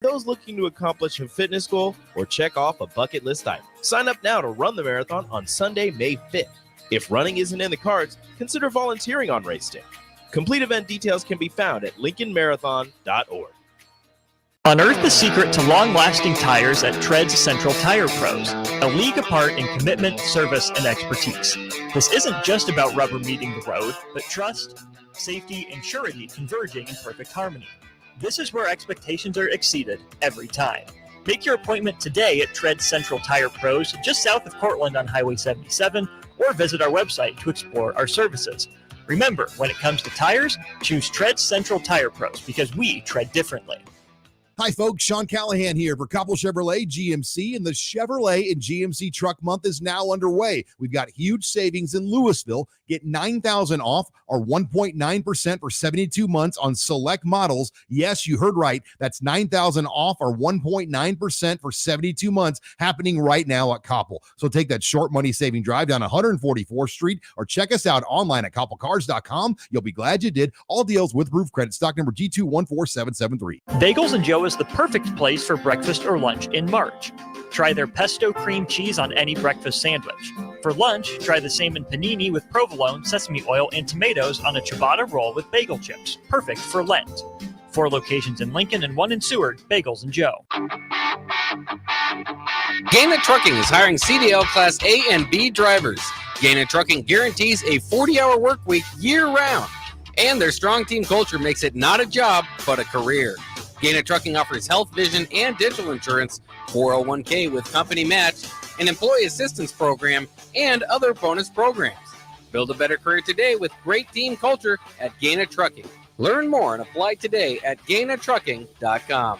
those looking to accomplish a fitness goal or check off a bucket list item. Sign up now to run the marathon on Sunday, May 5th. If running isn't in the cards, consider volunteering on race day. Complete event details can be found at lincolnmarathon.org. Unearth the secret to long-lasting tires at Tread's Central Tire Pros, a league apart in commitment, service, and expertise. This isn't just about rubber meeting the road, but trust, safety, and surety converging in perfect harmony. This is where expectations are exceeded every time. Make your appointment today at Tread's Central Tire Pros, just south of Cortland on Highway 77, or visit our website to explore our services. Remember, when it comes to tires, choose Tread's Central Tire Pros because we tread differently. Hi, folks. Sean Callahan here for Koppel Chevrolet GMC, and the Chevrolet and GMC Truck Month is now underway. We've got huge savings in Louisville. Get $9,000 off or 1.9% for 72 months on select models. Yes, you heard right. That's $9,000 off or 1.9% for 72 months happening right now at Koppel. So take that short money-saving drive down 144th Street or check us out online at koppelcars.com. You'll be glad you did. All deals with roof credit. Stock number G214773. Bagels and Joe is the perfect place for breakfast or lunch in March. Try their pesto cream cheese on any breakfast sandwich. For lunch, try the salmon panini with provolone, sesame oil, and tomatoes on a ciabatta roll with bagel chips. Perfect for Lent. 4 locations in Lincoln and 1 in Seward. Bagels and Joe. Gaina Trucking is hiring CDL Class A and B drivers. Gaina Trucking guarantees a 40-hour work week year-round. And their strong team culture makes it not a job, but a career. Gaina Trucking offers health, vision, and dental insurance, 401k with company match, an employee assistance program, and other bonus programs. Build a better career today with great team culture at Gaina Trucking. Learn more and apply today at GainaTrucking.com.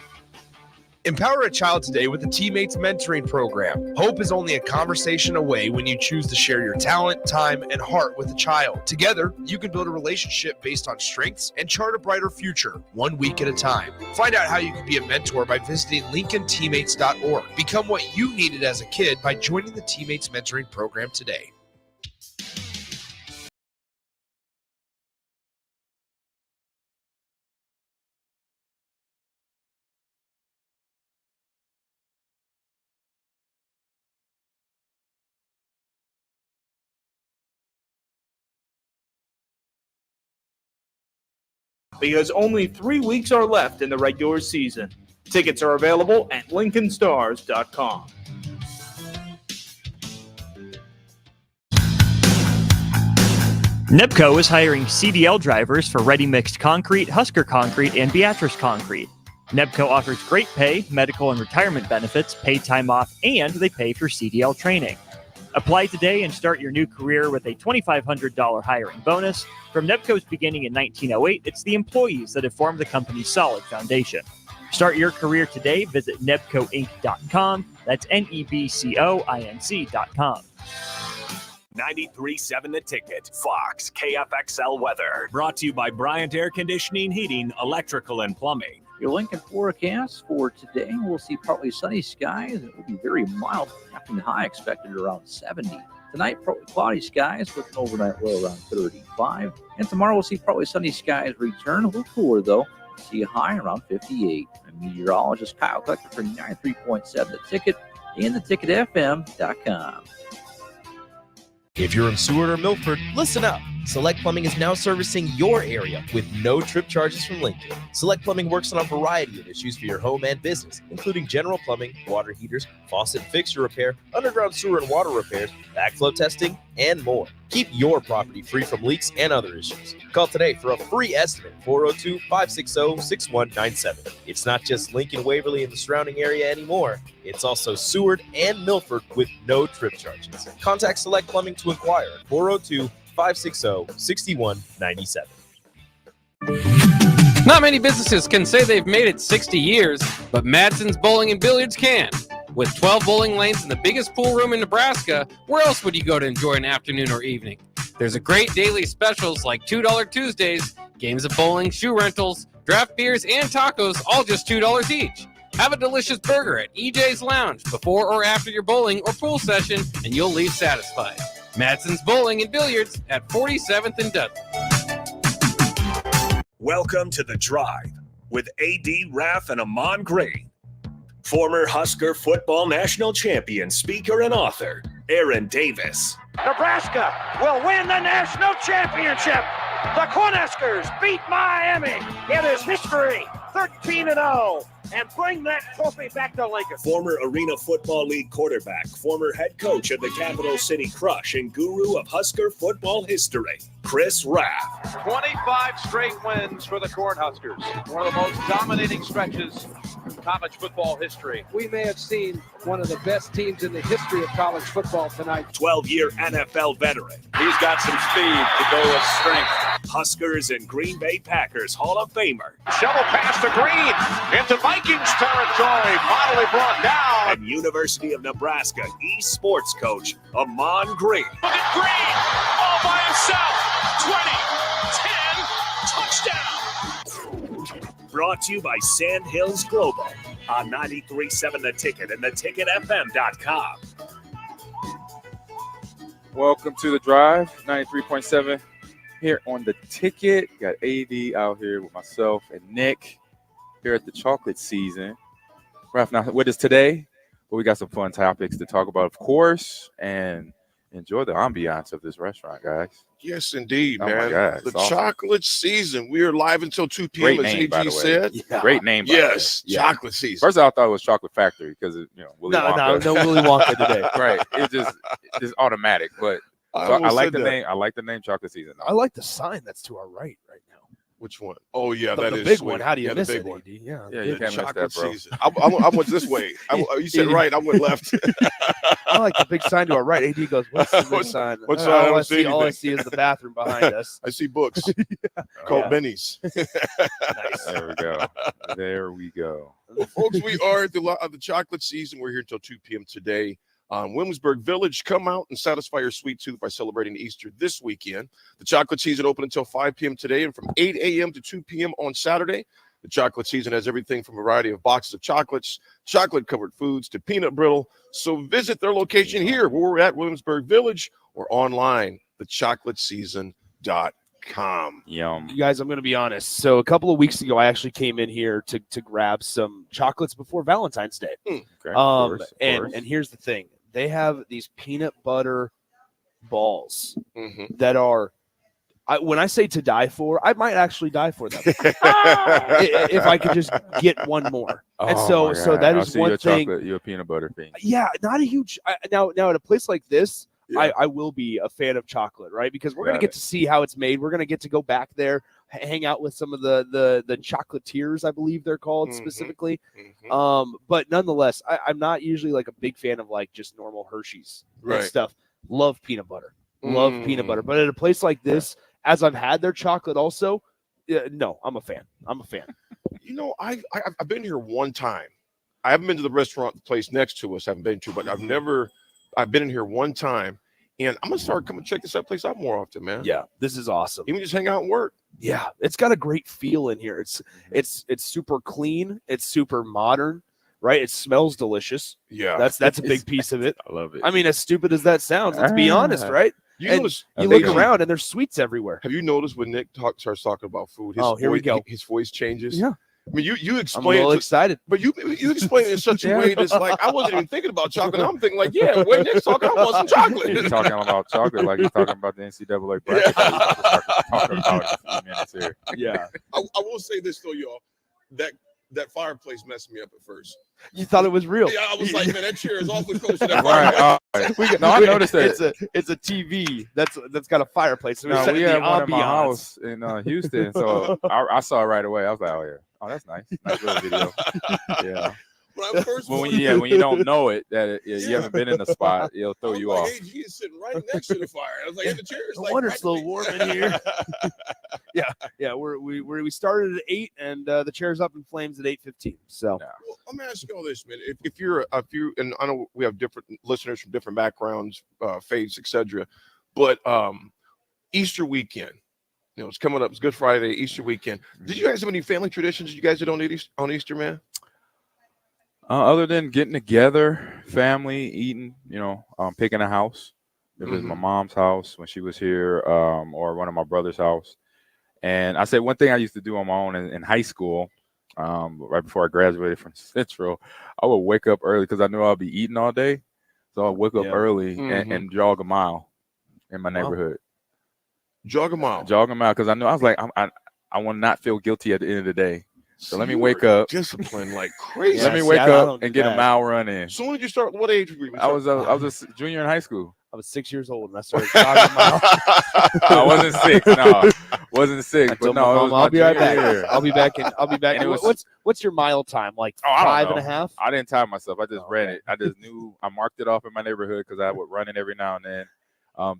Empower a child today with the Teammates Mentoring Program. Hope is only a conversation away when you choose to share your talent, time, and heart with a child. Together, you can build a relationship based on strengths and chart a brighter future, 1 week at a time. Find out how you can be a mentor by visiting LincolnTeammates.org. Become what you needed as a kid by joining the Teammates Mentoring Program today. Because only 3 weeks are left in the regular season. Tickets are available at LincolnStars.com. NEPCO is hiring CDL drivers for Ready Mixed Concrete, Husker Concrete, and Beatrice Concrete. NEPCO offers great pay, medical and retirement benefits, paid time off, and they pay for CDL training. Apply today and start your new career with a $2,500 hiring bonus. From NEPCO's beginning in 1908, it's the employees that have formed the company's solid foundation. Start your career today. Visit nebcoinc.com. That's NEBCOINC.com. 93.7 The Ticket, Fox, KFXL weather. Brought to you by Bryant Air Conditioning, Heating, Electrical, and Plumbing. Your Lincoln forecast for today, we'll see partly sunny skies. It will be very mild. Afternoon high expected around 70. Tonight, partly cloudy skies with an overnight low around 35. And tomorrow, we'll see partly sunny skies return. A little cooler, though. See a high around 58. I'm meteorologist Kyle Collector for 93.7 The Ticket and theticketfm.com. If you're in Seward or Milford, listen up. Select Plumbing is now servicing your area with no trip charges from Lincoln. Select Plumbing works on a variety of issues for your home and business, including general plumbing, water heaters, faucet and fixture repair, underground sewer and water repairs, backflow testing, and more. Keep your property free from leaks and other issues. Call today for a free estimate, 402-560-6197. It's not just Lincoln, Waverly, and the surrounding area anymore. It's also Seward and Milford with no trip charges. Contact Select Plumbing to inquire at 402-560-6197. Not many businesses can say they've made it 60 years, but Madsen's Bowling and Billiards can. With 12 bowling lanes and the biggest pool room in Nebraska, where else would you go to enjoy an afternoon or evening? There's a great daily specials like $2 Tuesdays, games of bowling, shoe rentals, draft beers, and tacos, all just $2 each. Have a delicious burger at EJ's Lounge before or after your bowling or pool session, and you'll leave satisfied. Madsen's Bowling and Billiards at 47th and Dudley. Welcome to The Drive with AD, Raff, and Ahman Gray Former Husker football national champion, speaker, and author, Aaron Davis. Nebraska will win the national championship. The Cornhuskers beat Miami. It is history, 13-0, and bring that trophy back to Lincoln. Former Arena Football League quarterback, former head coach of the Capital City Crush, and guru of Husker football history, Chris Raff. 25 straight wins for the Cornhuskers. One of the most dominating stretches in college football history. We may have seen one of the best teams in the history of college football tonight. 12-year NFL veteran. He's got some speed to go with strength. Huskers and Green Bay Packers Hall of Famer. Shovel pass to Green into Vikings territory. Finally brought down. And University of Nebraska East sports coach, Ahman Green. Look at Green all by himself. 20, 10, touchdown. Brought to you by Sand Hills Global on 93.7 The Ticket and theticketfm.com. Welcome to the drive, 93.7 here on The Ticket. Got AD out here with myself and Nick here at the chocolate season. Raff not with us today, but we got some fun topics to talk about, of course, and enjoy the ambiance of this restaurant, guys. Yes, indeed, Oh man. my God, The awesome. chocolate season. We are live until 2 p.m. Great as name, by AG the way. said. Yeah. Great name, by the way. Yes, Yeah. chocolate season. First, I thought it was Chocolate Factory because Willy Wonka. No Willy Wonka today. Right, it's just automatic. But so I almost like said the that. name. I like the name Chocolate Season. I like the sign that's to our right now. Which one? Oh, yeah, The that is big sweet. one. How do you yeah, miss the big it, one. AD? Yeah, Yeah, you The can't miss chocolate that, bro. season. I went this way. You said right. I went left. I like the big sign to our right. AD goes, what's the big sign? what sign? I don't see all I anything. see is the bathroom behind us. I see books called Benny's. Nice. There we go. There we go. Well, folks, we are at the chocolate season. We're here until 2 p.m. today. Williamsburg Village, come out and satisfy your sweet tooth by celebrating Easter this weekend. The chocolate season open until 5 p.m. today and from 8 a.m. to 2 p.m. on Saturday. The chocolate season has everything from a variety of boxes of chocolates, chocolate-covered foods, to peanut brittle. So visit their location here where we're at Williamsburg Village or online, thechocolatseason.com. Yum. You guys, I'm going to be honest. So a couple of weeks ago, I actually came in here to grab some chocolates before Valentine's Day. Okay, of course. And here's the thing. They have these peanut butter balls Mm-hmm. that are, when I say to die for, I might actually die for them if I could just get one more. And Oh so my God. that I is see one your thing. Chocolate, you're a peanut butter fiend. Yeah, not a huge. Now at a place like this, Yeah. I will be a fan of chocolate, right? Because we're gonna Got get it. to see how it's made. We're gonna get to go back there, hang out with some of the chocolatiers, I believe they're called Mhm. specifically. Mhm. But nonetheless, I'm not usually like a big fan of like just normal Hershey's and Right. stuff. Love peanut butter. Love peanut Mm. butter. But at a place like this, as I've had their chocolate also, no, I'm a fan. I'm a fan. You know, I've been here one time. I haven't been to the restaurant, the place next to us. I haven't been to, but I've been in here one time, and I'm gonna start coming check this place out more often, man. Yeah, this is awesome. Even just hang out and work. Yeah, it's got a great feel in here. It's super clean. It's super modern, right? It smells delicious. Yeah, That's a big piece of it. I love it. I mean, as stupid as that sounds, let's be honest, right? You And notice? you look around and there's sweets everywhere. Have you noticed when Nick starts talking about food? His Here we voice, go. His voice changes. Yeah. I mean, you I'm a explain little it, excited. but you explain it in such a Yeah. way that's like I wasn't even thinking about chocolate. I'm thinking like, yeah, when Nick's talking, I want some chocolate. He's talking about chocolate like he's talking about the NCAA bracket. Yeah. He's talking about in a few minutes here. Yeah. I will say this though, y'all. That fireplace messed me up at first. You thought it was real. Yeah, I was like, man, that chair is awfully close to that Right. fireplace. No, I noticed that. It's a TV that's got a fireplace. So No, we had one in my ambiance. house in Houston, so I saw it right away. I was like, oh yeah, oh that's nice little video. Yeah. When I first When walked you in, when you don't know it that you Yeah. haven't been in the spot, it'll I throw was you like, off. hey, he is sitting right next to the fire. I was like, hey, the chair is No like wonder right it's a little to me. warm in here. Yeah, we started at 8 and the chair's up in flames at 8:15. So Well, I'm gonna ask you all this, man. If you're and I know we have different listeners from different backgrounds, faiths, etc. But Easter weekend, it's coming up. It's Good Friday, Easter weekend. Did you guys have any family traditions you guys did on Easter, man? Other than getting together, family, eating, picking a house. It was my mom's house when she was here, or one of my brother's house. And I said one thing I used to do on my own in high school. right before I graduated from Central, I would wake up early because I knew I'd be eating all day. So I'd wake up early and jog a mile in my neighborhood. Jog a mile. Jog a mile because I knew I was like, I want to not feel guilty at the end of the day. So let me wake up. Discipline like crazy. Let me wake up and get a mile run in. So when did you start? What age were you? I was a junior in high school. I was 6 years old and I started jogging a mile. I wasn't 6. No, wasn't 6. But no, it was I'll be right back. year. I'll be back. And it was, what's your mile time? Like I don't 5 and a know. half? I didn't time myself. I just ran it. I just knew I marked it off in my neighborhood because I would run it every now and then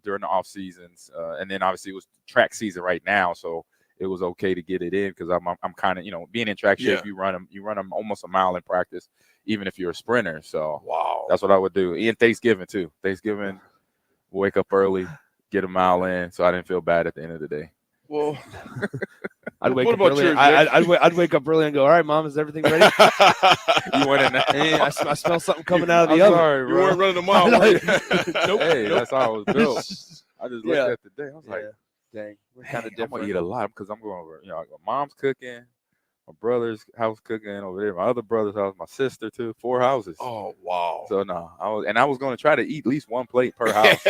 during the off seasons. And then obviously it was track season right now, so it was okay to get it in because I'm kind of, being in track shape, you run them almost a mile in practice, even if you're a sprinter. So that's what I would do. And Thanksgiving too. Thanksgiving, wake up early, get a mile in, so I didn't feel bad at the end of the day. Well, I'd wake up early. I'd wake up early and go, all right, Mom, is everything ready? You went in there. Hey, I smell something coming out of the oven. Sorry, you weren't running a mile. Nope. Hey, that's how I was built. I just looked at the day. I was like, dang, we're kind of I'm different. gonna eat a lot because I'm going over. My mom's cooking, my brother's house cooking over there, my other brother's house, my sister too. 4 houses. Oh wow! So no, I was going to try to eat at least one plate per house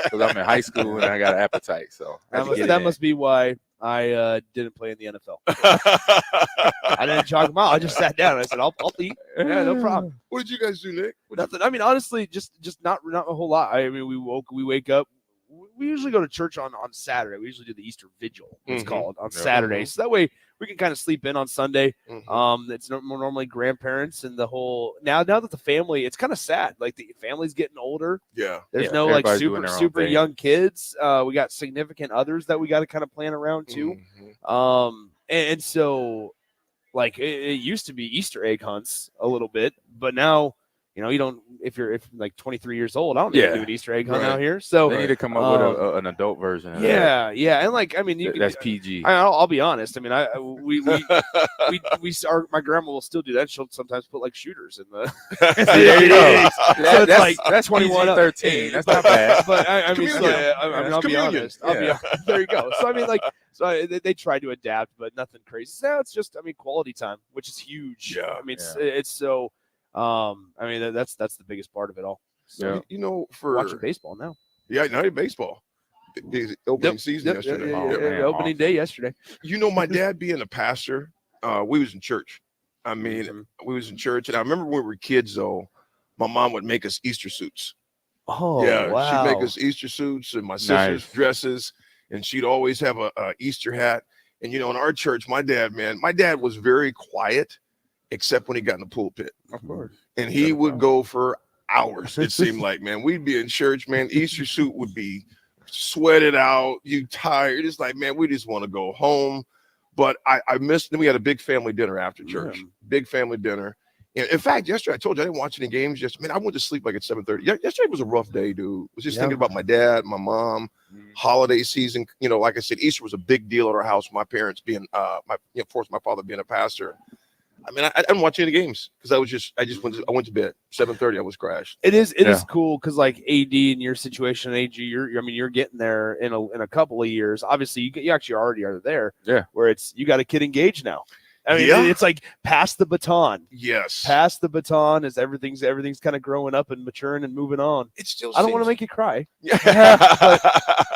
because I'm in high school and I got an appetite. So that must be why I didn't play in the NFL. I didn't jog a mile. I just sat down. And I said, "I'll eat. Yeah, no problem." What did you guys do, Nick? Nothing. I mean, honestly, just not a whole lot. I mean, we wake up. We usually go to church on Saturday. We usually do the Easter Vigil, it's called, on Saturday. So that way we can kind of sleep in on Sunday. It's more normally grandparents and the whole – now that the family – it's kind of sad. Like the family's getting older. Yeah. There's no like super young kids. We got significant others that we got to kind of plan around too. And so like it used to be Easter egg hunts a little bit, but now – you don't if you're like 23 years old, I don't need to do an Easter egg hunt out here. So they need to come up with an adult version of that. Yeah. And like, I mean, that's PG. I'll be honest. I mean, my grandma will still do that. She'll sometimes put like shooters in the there you go. So that's 21 13. That's not bad. But I mean, I'll be honest. There you go. So I mean, like, they try to adapt, but nothing crazy. So now it's just, I mean, quality time, which is huge. Yeah. I mean, it's so. I mean, that's the biggest part of it all. So, for watching baseball now. Yeah, now baseball. The opening season yesterday. Opening day yesterday. My dad being a pastor, we was in church. I mean, we was in church, and I remember when we were kids, though, my mom would make us Easter suits. Oh, yeah, wow. she'd make us Easter suits and my sister's dresses, and she'd always have a Easter hat. And in our church, my dad was very quiet, except when he got in the pulpit. Of course. And he would go for hours, it seemed like, man. We'd be in church, man. Easter suit would be sweated out, you tired. It's like, man, we just want to go home. But I missed, and we had a big family dinner after church. Big family dinner. And in fact, yesterday, I told you I didn't watch any games. I went to sleep like at 7:30. Yesterday was a rough day, dude. I was just thinking about my dad, my mom, holiday season. Like I said, Easter was a big deal at our house. My parents being, of course, my father being a pastor. I mean, I didn't watch any games because I went to bed 7:30. I was crashed. It is cool because like AD in your situation, AG, you're getting there in a couple of years. Obviously, you actually already are there. Yeah, where you got a kid engaged now. I mean, it's like pass the baton. Yes, pass the baton as everything's kind of growing up and maturing and moving on. It still. I don't want to make you cry.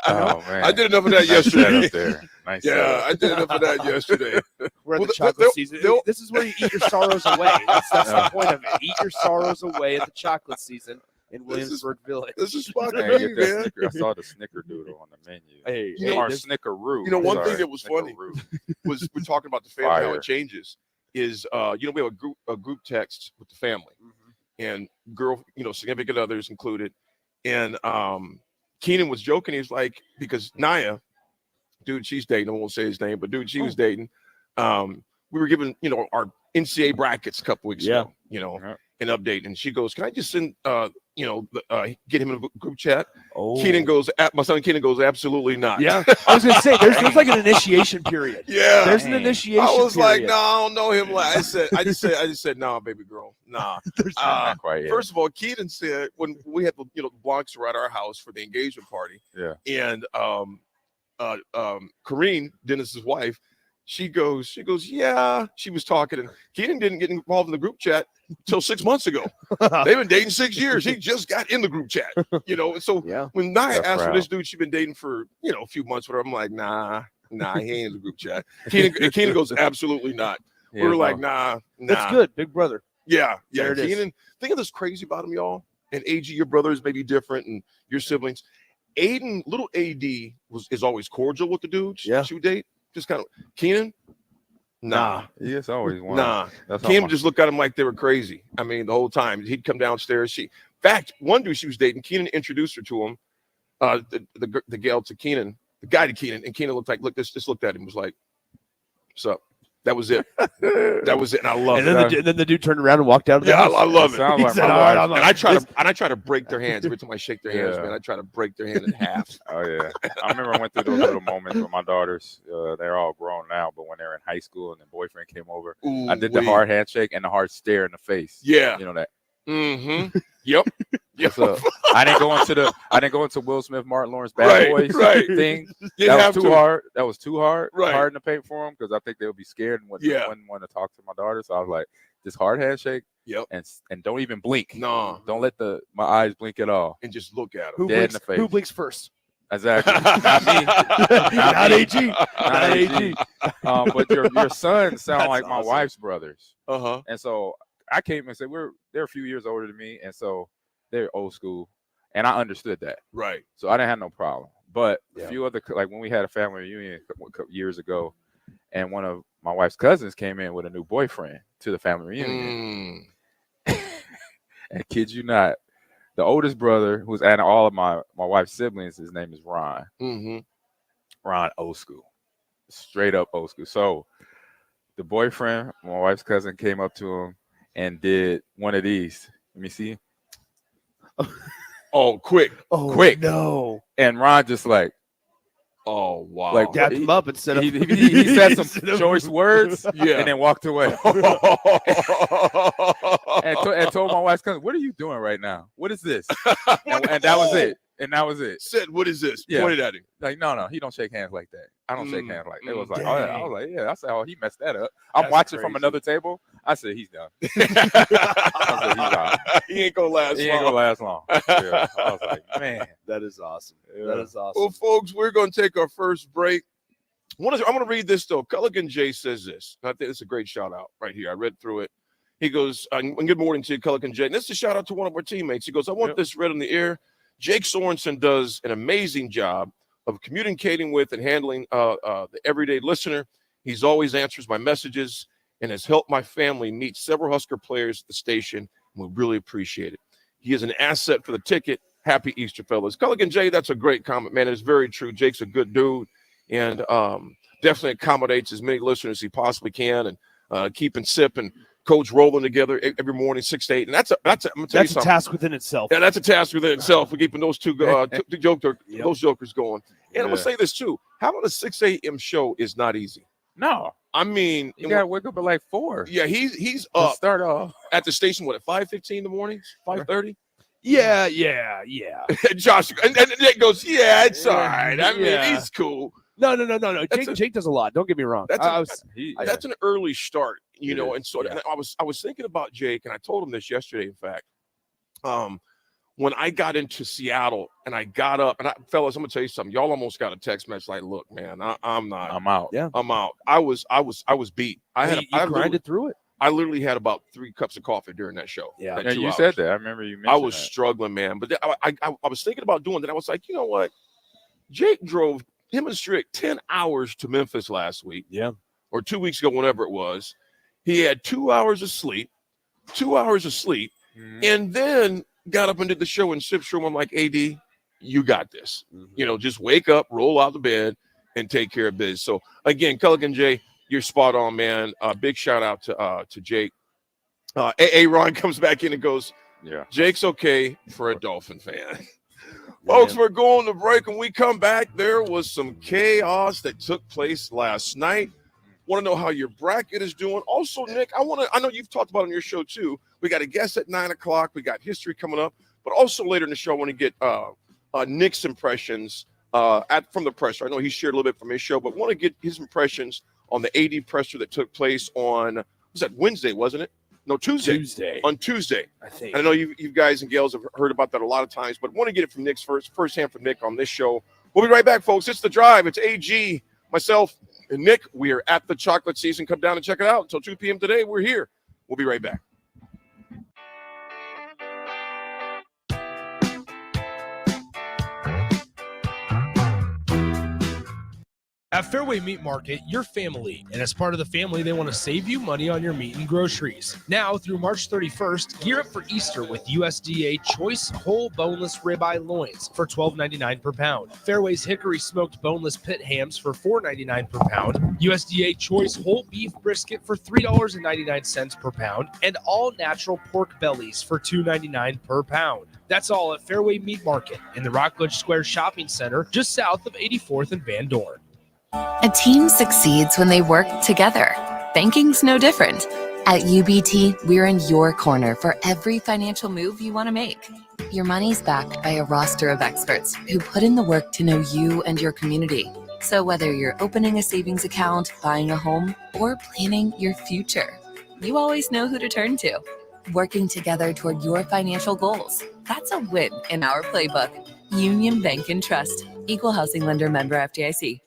Oh man, I did enough of that yesterday. Up there. Nice. Yeah, I did enough of that yesterday. We're at the chocolate season. This is where you eat your sorrows away. That's the point of it. Eat your sorrows away at the chocolate season in Williamsburg Village. This is spot man. I saw the snickerdoodle on the menu. Or snickeroo. One thing that was funny was we're talking about the family, how it changes. Is we have a group text with the family, and girl, significant others included, and Keenan was joking. He's like, because Naya, dude, she's dating. I won't say his name, but dude, she was dating. We were given, our NCAA brackets a couple weeks ago, an update, and she goes, "Can I just send, get him in a group chat?" Oh, my son Keenan goes, "Absolutely not." Yeah, I was gonna say there's like an initiation period. Yeah, there's an initiation. I was period. like, "No, I don't know him." Like I just said, "No, baby girl, nah." Not quite yet. First of all, Keenan said when we had the blocks were at our house for the engagement party. Yeah, and Corrine, Dennis's wife, She goes, yeah. She was talking, and Keenan didn't get involved in the group chat until 6 months ago. They've been dating 6 years. He just got in the group chat, And so when Nia asked for this dude she'd been dating for, a few months, whatever, I'm like, nah, he ain't in the group chat. Keenan goes, absolutely not. We were like, nah. That's good, big brother. Yeah. There it is. Keenan, think of this crazy about him, y'all. And AG, your brothers may be different, and your siblings. Aiden, little AD, is always cordial with the dudes she would date. Just kind of Keenan. Nah. Yes, always one. Nah. Keenan would just look at him like they were crazy. I mean, the whole time he'd come downstairs. In fact, one dude she was dating, Keenan introduced her to him, the gal to Keenan, the guy to Keenan, and Keenan looked looked at him, was like, "What's up?" That was it. That was it, and I love it. And then the dude turned around and walked out of the house. I love it. Sounds like Said, my wife. and I try to break their hands every time I shake their hands, man. I try to break their hand in half. Oh yeah, I remember I went through those little moments with my daughters. They're all grown now, but when they were in high school and the boyfriend came over, I did the hard handshake and the hard stare in the face. Yeah, you know that. Mm-hmm. Yep. I didn't go into Will Smith, Martin Lawrence, Bad Boys thing. That was too hard. That was too hard. Hard in the paint for them because I think they would be scared and wouldn't want to talk to my daughter. So I was like, just hard handshake. Yep. And don't even blink. No. Don't let my eyes blink at all. And just look at them. Dead in the face. Who blinks first? Exactly. Not me. Not AG. Not AG. But your sons sound like my wife's brothers. Uh-huh. And so I came and said, they're a few years older than me, and so they're old school, and I understood that. Right. So I didn't have no problem. But a few other, like when we had a family reunion a couple years ago, and one of my wife's cousins came in with a new boyfriend to the family reunion. And kid you not, the oldest brother, who's at all of my wife's siblings, his name is Ron. Mm-hmm. Ron, old school, straight up old school. So the boyfriend, my wife's cousin, came up to him and did one of these. Let me see. Oh, quick. Oh, quick. No. And Ron just like, oh, wow. Like dapped him up instead of. He said some choice words and then walked away. and told my wife's cousin, what are you doing right now? What is this? and that was it. And that was it. Said, what is this? Yeah. Pointed at him. Like, no, he don't shake hands like that. I don't shake hands like that. It was like, Dang. I was like, yeah. I said, oh, he messed that up. I'm watching from another table. I said, he's done. I said, he's out. He ain't gonna last long. He ain't gonna last long. Yeah. I was like, man. That is awesome. Yeah. That is awesome. Well, folks, we're going to take our first break. I'm going to read this, though. Culligan J says this. I think it's a great shout out right here. I read through it. He goes, good morning to you, Culligan J. And this is a shout out to one of our teammates. He goes, I want this read in the air. Jake Sorensen does an amazing job of communicating with and handling the everyday listener. He's always answers my messages and has helped my family meet several Husker players at the station. And we really appreciate it. He is an asset for the ticket. Happy Easter, fellas. Culligan J, that's a great comment, man. It's very true. Jake's a good dude and definitely accommodates as many listeners as he possibly can and keeping Sip and Coach rolling together every morning, 6 to 8. And that's a task within itself. Yeah, that's a task within itself for keeping those those jokers going. And I'm going to say this, too. Having a 6 a.m. show is not easy. No. I mean, you got to wake up at like 4. Yeah, he's up. Start off at the station, at 5:15 in the morning? 5:30? Yeah. Josh, and Nick goes, yeah, it's all right. I mean, he's cool. No. Jake does a lot. Don't get me wrong. That's an early start, and so and I was thinking about Jake, and I told him this yesterday, in fact. When I got into Seattle and I got up, and fellas, I'm gonna tell you something. Y'all almost got a text message like, look, man, I'm not. I'm out. Yeah. I'm out. I was beat. I grinded through it. I literally had about 3 cups of coffee during that show. Yeah. that you 2 said hours. that. I remember you mentioned I was that. struggling, man. But I was thinking about doing that. I was like, you know what? Jake drove him and Strick 10 hours to Memphis last week. Yeah. Or 2 weeks ago, whenever it was. He had 2 hours of sleep, and then got up and did the show in Sip's room. I'm like, AD, you got this. Just wake up, roll out the bed, and take care of biz. So, again, Culligan J, you're spot on, man. Big shout out to Jake. Ron comes back in and goes, Jake's okay for a Dolphin fan. Folks, we're going to break. When we come back, there was some chaos that took place last night. Want to know how your bracket is doing. Also, Nick, I know you've talked about it on your show too. We got a guest at 9 o'clock. We got history coming up. But also later in the show, I want to get Nick's impressions from the presser. I know he shared a little bit from his show, but want to get his impressions on the AD presser that took place on, was that Wednesday, wasn't it? No, Tuesday. On Tuesday. I think. And I know you guys and gals have heard about that a lot of times, but want to get it from Nick's firsthand from Nick on this show. We'll be right back, folks. It's The Drive. It's AG, myself, and Nick. We are at the chocolate season. Come down and check it out. Until 2 p.m. today, we're here. We'll be right back. At Fairway Meat Market, you're family, and as part of the family, they want to save you money on your meat and groceries. Now, through March 31st, gear up for Easter with USDA Choice Whole Boneless Ribeye Loins for $12.99 per pound. Fairway's Hickory Smoked Boneless Pit Hams for $4.99 per pound. USDA Choice Whole Beef Brisket for $3.99 per pound. And all natural pork bellies for $2.99 per pound. That's all at Fairway Meat Market in the Rockledge Square Shopping Center, just south of 84th and Van Dorn. A team succeeds when they work together. Banking's no different. At UBT, we're in your corner for every financial move you want to make. Your money's backed by a roster of experts who put in the work to know you and your community. So whether you're opening a savings account, buying a home, or planning your future, you always know who to turn to. Working together toward your financial goals. That's a win in our playbook. Union Bank and Trust. Equal housing lender, member FDIC.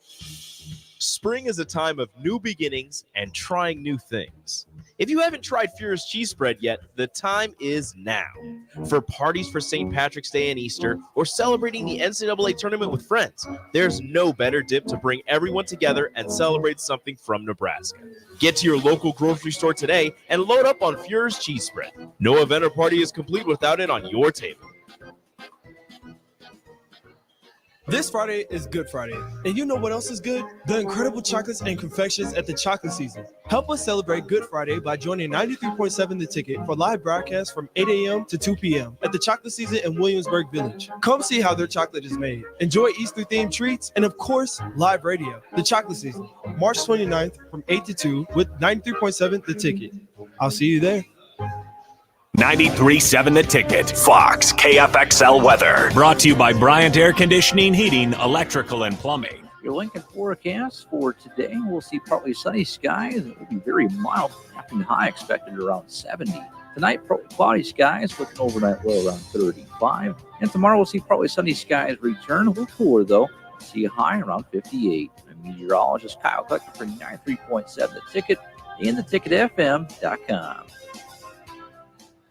Spring is a time of new beginnings and trying new things. If you haven't tried Furious Cheese Spread yet, the time is now. For parties for St. Patrick's Day and Easter, or celebrating the NCAA tournament with friends, there's no better dip to bring everyone together and celebrate something from Nebraska. Get to your local grocery store today and load up on Furious Cheese Spread. No event or party is complete without it on your table. This Friday is Good Friday, and you know what else is good? The incredible chocolates and confections at the Chocolate Season. Help us celebrate Good Friday by joining 93.7 The Ticket for live broadcasts from 8 a.m. to 2 p.m. at the Chocolate Season in Williamsburg Village. Come see how their chocolate is made. Enjoy Easter-themed treats and, of course, live radio. The Chocolate Season, March 29th from 8 to 2 with 93.7 The Ticket. I'll see you there. 93.7 The Ticket, Fox, KFXL weather. Brought to you by Bryant Air Conditioning, Heating, Electrical, and Plumbing. Your Lincoln forecast for today, we'll see partly sunny skies. It will be very mild, afternoon high expected around 70. Tonight, cloudy skies with an overnight low around 35. And tomorrow, we'll see partly sunny skies return. A little cooler, though. We'll see a high around 58. I'm meteorologist Kyle Clucker for 93.7 The Ticket and theticketfm.com.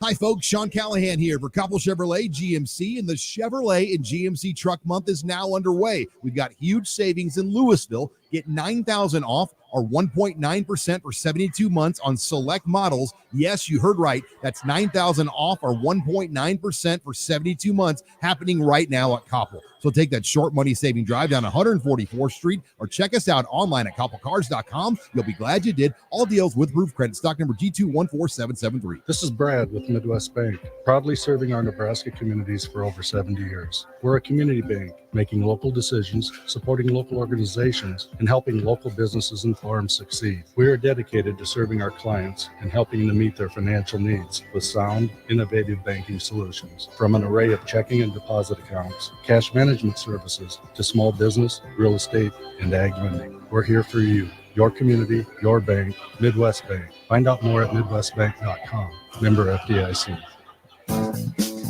Hi, folks. Sean Callahan here for Couple Chevrolet GMC, and the Chevrolet and GMC Truck Month is now underway. We've got huge savings in Louisville. Get $9,000 off or 1.9% for 72 months on select models. Yes, you heard right. That's $9,000 off or 1.9% for 72 months happening right now at Koppel. So take that short money saving drive down 144th Street or check us out online at koppelcars.com. You'll be glad you did. All deals with approved credit. Stock number G214773. This is Brad with Midwest Bank, proudly serving our Nebraska communities for over 70 years. We're a community bank, making local decisions, supporting local organizations, and helping local businesses and farms succeed. We are dedicated to serving our clients and helping them meet their financial needs with sound, innovative banking solutions. From an array of checking and deposit accounts, cash management services, to small business, real estate, and ag lending. We're here for you, your community, your bank, Midwest Bank. Find out more at midwestbank.com. Member FDIC.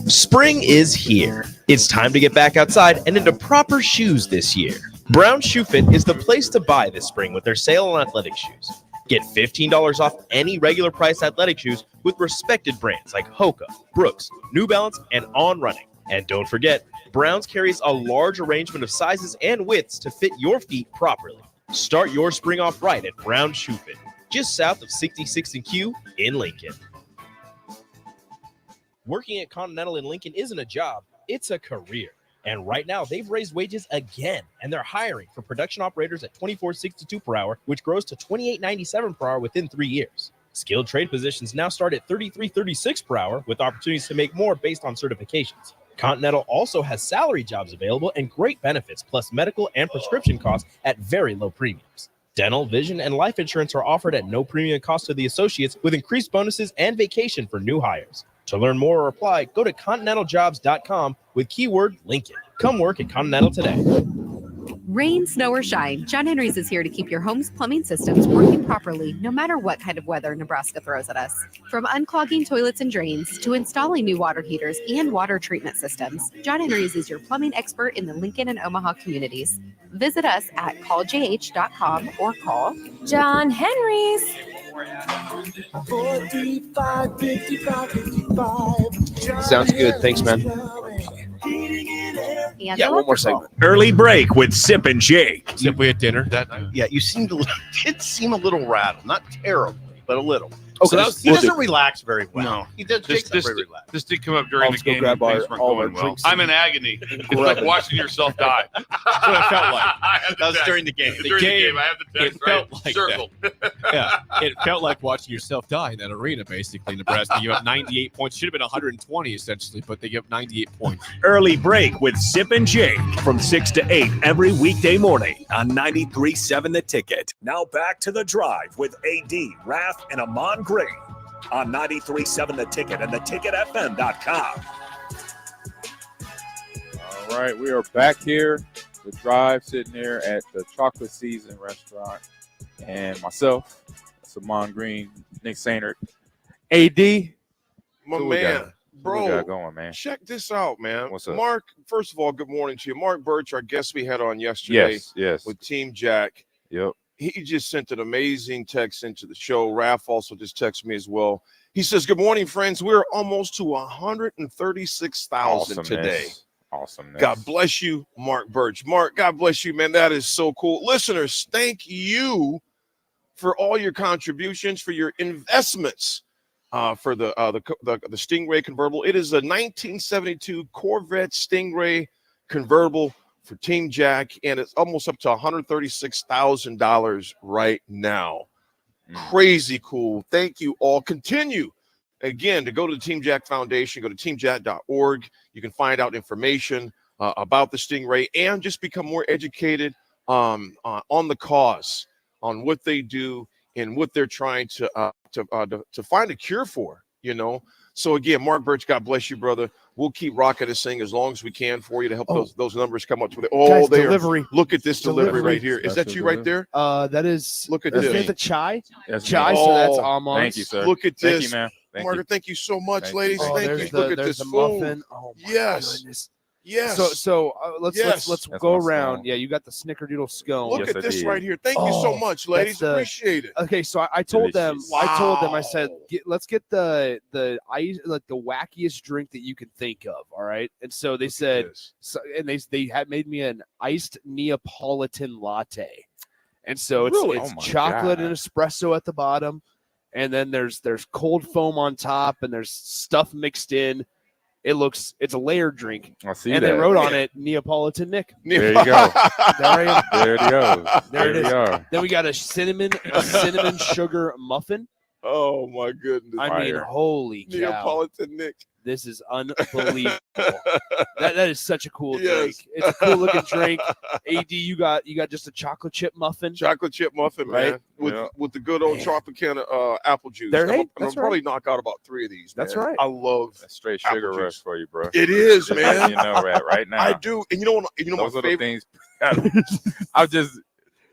Spring is here. It's time to get back outside and into proper shoes this year. Brown Shoe Fit is the place to buy this spring with their sale on athletic shoes. Get $15 off any regular price athletic shoes with respected brands like Hoka, Brooks, New Balance, and On Running. And don't forget, Browns carries a large arrangement of sizes and widths to fit your feet properly. Start your spring off right at Brown Shoe Fit, just south of 66th and Q in Lincoln. Working at Continental in Lincoln isn't a job, it's a career. And right now, they've raised wages again, and they're hiring for production operators at $24.62 per hour, which grows to $28.97 per hour within 3 years. Skilled trade positions now start at $33.36 per hour, with opportunities to make more based on certifications. Continental also has salary jobs available and great benefits, plus medical and prescription costs at very low premiums. Dental, vision, and life insurance are offered at no premium cost to the associates, with increased bonuses and vacation for new hires. To learn more or apply, go to continentaljobs.com with keyword Lincoln. Come work at Continental today. Rain, snow, or shine, John Henry's is here to keep your home's plumbing systems working properly no matter what kind of weather Nebraska throws at us. From unclogging toilets and drains to installing new water heaters and water treatment systems, John Henry's is your plumbing expert in the Lincoln and Omaha communities. Visit us at calljh.com or call John Henry's. 45, 55, 55. Sounds good. Thanks, man. Yeah, one more segment. Early break with Sip and Jake. Simply at dinner. Yeah, you seemed did seem a little rattled, not terribly, but a little. Okay, So he doesn't relax very well. No. He does. Jake's not very relaxed. This did come up during the Let's go game. grab When things our- weren't all our going well. drinks I'm in agony. It's like watching yourself die. That's what it felt like. That was during the game. During the game, I have the text It felt right like circled. Yeah, it felt like watching yourself die in that arena, basically. Nebraska, you have 98 points. Should have been 120, essentially, but they give up 98 points. Early break with Sip and Jake from 6 to 8 every weekday morning on 93.7 The Ticket. Now back to The Drive with AD, Raff, and Ahman Gray on 93.7 The Ticket and theticketfm.com. All right, we are back here. The Drive, sitting here at the Chocolate Season restaurant. And myself, Ahman Green, Nick Sainert, AD. My Who we man, got? bro, Who we got going, man? check this out, man. What's up? Mark, first of all, good morning to you. Mark Birch, our guest we had on yesterday Yes. with Team Jack. Yep. He just sent an amazing text into the show. Raff also just texted me as well. He says, good morning, friends. We're almost to 136,000 today. Awesomeness. God bless you, Mark Birch. Mark, God bless you, man. That is so cool. Listeners, thank you for all your contributions, for your investments for the Stingray convertible. It is a 1972 Corvette Stingray convertible for Team Jack, and it's almost up to $136,000 right now. Crazy cool. Thank you all. Continue again to go to the Team Jack Foundation. Go to teamjack.org. You can find out information about the Stingray and just become more educated on the cause, on what they do and what they're trying to find a cure for. You know. So again, Mark Birch, God bless you, brother. We'll keep rocking this thing as long as we can for you to help those numbers come up to it. Oh, Guys, there. delivery. Look at this delivery right here. Is Special that you right there? That is. Look at that's this. the chai. That's Chai. me. So that's Oh, almonds. Thank you, sir. Look at Thank this. you, man. Thank Margaret, thank you so much, Thank ladies. you. Oh, Thank there's you. Look at there's this the food. muffin. Oh my Yes. goodness. Yes. So let's Yes. let's That's go my around. scone. Yeah, you got the snickerdoodle scone. Look Yes, at I this did. right here. Thank you so Oh, much, ladies. that's the- Appreciate it. Okay, so I told them, Delicious. I said, let's get the ice, like the wackiest drink that you can think of. All right, and so they said, and they had made me an iced Neapolitan latte, and so it's Really? it's Oh my chocolate God. and espresso at the bottom, and then there's cold foam on top, and there's stuff mixed in. It's a layered drink. I see and that. they wrote on it Neapolitan Nick. There you go. There I am. There it goes. There it we is. are. Then we got a cinnamon sugar muffin. Oh my goodness. I mean, holy cow. Neapolitan Nick. This is unbelievable. that is such a cool Yes. drink. It's a cool looking drink. AD, you got just a chocolate chip muffin. Chocolate chip muffin, Right? man. With the good old chocolate can of apple juice. There- I'm hey, gonna that's probably knock out about 3 of these. That's man. right. I love That's straight apple sugar juice. rush for you, bro. It is, Just man. letting you know that right now. I do. And you know Those my little favorite things.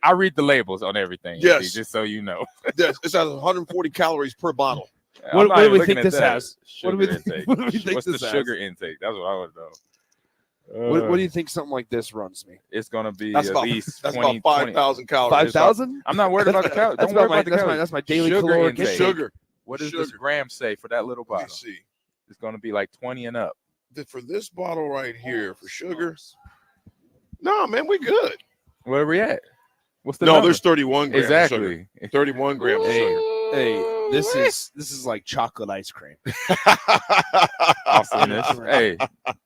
I read the labels on everything. Yes. just so you know. Yes, it's at 140 calories per bottle. What I'm not do even we looking think at this that. has? Sugar What do we intake. what do we think What's this the has? sugar intake? That's what I would know. What do you think something like this runs me? It's gonna be That's at about least that's 20, about 5,000 calories. 5,000? I'm not worried about the calories. That's Don't worry about about the calories. that's my daily Sugar caloric intake. intake. Sugar. What does this Sugar. gram say for that little Let me bottle? see. It's gonna be like 20 and up. For this bottle right here for sugar. No, man, we good. Where are we at? What's the No, number? there's 31 grams. Of sugar. Exactly. 31 grams of sugar. Hey, this is like chocolate ice cream. Awesomeness. Hey,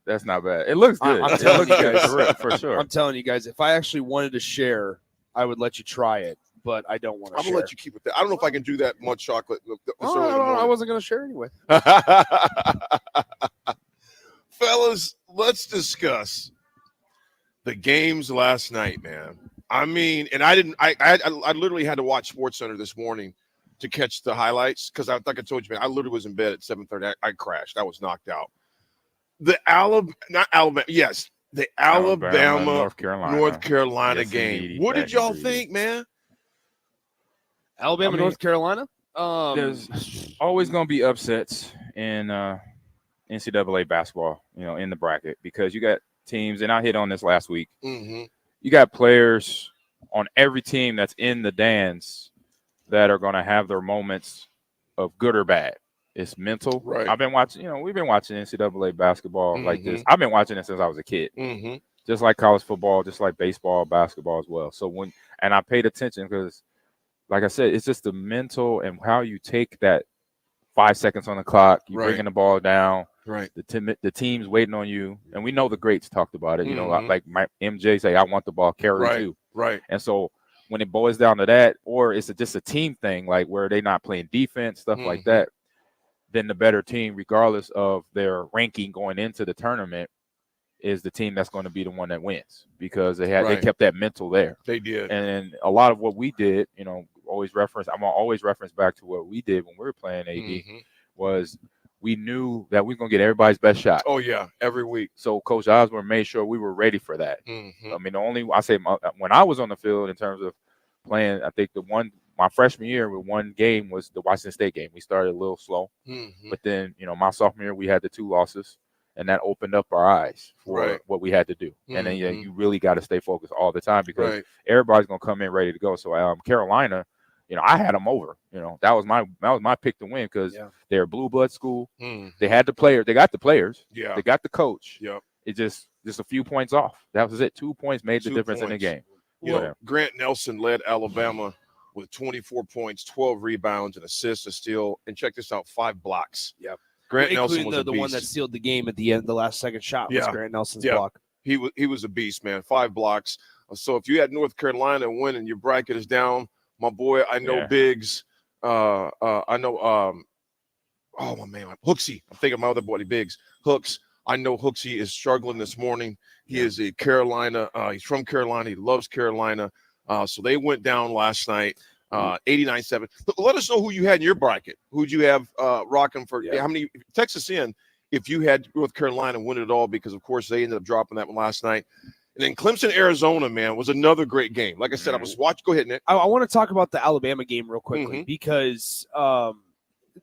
that's not bad. It looks good. I'm It telling looks you good guys, for sure. I'm telling you guys, if I actually wanted to share, I would let you try it, but I don't want to I'm share. gonna let you keep it there. I don't know if I can do that much chocolate. I wasn't going to share anyway. Fellas, let's discuss the games last night, man. I mean, and I literally had to watch SportsCenter this morning to catch the highlights because I think I told you, man, I literally was in bed at 7:30. I crashed. I was knocked out. Not Alabama. Yes, The Alabama North Carolina yes, game. Indeed. What did y'all think, man? Alabama, North Carolina. There's always going to be upsets in NCAA basketball, in the bracket, because you got teams, and I hit on this last week. Mm-hmm. You got players on every team that's in the dance that are going to have their moments of good or bad. It's mental. Right. I've been watching, we've been watching NCAA basketball like this. Mhm. I've been watching it since I was a kid. Mm-hmm. Just like college football, just like baseball, basketball as well. So and I paid attention because, like I said, it's just the mental and how you take that 5 seconds on the clock, you Right. bringing the ball down, Right. The team's waiting on you, and we know the greats talked about it. Mhm. Like my MJ say, I want the ball carried Right. too. Right. And so when it boils down to that, or it's just a team thing, like where they're not playing defense, stuff like Mhm. that, then the better team, regardless of their ranking going into the tournament, is the team that's going to be the one that wins, because they Right. kept that mental there. They did. And a lot of what we did, I'm always reference back to what we did when we were playing AD, Mhm. was we knew that we were going to get everybody's best shot. Oh yeah, every week. So Coach Osborne made sure we were ready for that. Mhm. I mean, when I was on the field in terms of playing, I think my freshman year with one game was the Washington State game. We started a little slow, Mhm. but then, my sophomore year we had the 2 losses, and that opened up our eyes for Right. what we had to do. And then Mhm. you really got to stay focused all the time, because Right. everybody's going to come in ready to go. So Carolina, I had them over. That was my pick to win, because they're a blue blood school. Mhm. They had the players. They got the players. Yeah. They got the coach. Yep. It just a few points off. That was it. 2 points made the 2 difference in the points. game. Grant Nelson led Alabama with 24 points, 12 rebounds, an assist, a steal, and check this out, 5 blocks. Yep. Grant Including Nelson was a the one beast. that sealed the game at the end, the last second shot was Grant Nelson's block. He was a beast, man. 5 blocks. So if you had North Carolina winning, your bracket is down. My boy, I know Biggs. I know oh my man, Hooksy. I'm thinking of my other boy, Biggs. Hooks. I know Hooksy is struggling this morning. He is a Carolina. He's from Carolina. He loves Carolina. So they went down last night, 89-7. Let us know who you had in your bracket. Who'd you have rocking for? How many? Text us in if you had North Carolina win it all, because of course they ended up dropping that one last night. And then Clemson, Arizona, man, was another great game. Like I said, I was watching. Go ahead, Nick. I want to talk about the Alabama game real quickly, because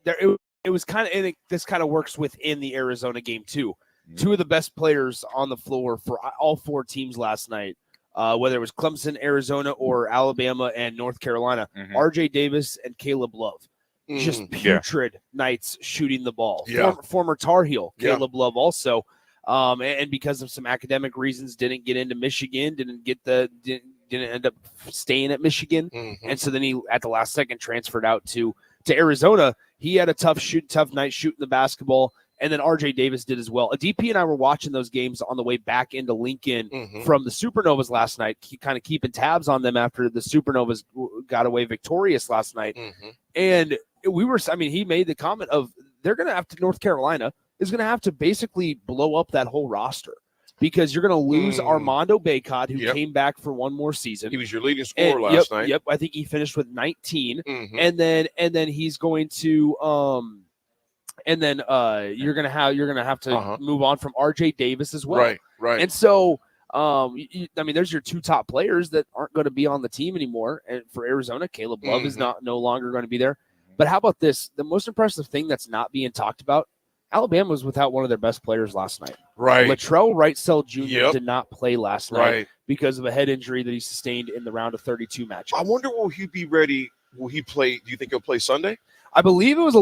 it was kind of, this kind of works within the Arizona game too. 2 of the best players on the floor for all 4 teams last night, whether it was Clemson, Arizona, or Alabama and North Carolina, RJ Davis and Caleb Love. Just putrid nights shooting the ball. Yeah. Former Tar Heel, Caleb Love also. And because of some academic reasons, didn't get into Michigan, didn't end up staying at Michigan. And so then he, at the last second, transferred out to Arizona. He had a tough night shooting the basketball. And then RJ Davis did as well. DP and I were watching those games on the way back into Lincoln from the Supernovas last night, kind of keeping tabs on them after the Supernovas got away victorious last night. And he made the comment of North Carolina is going to have to basically blow up that whole roster, because you're going to lose Armando Bacot, who came back for one more season. He was your leading scorer last night. Yep, I think he finished with 19. And then he's going to you're gonna have to move on from RJ Davis as well. Right. And so there's your 2 top players that aren't going to be on the team anymore. And for Arizona, Caleb Love is no longer going to be there. But how about this? The most impressive thing that's not being talked about, Alabama was without one of their best players last night. Right. Latrell Wrightsell Jr. did not play last night Right. because of a head injury that he sustained in the round of 32 match. I wonder, will he be ready? Will he play? Do you think he'll play Sunday? I believe it was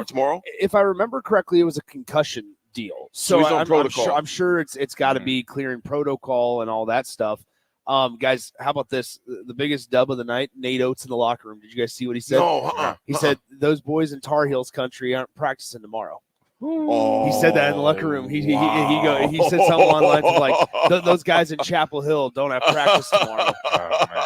tomorrow. If I remember correctly, it was a concussion deal. So he's on protocol. I'm sure it's got to be clearing protocol and all that stuff. Guys, how about this? The biggest dub of the night, Nate Oates in the locker room. Did you guys see what he said? No. He said those boys in Tar Heels country aren't practicing tomorrow. He said that in the locker room. He said something online like those guys in Chapel Hill don't have practice tomorrow.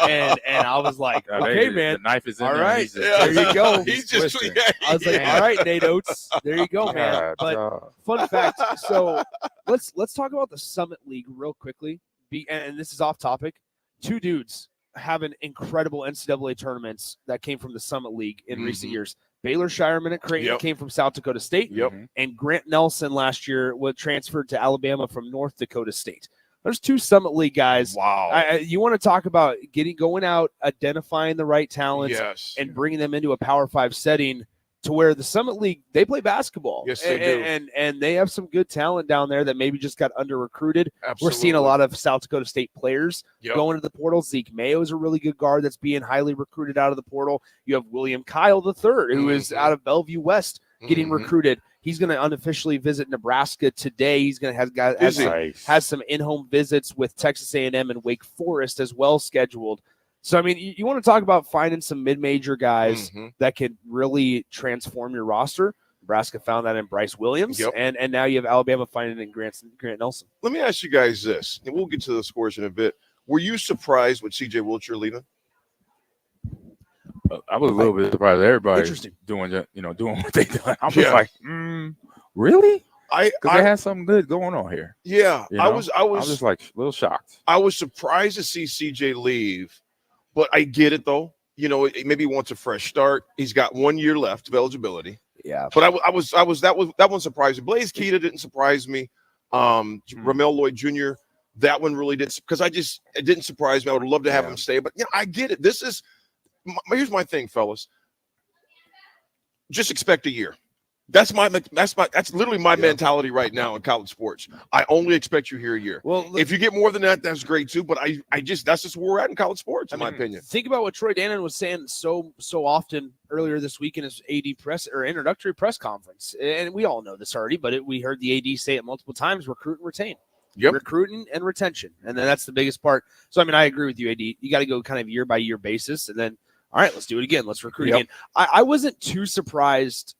And I was like, okay, man. The knife is in all there. right, there you go. I was like, all right, Nate Oates, there you go, man. But fun fact. So let's talk about the Summit League real quickly. And this is off topic. 2 dudes having incredible NCAA tournaments that came from the Summit League in recent years. Baylor Shireman at Creighton came from South Dakota State. And Grant Nelson last year was transferred to Alabama from North Dakota State. There's 2 Summit League guys. Wow. You want to talk about going out, identifying the right talents, and bringing them into a Power 5 setting to where the Summit League, they play basketball. Yes, they do. And they have some good talent down there that maybe just got under-recruited. Absolutely. We're seeing a lot of South Dakota State players go into the portal. Zeke Mayo is a really good guard that's being highly recruited out of the portal. You have William Kyle III, who is out of Bellevue West, getting recruited. He's going to unofficially visit Nebraska today. He's going to has some in-home visits with Texas A&M and Wake Forest as well scheduled. So, I mean, you want to talk about finding some mid-major guys that can really transform your roster. Nebraska found that in Bryce Williams, and now you have Alabama finding it in Grant Nelson. Let me ask you guys this, and we'll get to the scores in a bit. Were you surprised with C.J. Wilcher leaving? I was a little bit surprised. Everybody doing what they done. I'm just like, really? Because they had something good going on here. Yeah, I was just like a little shocked. I was surprised to see CJ leave, but I get it though. Maybe he wants a fresh start. He's got 1 year left of eligibility. Yeah, but that one surprised me. Blaze Keita didn't surprise me. Ramel Lloyd Jr. That one really did, because it didn't surprise me. I would love to have him stay, but I get it. Here's my thing, fellas. Just expect a year. That's literally my mentality right now in college sports. I only expect you here a year. Well, if you get more than that, that's great too. But that's just where we're at in college sports, in my opinion. Think about what Troy Dannon was saying so often earlier this week in his AD press or introductory press conference, and we all know this already, but we heard the AD say it multiple times: recruit and retain. Recruiting and retention, and then that's the biggest part. So, I mean, I agree with you, AD. You got to go kind of year by year basis, and then all right, let's do it again. Let's recruit again. I wasn't too surprised.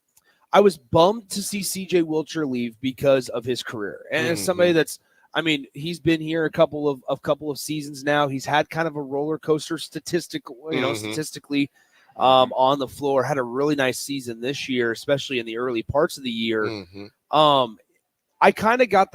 I was bummed to see C.J. Wilcher leave because of his career. And as somebody he's been here a couple of seasons now. He's had kind of a roller coaster statistically on the floor. Had a really nice season this year, especially in the early parts of the year. I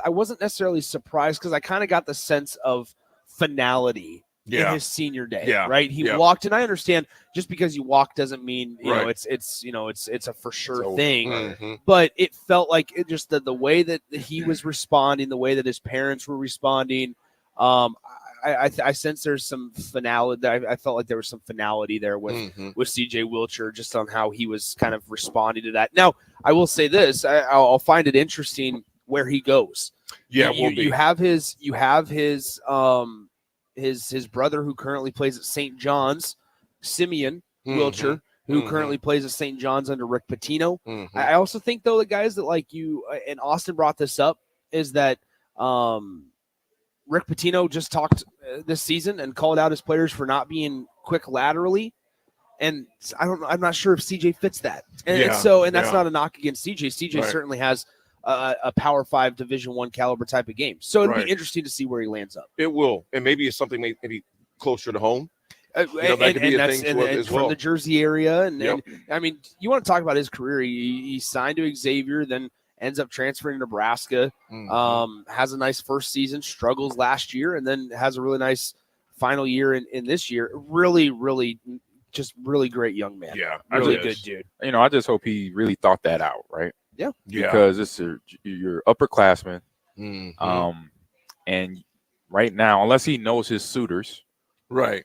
wasn't necessarily surprised because I kind of got the sense of finality in his senior day, right? He walked, and I understand just because you walk doesn't mean it's a for sure thing. But it felt like the way that he was responding, the way that his parents were responding. I sense there's some finality. I felt like there was some finality there with CJ Wilcher, just on how he was kind of responding to that. Now, I will say this: I'll find it interesting where he goes. Yeah, you have his brother who currently plays at St. John's, Simeon Wilcher, who currently plays at St. John's under Rick Pitino. I also think, though, the guys that like you and Austin brought this up is that Rick Pitino just talked this season and called out his players for not being quick laterally. And I'm not sure if CJ fits that. And that's not a knock against CJ. CJ certainly has a Power 5 Division I caliber type of game. So it'll be interesting to see where he lands up. It will. And maybe it's something maybe closer to home. That could be a thing as well. From the Jersey area. And I mean, you want to talk about his career. He signed to Xavier, then ends up transferring to Nebraska, has a nice first season, struggles last year, and then has a really nice final year in this year. Really, really, just really great young man. Yeah, really good dude. I just hope he really thought that out, right? Yeah. Because it's your upperclassman. And right now, unless he knows his suitors. Right.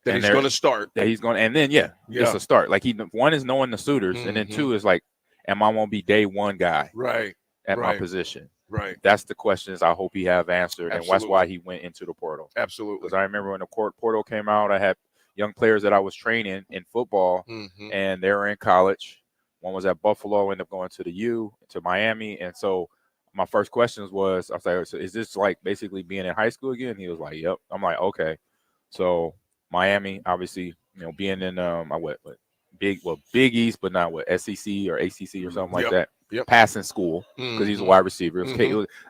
That he's going to start. That he's going, and then it's a start. Like one is knowing the suitors, and then two is like, am I going to be day one guy? Right. At my position. Right. That's the questions I hope he have answered, and that's why he went into the portal. Absolutely. Because I remember when the portal came out, I had young players that I was training in football, and they were in college. One was at Buffalo, ended up going to the U, to Miami. And so my first questions was, I was like, so is this like basically being in high school again? He was like, yep. I'm like, okay. So Miami, obviously, being in Big East, but not SEC or ACC or something like that. Yep. Passing school because he's a wide receiver.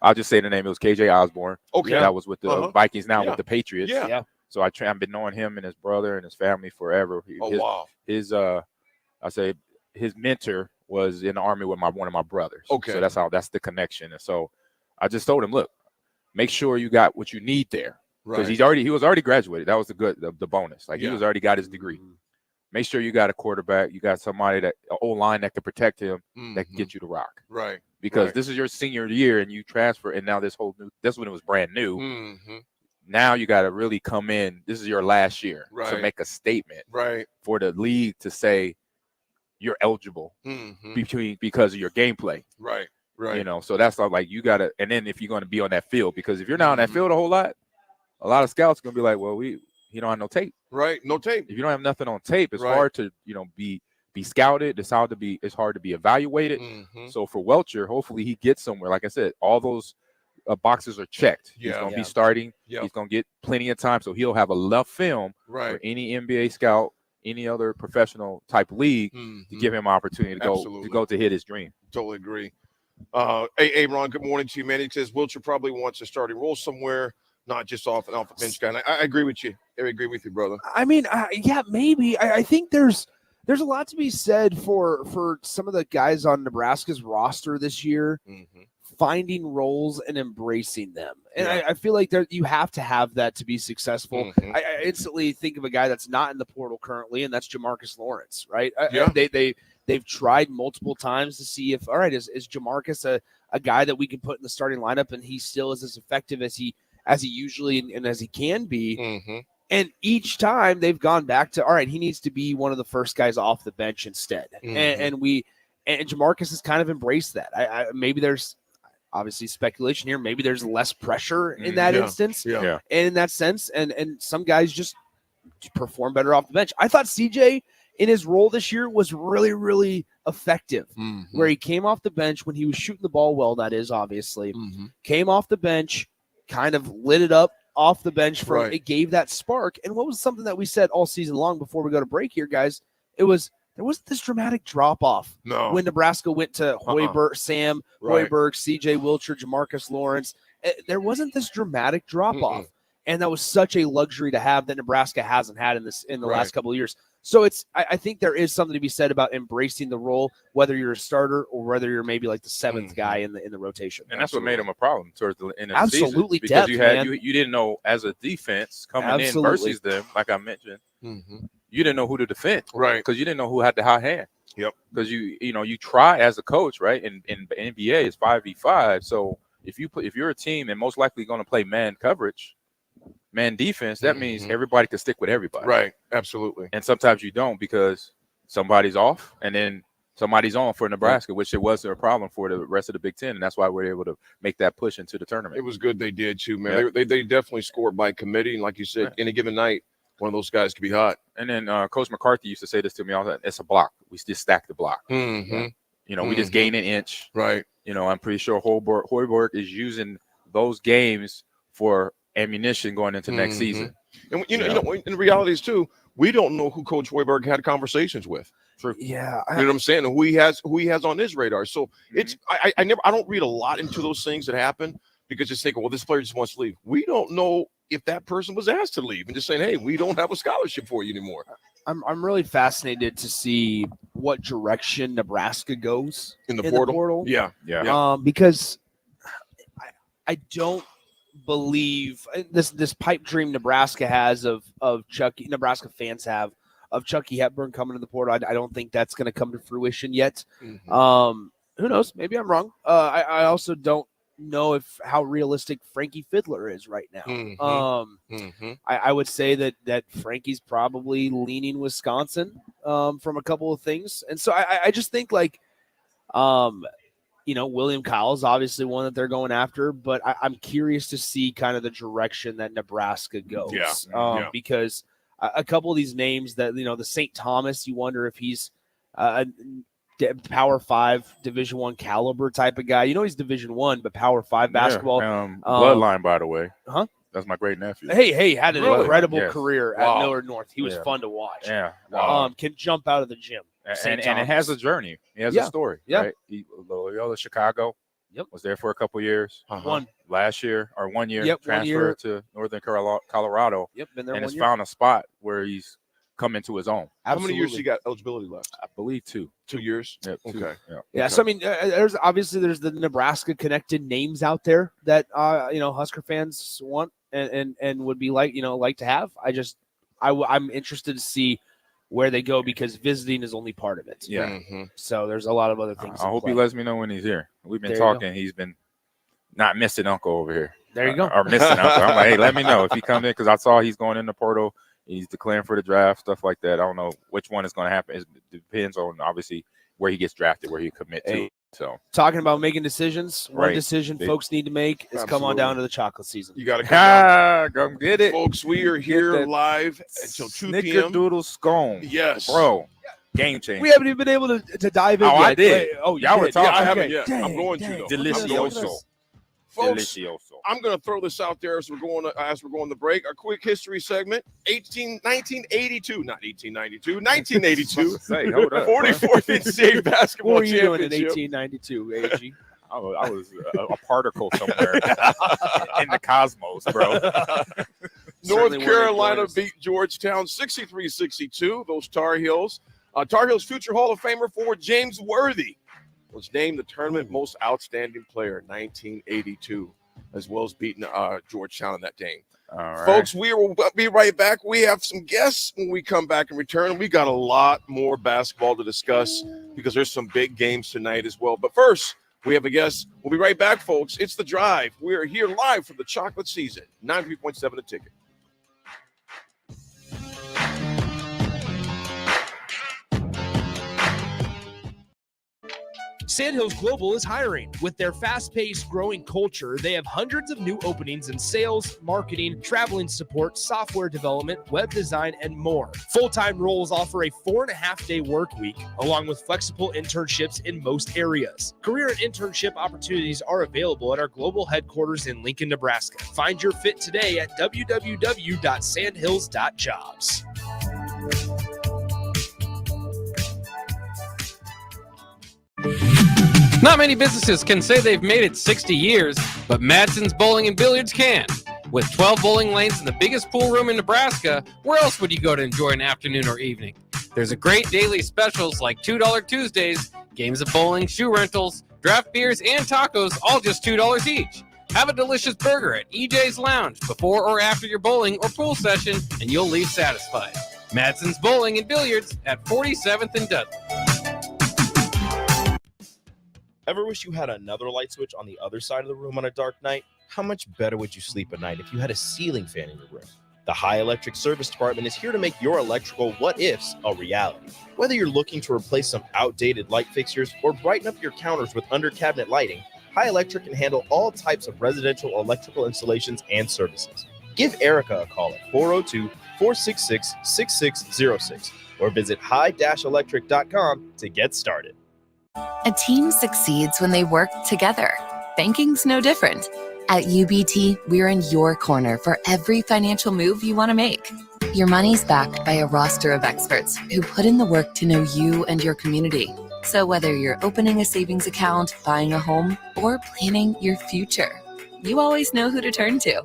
I'll just say the name. It was KJ Osborne. Okay. That was with the Vikings, now with the Patriots. Yeah. So I've been knowing him and his brother and his family forever. His mentor was in the Army with one of my brothers. Okay. So that's the connection. And so I just told him, look, make sure you got what you need there. Because he was already graduated. That was the bonus. Like he was already got his degree. make sure you got a quarterback, you got somebody that O-line that can protect him, that can get you to rock. Right. Because right. this is your senior year and you transfer, and now this when it was brand new. Mm-hmm. Now you got to really come in. This is your last year to Right. make a statement Right. for the league to say you're eligible because of your gameplay. Right. Right. You know, so that's all, like, you got to, and then if you're going to be on that field, because if you're not on that field a lot of scouts are going to be like, well, he don't have no tape. Right. No tape. If you don't have nothing on tape, it's Right. hard to, be scouted. It's hard to be evaluated. So for Welcher, hopefully he gets somewhere. Like I said, all those boxes are checked. He's going to be starting. Yep. He's going to get plenty of time. So he'll have enough film for any NBA scout, any other professional type league to give him an opportunity to hit his dream. Totally agree. Hey, Ron, good morning to you, man. He says Wiltshire probably wants a starting role somewhere, not just off a bench guy. And I agree with you. I agree with you, brother. I mean, yeah, maybe. I think there's a lot to be said for some of the guys on Nebraska's roster this year finding roles and embracing them. And I feel like you have to have that to be successful. I instantly think of a guy that's not in the portal currently, and that's Jamarcus Lawrence, right? They've tried multiple times to see if, all right, is Jamarcus a guy that we can put in the starting lineup and he still is as effective as he usually and as he can be. And each time they've gone back to, all right, he needs to be one of the first guys off the bench instead. And Jamarcus has kind of embraced that. Maybe there's obviously speculation here. Maybe there's less pressure in that instance. And in that sense, and some guys just perform better off the bench. I thought CJ in his role this year was really, really effective, where he came off the bench when he was shooting the ball well, that is, obviously. Came off the bench, kind of lit it up off the bench. It gave that spark. And what was something that we said all season long before we go to break here, guys? There wasn't this dramatic drop-off when Nebraska went to Hoiberg, Sam Hoiberg, CJ Wilcher, Jamarcus Lawrence. There wasn't this dramatic drop-off. And that was such a luxury to have that Nebraska hasn't had in the last couple of years. So I think there is something to be said about embracing the role, whether you're a starter or whether you're maybe like the seventh guy in the rotation. And that's what made him a problem towards the end of the Absolutely, season. Because depth, you didn't know, as a defense coming in versus them, like I mentioned, you didn't know who to defend, right? Because you didn't know who had the hot hand. Yep. Because you try as a coach, right? In NBA, it's 5v5. So if you're a team and most likely going to play man coverage, man defense, that means everybody can stick with everybody. Right. Absolutely. And sometimes you don't because somebody's off and then somebody's on for Nebraska, which it was a problem for the rest of the Big Ten. And that's why we're able to make that push into the tournament. It was good they did too, man. They definitely scored by committee. And like you said, any given night, one of those guys could be hot. And then Coach McCarthy used to say this to me all the time. It's a block. We just stack the block. We just gain an inch. Right. I'm pretty sure Hoiberg is using those games for ammunition going into next season. And in realities too, we don't know who Coach Hoiberg had conversations with. True. Yeah, you know what I'm saying? Who he has on his radar. So it's I don't read a lot into those things that happen because just think, well, this player just wants to leave. We don't know if that person was asked to leave and just saying, hey, we don't have a scholarship for you anymore. I'm really fascinated to see what direction Nebraska goes in the portal. Yeah. Because I don't believe this pipe dream Nebraska has of Chucky, Nebraska fans have of Chucky Hepburn coming to the portal. I don't think that's going to come to fruition yet. Who knows? Maybe I'm wrong. I also don't know how realistic Frankie Fiddler is right now. I would say that Frankie's probably leaning Wisconsin from a couple of things. And so I just think William Kyle is obviously one that they're going after, but I'm curious to see kind of the direction that Nebraska goes. Because a couple of these names that, the St. Thomas, you wonder if he's a Power 5 Division I caliber type of guy. He's Division I, but Power 5 basketball. Bloodline, by the way. Huh? That's my great nephew. Hey, had an incredible career at Millard North. He was fun to watch. Yeah. Can jump out of the gym. And it has a journey. He has a story. Yeah. Right? Loyola Chicago. Yep. Was there for a couple years. Last year or 1 year. Yep. Transferred to Northern Colorado. Yep. Been there and 1 has year. found a spot where he's come into his own. How many years he got eligibility left? I believe 2. 2 years. Yep, okay. Yeah. So I mean, there's the Nebraska connected names out there that Husker fans want and would be like to have. I'm interested to see where they go because visiting is only part of it. Yeah. So there's a lot of other things. I hope he lets me know when he's here. We've been There you talking. He's been not missing Uncle over here. There you go. Or missing Uncle. I'm like, hey, let me know if he comes in because I saw he's going in the portal. He's declaring for the draft, stuff like that. I don't know which one is going to happen. It depends on, obviously, where he gets drafted, where he commit to. So talking about making decisions, one Right. decision Big. folks need to make is come on Absolutely. down to the chocolate season. You got to come down. come get it. Folks, we are here that live until 2 p.m. Snickerdoodle scone. Yes. Bro, game changer. We haven't even been able to dive in Oh, yet. I did. Wait, oh, Y'all were did. talking. Yeah, I Okay. haven't yet. Dang, I'm going to, dang. though. Delicioso. Folks, Delicioso. I'm going to throw this out there as we're going to break. Our quick history segment, 1982, not 1892, 1982, Say, hold up. 44th NCAA basketball What were you doing in championship. 1892, AG? I was a particle somewhere in the cosmos, bro. North Certainly weren't Carolina employers. beat Georgetown 63-62. Those Tar Heels. Tar Heels future Hall of Famer forward James Worthy was named the tournament most outstanding player in 1982, as well as beating Georgetown in that game. All right. Folks, we will be right back. We have some guests when we come back and return. We got a lot more basketball to discuss because there's some big games tonight as well. But first, we have a guest. We'll be right back, folks. It's The Drive. We are here live from the chocolate season. 93.7 The Ticket. Sandhills Global is hiring. With their fast-paced, growing culture, they have hundreds of new openings in sales, marketing, traveling support, software development, web design, and more. Full-time roles offer a 4.5-day work week, along with flexible internships in most areas. Career and internship opportunities are available at our global headquarters in Lincoln, Nebraska. Find your fit today at www.sandhills.jobs. Not many businesses can say they've made it 60 years, but Madsen's Bowling and Billiards can. With 12 bowling lanes and the biggest pool room in Nebraska, where else would you go to enjoy an afternoon or evening? There's a great daily specials like $2 Tuesdays, games of bowling, shoe rentals, draft beers, and tacos, all just $2 each. Have a delicious burger at EJ's Lounge before or after your bowling or pool session, and you'll leave satisfied. Madsen's Bowling and Billiards at 47th and Dudley. Ever wish you had another light switch on the other side of the room on a dark night? How much better would you sleep at night if you had a ceiling fan in your room? The High Electric Service Department is here to make your electrical what-ifs a reality. Whether you're looking to replace some outdated light fixtures or brighten up your counters with under-cabinet lighting, High Electric can handle all types of residential electrical installations and services. Give Erica a call at 402-466-6606 or visit high-electric.com to get started. A team succeeds when they work together. Banking's no different. At UBT, we're in your corner for every financial move you want to make. Your money's backed by a roster of experts who put in the work to know you and your community. So whether you're opening a savings account, buying a home, or planning your future, you always know who to turn to.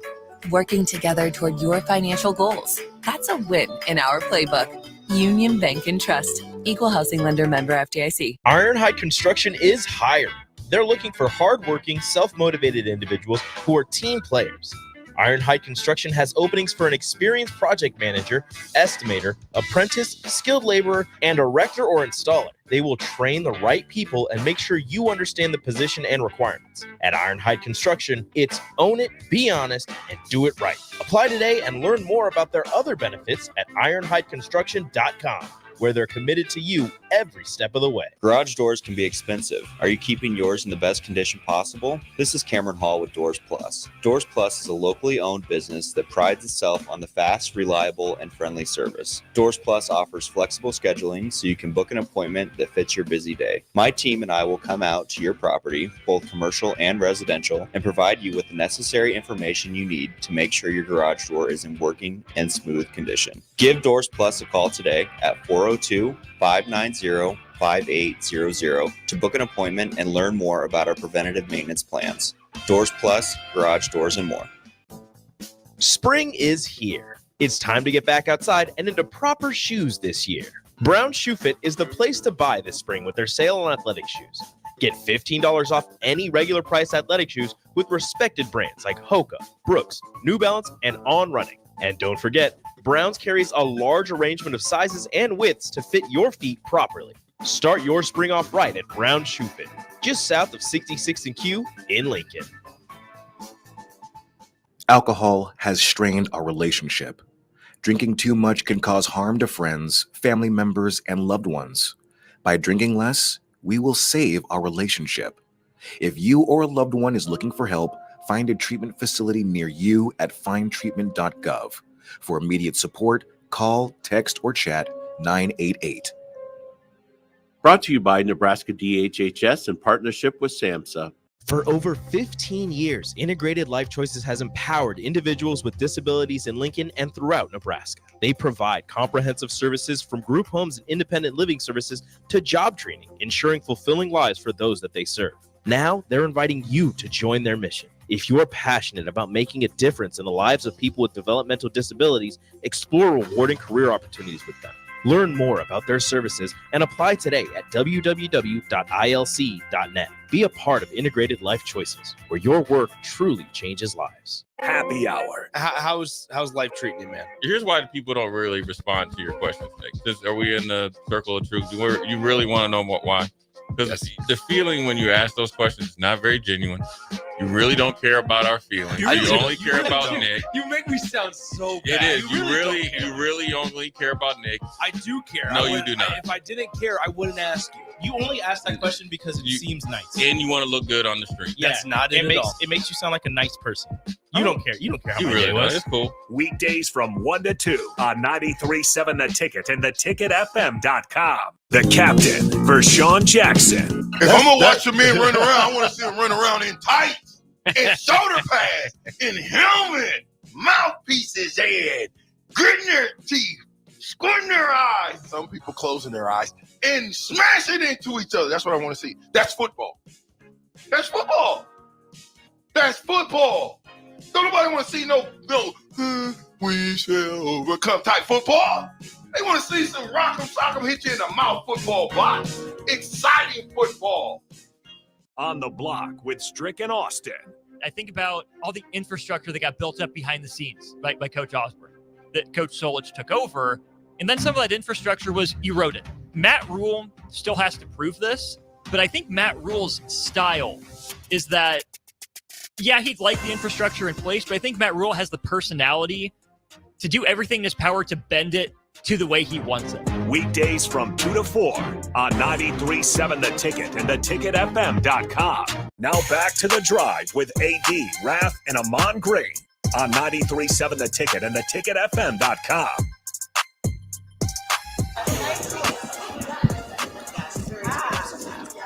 Working together toward your financial goals. That's a win in our playbook. Union Bank and Trust. Equal housing lender, member FDIC. Ironhide Construction is hiring. They're looking for hardworking, self-motivated individuals who are team players. Ironhide Construction has openings for an experienced project manager, estimator, apprentice, skilled laborer, and erector or installer. They will train the right people and make sure you understand the position and requirements. At Ironhide Construction, it's own it, be honest, and do it right. Apply today and learn more about their other benefits at ironhideconstruction.com. where they're committed to you every step of the way. Garage doors can be expensive. Are you keeping yours in the best condition possible? This is Cameron Hall with Doors Plus. Doors Plus is a locally owned business that prides itself on the fast, reliable, and friendly service. Doors Plus offers flexible scheduling so you can book an appointment that fits your busy day. My team and I will come out to your property, both commercial and residential, and provide you with the necessary information you need to make sure your garage door is in working and smooth condition. Give Doors Plus a call today at 402-590-5800 to book an appointment and learn more about our preventative maintenance plans. Doors Plus, garage doors, and more. Spring is here. It's time to get back outside and into proper shoes this year. Brown Shoe Fit is the place to buy this spring with their sale on athletic shoes. Get $15 off any regular price athletic shoes with respected brands like Hoka, Brooks, New Balance, and On Running. And don't forget, Browns carries a large arrangement of sizes and widths to fit your feet properly. Start your spring off right at Brown Shoe Fit, just south of 66th and Q in Lincoln. Alcohol has strained our relationship. Drinking too much can cause harm to friends, family members, and loved ones. By drinking less, we will save our relationship. If you or a loved one is looking for help, find a treatment facility near you at findtreatment.gov. For immediate support, call, text, or chat 988. Brought to you by Nebraska DHHS in partnership with SAMHSA. For over 15 years, Integrated Life Choices has empowered individuals with disabilities in Lincoln and throughout Nebraska. They provide comprehensive services from group homes and independent living services to job training, ensuring fulfilling lives for those that they serve. Now, they're inviting you to join their mission. If you're passionate about making a difference in the lives of people with developmental disabilities, explore rewarding career opportunities with them. Learn more about their services and apply today at www.ilc.net. Be a part of Integrated Life Choices, where your work truly changes lives. Happy hour. How's life treating you, man? Here's why people don't really respond to your questions. Like, are we in the circle of truth? You really want to know why? Because the feeling when you ask those questions is not very genuine. You really don't care about our feelings. You only care about Nick. You make me sound so It bad. is. You really only care about Nick. I do care. No, you do not. If I didn't care, I wouldn't ask you. You only ask that question because it seems nice. And you want to look good on the street. That's not it at all. It makes you sound like a nice person. You don't care. You don't care how much it was. It's cool. Weekdays from 1 to 2 on 93.7 The Ticket and theticketfm.com. The captain, Vershawn Jackson. If I'm gonna watch a man run around, I want to see him run around in tights, in shoulder pads, in helmet, mouthpieces, and gritting their teeth, squinting their eyes. Some people closing their eyes and smashing into each other. That's what I want to see. That's football. That's football. That's football. Don't nobody want to see no we shall overcome type football. They want to see some rock'em sock'em hit you in the mouth football box. Exciting football. On the block with Strick and Austin. I think about all the infrastructure that got built up behind the scenes by Coach Osborne, that Coach Solich took over, and then some of that infrastructure was eroded. Matt Rule still has to prove this, but I think Matt Rule's style is that, yeah, he'd like the infrastructure in place, but I think Matt Rule has the personality to do everything in his power to bend it to the way he wants it. Weekdays from 2 to 4 on 93.7 The Ticket and theticketfm.com. Now back to The Drive with AD, Raff, and Ahman Green on 93.7 The Ticket and theticketfm.com.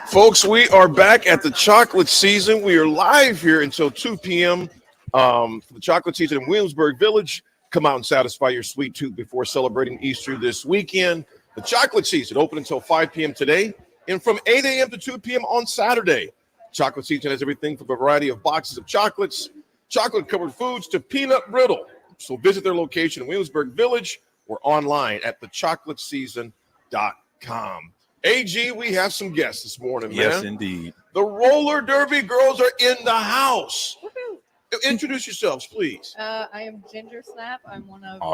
Folks, we are back at the chocolate season. We are live here until 2 p.m. For the chocolate season in Williamsburg Village. Come out and satisfy your sweet tooth before celebrating Easter this weekend. The chocolate season open until 5 p.m. today and from 8 a.m. to 2 p.m. on Saturday. Chocolate season has everything from a variety of boxes of chocolates, chocolate-covered foods to peanut brittle. So visit their location in Williamsburg Village or online at thechocolatseason.com. AG, we have some guests this morning, man. Yes, indeed. The roller derby girls are in the house. Woo-hoo. Introduce yourselves, please. I am Ginger Snap. I'm one of the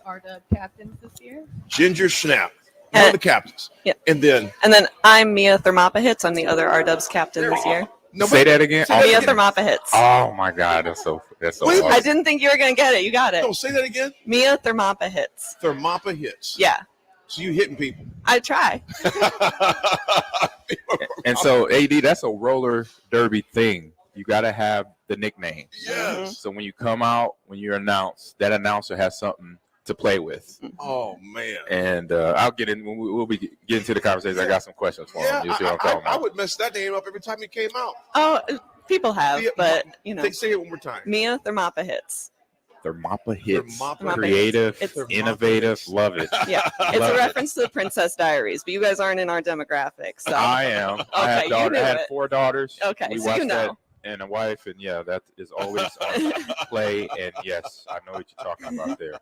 RW captains this year. Ginger Snap, one of the captains. Yep. And then I'm Mia Thermopahits. I'm the other RW's captain this year. Say that again. Mia Thermopahits. Oh my God, that's so awesome. I didn't think you were going to get it. You got it. No, say that again. Mia Thermopahits. Thermopahits. Yeah. So you hitting people. I try. And so, AD, that's a roller derby thing. You got to have the nickname. Yes. So when you come out, when you're announced, that announcer has something to play with. Oh, man. And I'll get in. We'll be getting to the conversation. I got some questions for him. You'll see what I'm talking I about. would mess that name up every time he came out. Oh, people have, but, you know. Say it one more time. Mia Thermopahits. Thermopahits. Thermopahits. Creative, It's- innovative, love it. Yeah, it's Love a it. reference to the Princess Diaries, but you guys aren't in our demographic. So I am. Okay, I you had knew it. 4 daughters. Okay, we so watched you know. that, and a wife, and yeah, that is always on play. And yes, I know what you're talking about there.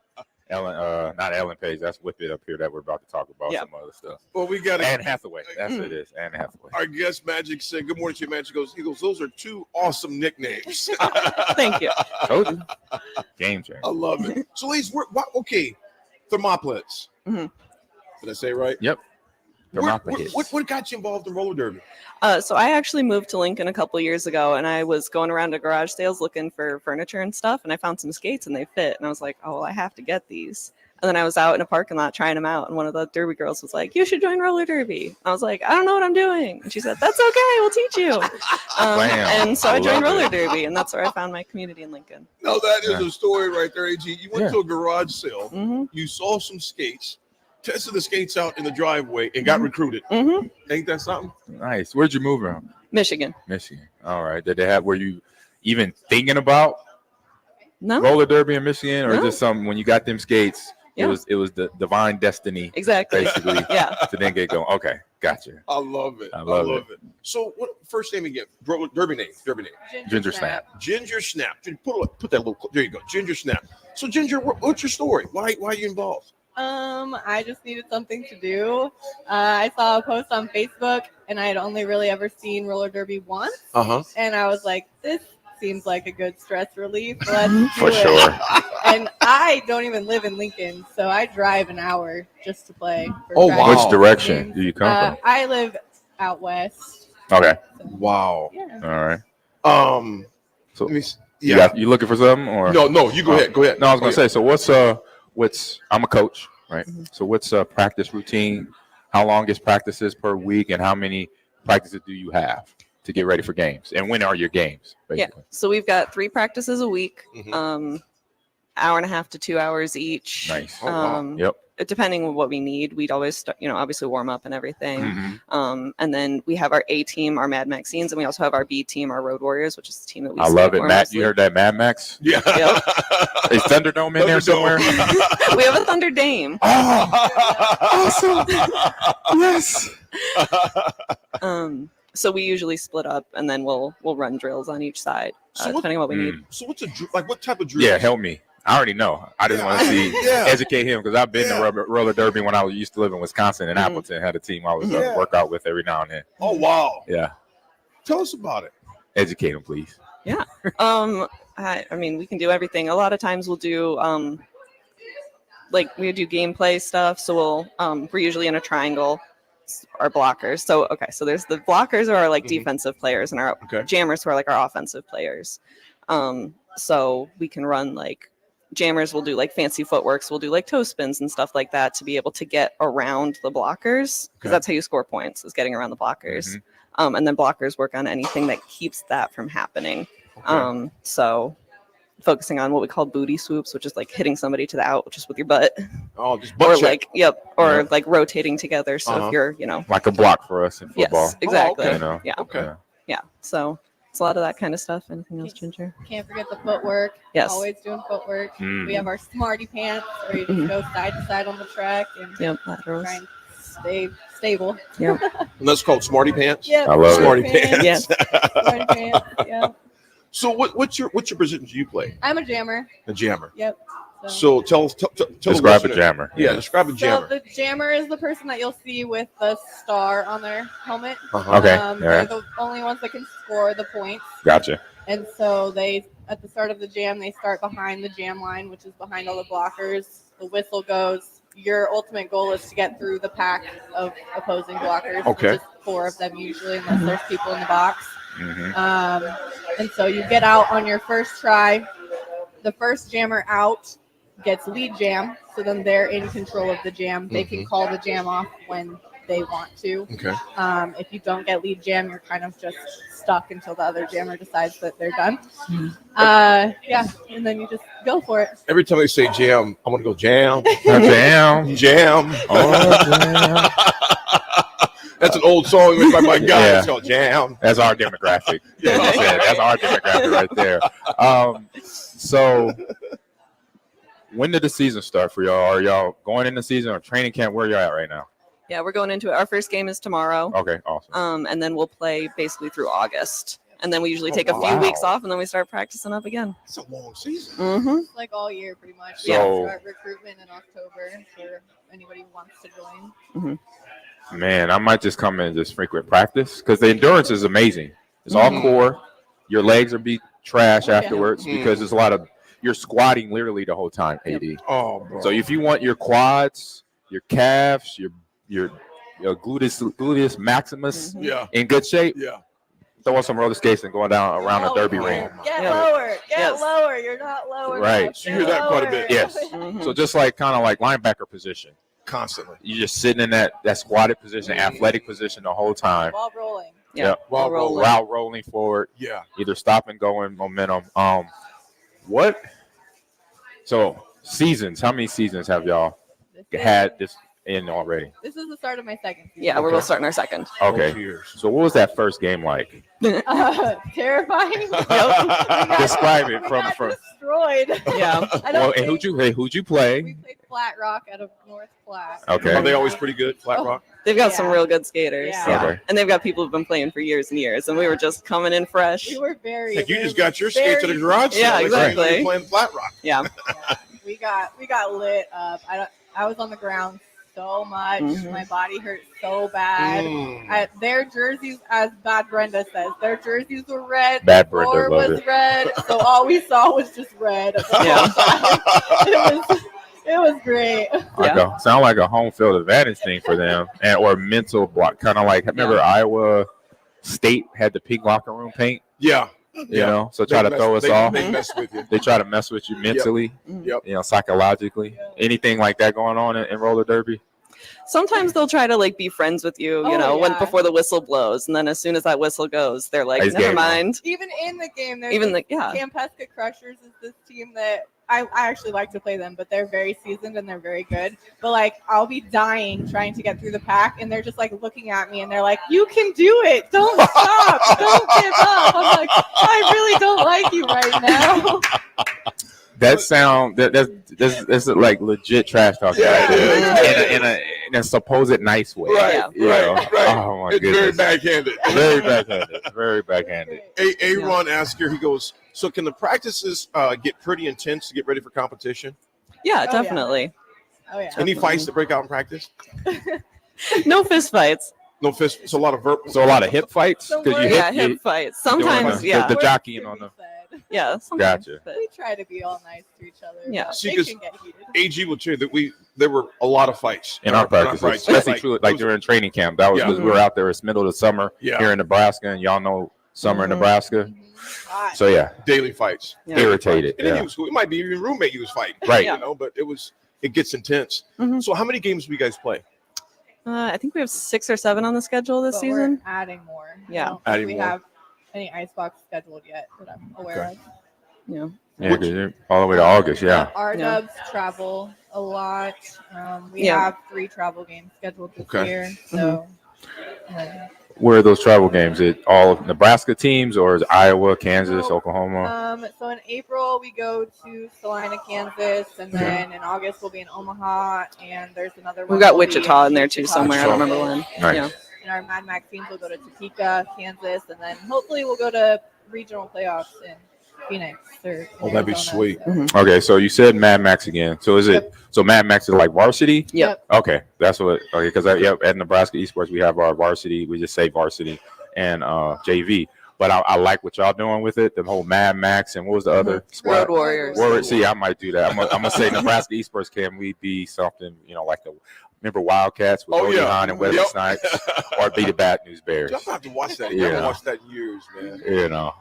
not Ellen Page. That's Whip It up here that we're about to talk about some other stuff. Well, we got Anne Hathaway. That's what it is. Anne Hathaway. Our guest Magic said, "Good morning to you, Magic." He goes, "Those are two awesome nicknames." Thank you. Told you. Game changer. I love it. So, ladies, okay, thermoplates. Mm-hmm. Did I say it right? Yep. What got you involved in roller derby? So I actually moved to Lincoln a couple years ago, and I was going around to garage sales looking for furniture and stuff, and I found some skates and they fit, and I was like, oh, well, I have to get these. And then I was out in a parking lot trying them out, and one of the derby girls was like, you should join roller derby. And I was like, I don't know what I'm doing. And she said, that's okay, we'll teach you. And so I joined roller derby, and that's where I found my community in Lincoln. No, that is a story right there, AG. You went Yeah. to a garage sale, Mm-hmm. you saw some skates, tested the skates out in the driveway, and got recruited. Mm-hmm. Ain't that something? Nice. Where'd you move from? Michigan. Michigan. All right. Did they have? Were you even thinking about roller derby in Michigan, or No. just something when you got them skates? Yeah. It was the divine destiny. Exactly. Basically. Yeah. To then get going. Okay. Gotcha. I love it. I love it. So, what first name again? Derby name. Ginger Snap. Ginger Snap. Put that little. There you go. Ginger Snap. So, Ginger, what's your story? Why are you involved? I just needed something to do. I saw a post on Facebook, and I had only really ever seen roller derby once. And I was like, this seems like a good stress relief. Let's do For it. sure. And I don't even live in Lincoln, so I drive an hour just to play. Which direction do you come I live out west. from? Okay. Wow. Yeah. All right. So yeah. you looking for something or no? You go ahead. Go ahead. No, I was gonna Go say. So what's I'm a coach, right? So what's a practice routine? How long is practices per week, and how many practices do you have to get ready for games? And when are your games? Basically? Yeah. So we've got 3 practices a week, hour and a half to 2 hours each. Nice. Oh, wow. Yep. Depending on what we need, we'd always, obviously warm up and everything. And then we have our A team, our Mad Maxines, and we also have our B team, our Road Warriors, which is the team that we. I love it, for Matt. mostly. You heard that, Mad Max? Yeah. Yep. Is Thunderdome in there somewhere? We have a Thunder Dame. Awesome. Yes. So we usually split up, and then we'll run drills on each side, depending on what we need. So what's what type of drill? Yeah, help me. I already know. I just want to see educate him because I've been to roller derby when I used to live in Wisconsin and Appleton. Had a team I was work out with every now and then. Oh wow. Yeah. Tell us about it. Educate him, please. Yeah. I mean, we can do everything. A lot of times we'll do we do gameplay stuff. So we're usually in a triangle. Our blockers. So there's the blockers are our defensive players, and our jammers who are our offensive players. So we can run jammers will do fancy footworks. We'll do toe spins and stuff like that to be able to get around the blockers, because that's how you score points, is getting around the blockers. And then blockers work on anything that keeps that from happening. So focusing on what we call booty swoops, which is hitting somebody to the out just with your butt. Oh, just butt check. Or rotating together. So if you're, like a block for us in football. Yes, exactly. Yeah. Okay. Yeah. So it's a lot of that kind of stuff. Anything else, Ginger? Can't forget the footwork. Yes. Always doing footwork. Mm. We have our smarty pants where you just go side to side on the track and laterals. try and stay stable. Yep. And that's called Smarty Pants. Yep. I love Smarty it. Pants. Yes. Smarty pants. Yeah. So what's your position do you play? I'm a jammer. A jammer. Yep. So tell Describe the a jammer. Yeah, describe a jammer. So the jammer is the person that you'll see with the star on their helmet. Okay. They're the only ones that can score the points. Gotcha. And so they, at the start of the jam, they start behind the jam line, which is behind all the blockers. The whistle goes. Your ultimate goal is to get through the pack of opposing blockers. Okay. Which is 4 of them usually, unless there's people in the box. Mm-hmm. And so you get out on your first try. The first jammer out gets lead jam, so then they're in control of the jam. They can call the jam off when they want to. Okay. If you don't get lead jam, you're kind of just stuck until the other jammer decides that they're done. Yeah, and then you just go for it. Every time they say jam, I want to go jam. Jam. Jam. Oh, jam. That's an old song made by my guy. Yeah. It's called Jam. That's our demographic. That's our demographic right there. So when did the season start for y'all? Are y'all going in the season or training camp? Where y'all at right now? Yeah, we're going into it. Our first game is tomorrow. Okay, awesome. And then we'll play basically through August. And then we usually Oh, take a few wow. weeks off, and then we start practicing up again. It's a long season. Mm-hmm. It's like all year, pretty much. So- We start recruitment in October for anybody who wants to join. Mm-hmm. Man, I might just come in and just frequent practice because the endurance is amazing. It's all Mhm. core. Your legs are beat trash Oh, yeah. afterwards because there's a lot of you're squatting literally the whole time, AD. Oh, bro. So if you want your quads, your calves, your gluteus maximus Yeah. in good shape, Yeah. throw on some roller skates and going down around a derby ring. Get Yeah. lower. Get Yes. lower. You're not lower. Right. enough. You Get hear that quite a lower. bit. Yes. Mhm. So just like kind of like linebacker position, Constantly. you're just sitting in that squatted position, athletic position the whole time. While rolling. Yeah. Yep. While rolling. While rolling forward, Yeah. either stop and going momentum. What? So seasons. How many seasons have y'all had this in already? This is the start of my second season. Yeah, we're both starting our second. Okay. So what was that first game like? Terrifying. Describe it We from got from. destroyed. Yeah. I Well, don't and who'd you play? We played Flat Rock out of North Platte. Okay. Are they always pretty good, Flat Rock? They've got some real good skaters. Yeah. Okay. And they've got people who've been playing for years and years, and we were just coming in fresh. We were very. Like you we just were got your skates at the very- garage sale. Yeah, Like, exactly. you're playing Flat Rock. Yeah. We got lit up. I was on the ground so much. Mhm. My body hurt so bad. Mm. Their jerseys, as Bad Brenda says, their jerseys were red. Bad the floor Brenda, love was it. red. So all we saw was just red. At the whole Yeah. time. It was great. Like sound like a home field advantage thing for them, and or mental block, kind of like remember Iowa State had the pink locker room paint. Yeah. You know, so try to throw us off. They mess with you. They try to mess with you mentally, Yep. you know, psychologically. Anything like that going on in roller derby? Sometimes they'll try to like be friends with you, you Oh, know, when yeah. before the whistle blows, and then as soon as that whistle goes, they're like, It's never game on. mind. Even in the game, there's Even this yeah. Campesca Crushers is this team that I actually like to play them, but they're very seasoned and they're very good. But like, I'll be dying trying to get through the pack, and they're just like looking at me, and they're like, "You can do it! Don't stop! Don't give up!" I'm like, I really don't like you right now. That's like legit trash talk. Yeah, right? yeah, In a supposed nice way. Right, you know? right. Oh my It's goodness. very backhanded. Very backhanded. Very backhanded. Ron asked here, he goes, so can the practices get pretty intense to get ready for competition? Yeah, Oh, definitely. Oh yeah. Any fights that break out in practice? No fist fights. No fist. It's a lot of verbal. So a lot of hip fights Don't because you worry. hit Yeah, hip fights. Sometimes, the, yeah. the jockeying on the. Yeah. Sometimes, Gotcha. but- We try to be all nice to each other. Yeah. but See, it 'cause can get heated. AG will tell you that there were a lot of fights In our practices, fights. especially Like, true, like during training camp. That was Yeah. because we were out there. It's middle of the summer Yeah. here in Nebraska, and y'all know summer in Mhm. Nebraska. Hot. So yeah, daily fights. Yeah. Daily Irritated, fights. And then yeah. he was cool. It might be your roommate you was fighting. Right. You know, but it gets intense. Mhm. So how many games do you guys play? I think we have 6 or 7 on the schedule this But season. we're adding more. Yeah. I don't think Adding we more. have any icebox scheduled yet that I'm aware Okay. of. Yeah. Yeah, 'cause you're all the way to August. Yeah. Our Yeah. dubs travel a lot. We Yeah. have 3 travel games scheduled this Okay. year. So Where are those travel games? Is it all of Nebraska teams, or is it Iowa, Kansas, No. Oklahoma? so in April we go to Salina, Kansas, and then in August we'll be in Omaha, and there's another one. We've got we'll be Wichita in there Wichita, too somewhere. I don't remember Kansas. when. Nice. Yeah. And our Mad Max teams will go to Topeka, Kansas, and then hopefully we'll go to regional playoffs in Phoenix. Or Oh, that'd be Arizona, sweet. so. Mhm. Okay, so you said Mad Max again. So is it? So Mad Max is like varsity? Yep. Okay, that's what. Okay, because at Nebraska Esports we have our varsity. We just say varsity and JV. But I like what y'all doing with it. The whole Mad Max and what was the other squad? Road Warriors. Warriors. See, I might do that. I'm gonna say Nebraska Esports. Can we be something? You know, like the remember Wildcats with Oh, Bodie yeah. Hahn and Wesley Yep. Snipes, or be the Bad News Bears? Y'all have to watch that. Yeah. I haven't watched that in years, man. You know.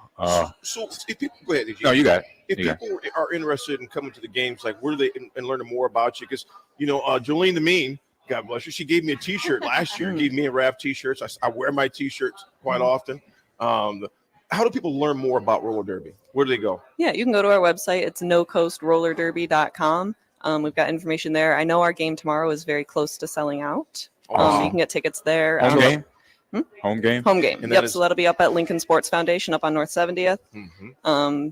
So if people go ahead, AG. No, you got it. If You got it. people are interested in coming to the games, like where do they and learning more about you? Because Jolene the Mean, God bless her, she gave me a T-shirt last year. Gave me and Raff T-shirts. I wear my T-shirts quite often. How do people learn more about roller derby? Where do they go? Yeah, you can go to our website. It's nocoastrollerderby.com. We've got information there. I know our game tomorrow is very close to selling out. So you can get tickets there. Home game. Hmm? Home game. Home game. And Yep. that is- So that'll be up at Lincoln Sports Foundation up on North 70th. Mm-hmm.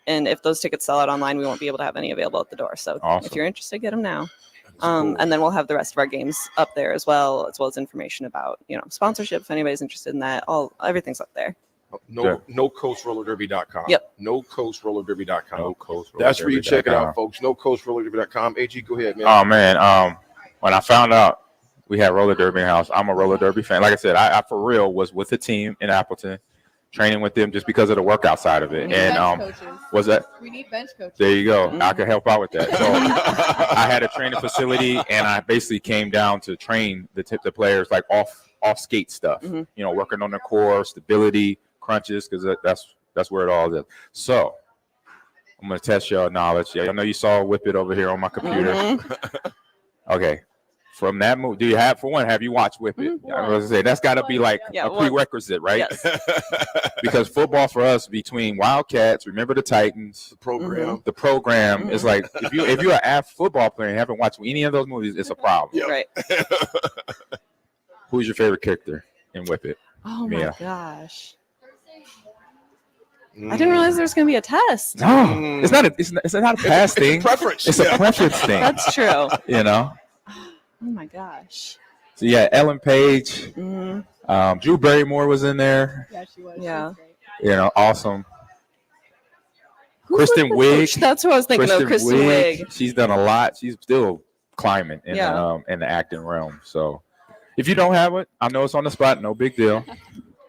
And if those tickets sell out online, we won't be able to have any available at the door. So Awesome. if you're interested, get them now. Cool. And then we'll have the rest of our games up there as well as information about, sponsorship if anybody's interested in that. Everything's up there. NoCoastRollerDerby.com. Yep. NoCoastRollerDerby.com. NoCoastRollerDerby.com. That's where you check it out, folks. NoCoastRollerDerby.com. AG, go ahead, man. Oh man, when I found out we had roller derby in the house, I'm a roller derby fan. Like I said, I for real was with the team in Appleton, training with them just because of the workout side of it. And was that? We need bench coaches. There you go. I could help out with that. So I had a training facility, and I basically came down to train the players like off skate stuff. You know, working on the core, stability, crunches, because that's where it all is. So I'm gonna test your knowledge. Yeah, I know you saw Whip It over here on my computer. Okay. From that movie, do you have you watched Whip It? I was gonna say that's got to be like a prerequisite, right? Yes. Because football for us, between Wildcats, Remember the Titans, the program is like if you're an avid football player and haven't watched any of those movies, it's a problem. Right. Who's your favorite character in Whip It? Oh Mia. my gosh. I didn't realize there was going to be a test. No, it's not a pass thing. Preference. It's a preference thing. That's true. You know. Oh my gosh. So yeah, Ellen Page, Drew Barrymore was in there. Yeah, she was. Yeah. You know, awesome. Who was Kristen the Wiig. coach? That's what I was thinking of. Kristen Wiig. She's done a lot. She's still climbing in Yeah. the acting realm. So if you don't have it, I know it's on the spot. No big deal.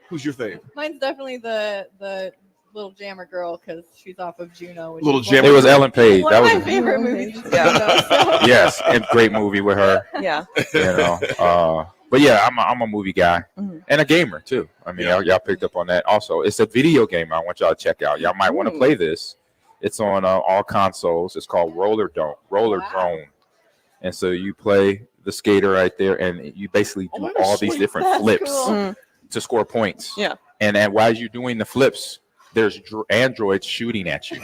Who's your favorite? Mine's definitely the little jammer girl because she's off of Juno. which Little is Jammer It was Ellen Page. One That of was my favorite movies. is Yeah. Juno, so. yes, and great movie with her. Yeah. You know, but yeah, I'm a movie guy and a gamer too. I mean, y'all picked up on that. Also, it's a video game I want y'all to check out. Y'all might want to play this. It's on all consoles. It's called Roller Drone, and so you play the skater right there, and you basically do all these different That's flips cool. to score points. Yeah. And then while you're doing the flips, there's androids shooting at you.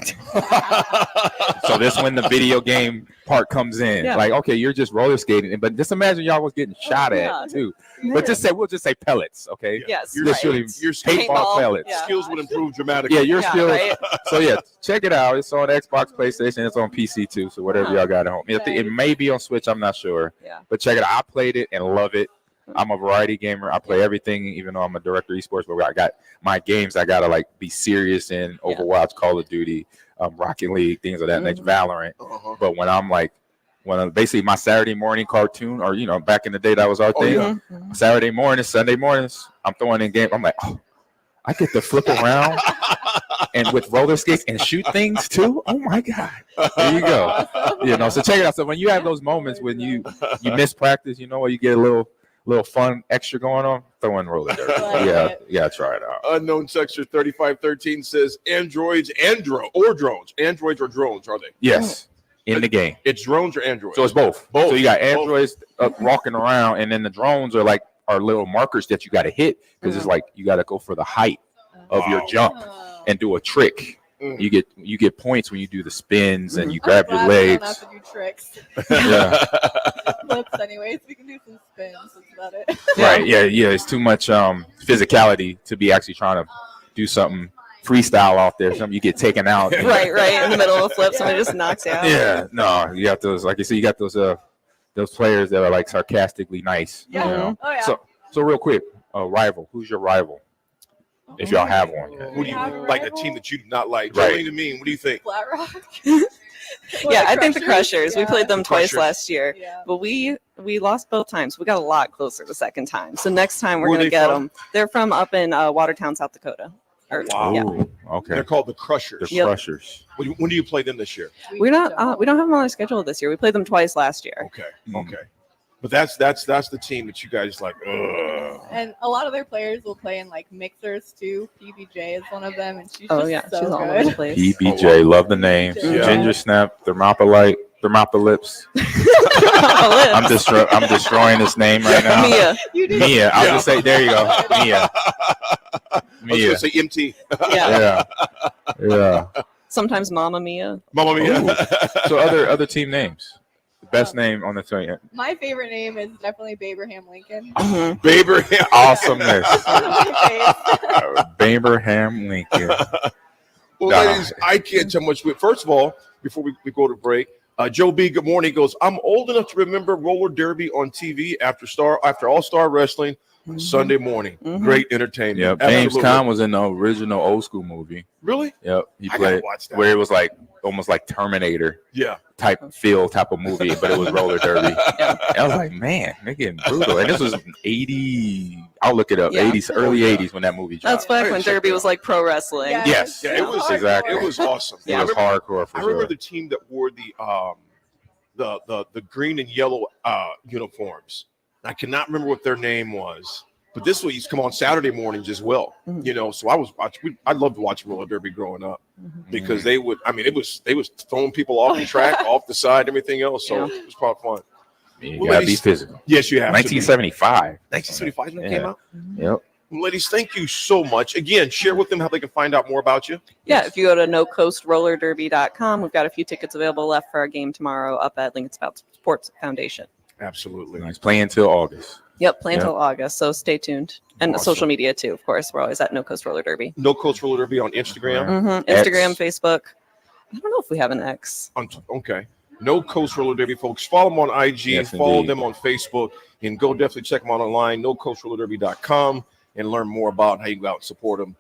So this when the video game part comes in. Yeah. Like, okay, you're just roller skating, but just imagine y'all was getting shot at too. But we'll just say pellets, okay? Yes. You're right. shooting Your paintball pellets. Yeah. skills would improve dramatically. Yeah, your Yeah, skills. right? So yeah, check it out. It's on Xbox, PlayStation. It's on PC too. So whatever y'all got at home. I think it may be on Switch. I'm not sure. Yeah. But check it out. I played it and love it. I'm a variety gamer. I play everything, even though I'm a director of esports. But I got my games. I gotta like be serious in Overwatch, Call of Duty, Rocket League, things of that nature, Valorant. But when I'm basically my Saturday morning cartoon, or back in the day that was our thing. Saturday mornings, Sunday mornings, I'm throwing in games. I'm like, oh, I get to flip around and with roller skates and shoot things too. Oh my god! There you go. So check it out. So when you have those moments when you miss practice, or you get a little fun extra going on, throw in roller derby. Yeah, try it out. Unknown Texture 3513 says androids or drones. Androids or drones, are they? Yes, in the game. It's drones or androids? So it's both. So you got androids walking around, and then the drones are little markers that you got to hit because it's like you got to go for the height of your jump and do a trick. You get points when you do the spins and you grab your legs. Not to do tricks. Yeah. Flips, anyways. We can do some spins. That's about it. Right. Yeah. It's too much physicality to be actually trying to do something freestyle off there. Something you get taken out. Right. In the middle of a flip, somebody just knocks you out. Yeah. No, you got those. Like you see, you got those players that are like sarcastically nice. Yeah. Oh yeah. So real quick, rival. Who's your rival? If y'all have one. Who do you like? A team that you do not like? Right. Jolene and Mean, what do you think? Flat Rock. Yeah, I think the Crushers. We Yeah. played them twice Crushers. last year, Yeah. but we lost both times. We got a lot closer the second time. So next time we're Where are gonna they get from? them. They're from up in Watertown, South Dakota. Wow. Yeah. Okay. They're called the Crushers. The Crushers. When do you play them this year? We don't have them on our schedule this year. We played them twice last year. Okay. But that's the team that you guys like. Ugh. And a lot of their players will play in like mixers too. PBJ is one of them, and she's Oh just yeah, so she's all over good. the place. PBJ, love the names. Yeah. Ginger Snap, Thermopolite, Thermopolis. I'm destroying this name right now. Mia. Mia. I'll just say, there you go. Mia. I was gonna say MT. Yeah. Sometimes Mama Mia. Mamma Mia. Ooh. So other team names. The best name on the team. My favorite name is definitely Baberham Lincoln. Baberham. Awesomeness. Baberham Lincoln. Well, ladies, I can't tell much. First of all, before we go to break, Joe B, good morning. He goes, I'm old enough to remember roller derby on TV after All-Star Wrestling Sunday morning. Great entertainment. Yep. James Absolutely. Caan was in the original old school movie. Really? Yep. He I gotta played watch that. where it was like almost like Terminator. Yeah. Type of movie, but it was roller derby. And I was like, man, they're getting brutal. And this was 80. I'll look it up. Yeah. 80s, early 80s when that movie dropped. That's back when Derby was like pro wrestling. Yes. Yeah, it was exactly. It was awesome. It was hardcore for I remember sure. the team that wore the green and yellow uniforms. I cannot remember what their name was, but this one used to come on Saturday mornings as well. You know, so I was watching. I loved watching roller derby growing up because they would. I mean, they was throwing people off the track, off the side, everything else. So it was probably fun. You gotta be physical. Yes, you have. 1975. 1975 when it Yeah. came out. Yep. Ladies, thank you so much. Again, share with them how they can find out more about you. Yeah, if you go to nocoastroller.derby.com, we've got a few tickets available left for our game tomorrow up at Lincoln Sports Foundation. Absolutely. Nice. Playing until August. Yep, play until August, so stay tuned. And Awesome. social media too, of course. We're always at No Coast Roller Derby. No Coach Roller Derby on Instagram. Instagram, Facebook. I don't know if we have an X. Okay. No Coast Roller Derby, folks. Follow them on IG, Yes, follow indeed. them on Facebook, and go definitely check them out online, nocoastrollerderby.com, and learn more about how you can go out and support them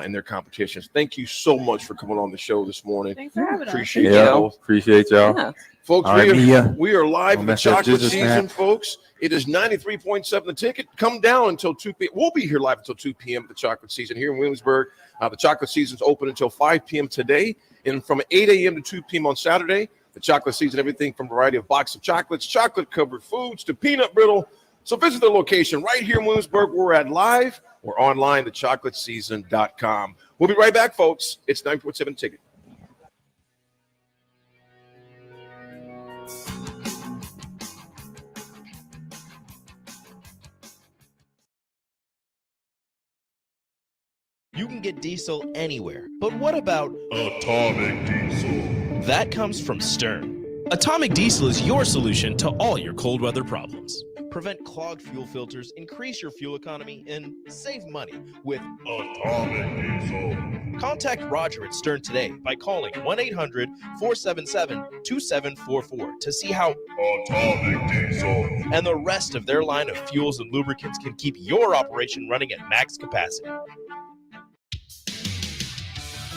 in their competitions. Thank you so much for coming on the show this morning. Thanks for having us. Appreciate you Yeah. both. Appreciate y'all. Yeah. Folks, All right, Mia. we are live Don't in the mess up chocolate Ginger season, Snap. folks. It is 93.7 the ticket. Come down until 2 p.m. We'll be here live until 2 p.m. at the chocolate season here in Williamsburg. The chocolate season's open until 5 p.m. today, and from 8 a.m. to 2 p.m. on Saturday. The chocolate season, everything from a variety of box of chocolates, chocolate-covered foods to peanut brittle. So visit the location right here in Williamsburg. We're at live or online, thechocolateseason.com. We'll be right back, folks. It's 9.7 ticket. You can get diesel anywhere, but what about Atomic Diesel? That comes from Stern. Atomic Diesel is your solution to all your cold weather problems. prevent clogged fuel filters, increase your fuel economy, and save money with Atomic Diesel? Contact Roger at Stern today by calling 1-800-477-2744 to see how Atomic Diesel and the rest of their line of fuels and lubricants can keep your operation running at max capacity.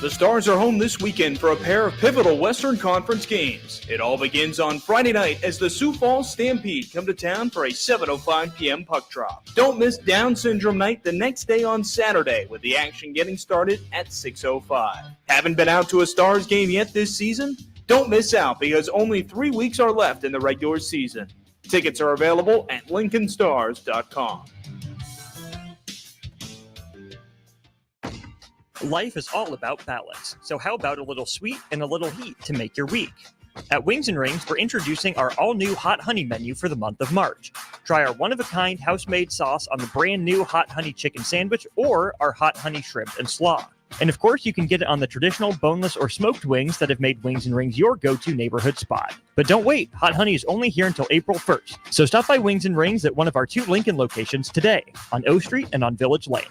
The Stars are home this weekend for a pair of pivotal Western Conference games. It all begins on Friday night as the Sioux Falls Stampede come to town for a 7:05 p.m. puck drop. Don't miss Down Syndrome Night the next day on Saturday with the action getting started at 6:05. Haven't been out to a Stars game yet this season? Don't miss out because only 3 weeks are left in the regular season. Tickets are available at LincolnStars.com. Life is all about balance, so how about a little sweet and a little heat to make your week? At Wings and Rings, we're introducing our all-new Hot Honey menu for the month of March. Try our one-of-a-kind house-made sauce on the brand-new Hot Honey chicken sandwich or our Hot Honey shrimp and slaw. And of course, you can get it on the traditional boneless or smoked wings that have made Wings and Rings your go-to neighborhood spot. But don't wait, Hot Honey is only here until April 1st, so stop by Wings and Rings at one of our 2 Lincoln locations today, on O Street and on Village Lane.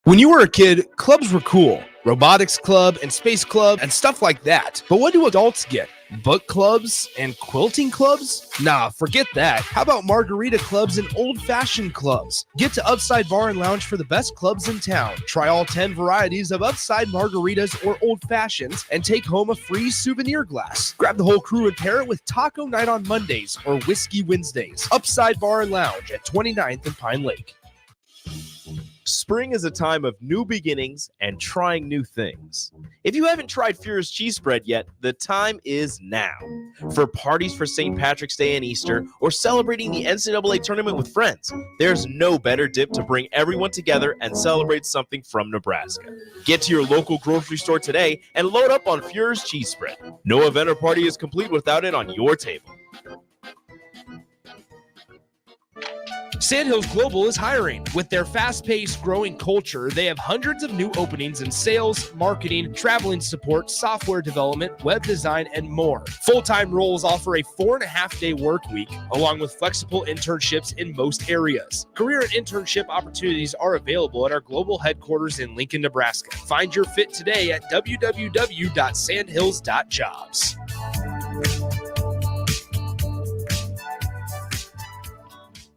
When you were a kid, clubs were cool. Robotics club and space club and stuff like that. But what do adults get? Book clubs and quilting clubs? Nah, forget that. How about margarita clubs and old-fashioned clubs? Get to Upside Bar and Lounge for the best clubs in town. Try all 10 varieties of Upside margaritas or old-fashions and take home a free souvenir glass. Grab the whole crew and pair it with taco night on Mondays or whiskey Wednesdays. Upside Bar and Lounge at 29th and Pine Lake. Spring is a time of new beginnings and trying new things. If you haven't tried Furious Cheese Spread yet, the time is now. For parties for St. Patrick's Day and Easter, or celebrating the NCAA tournament with friends, there's no better dip to bring everyone together and celebrate something from Nebraska. Get to your local grocery store today and load up on Furious Cheese Spread. No event or party is complete without it on your table. Sandhills Global is hiring. With their fast-paced, growing culture, they have hundreds of new openings in sales, marketing, traveling support, software development, web design, and more. Full-time roles offer a 4.5-day work week, along with flexible internships in most areas. Career and internship opportunities are available at our global headquarters in Lincoln, Nebraska. Find your fit today at www.sandhills.jobs.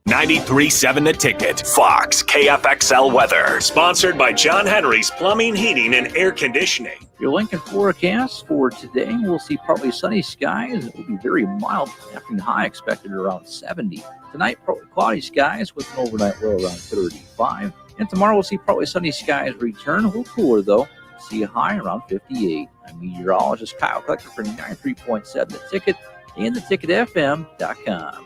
93.7 The Ticket, Fox, KFXL weather. Sponsored by John Henry's Plumbing, Heating, and Air Conditioning. Your Lincoln forecast for today, we'll see partly sunny skies. It will be very mild. Afternoon high expected around 70. Tonight, partly cloudy skies with an overnight low around 35. And tomorrow, we'll see partly sunny skies return. A little cooler, though. See a high around 58. I'm meteorologist Kyle Klecker for 93.7 The Ticket and theticketfm.com.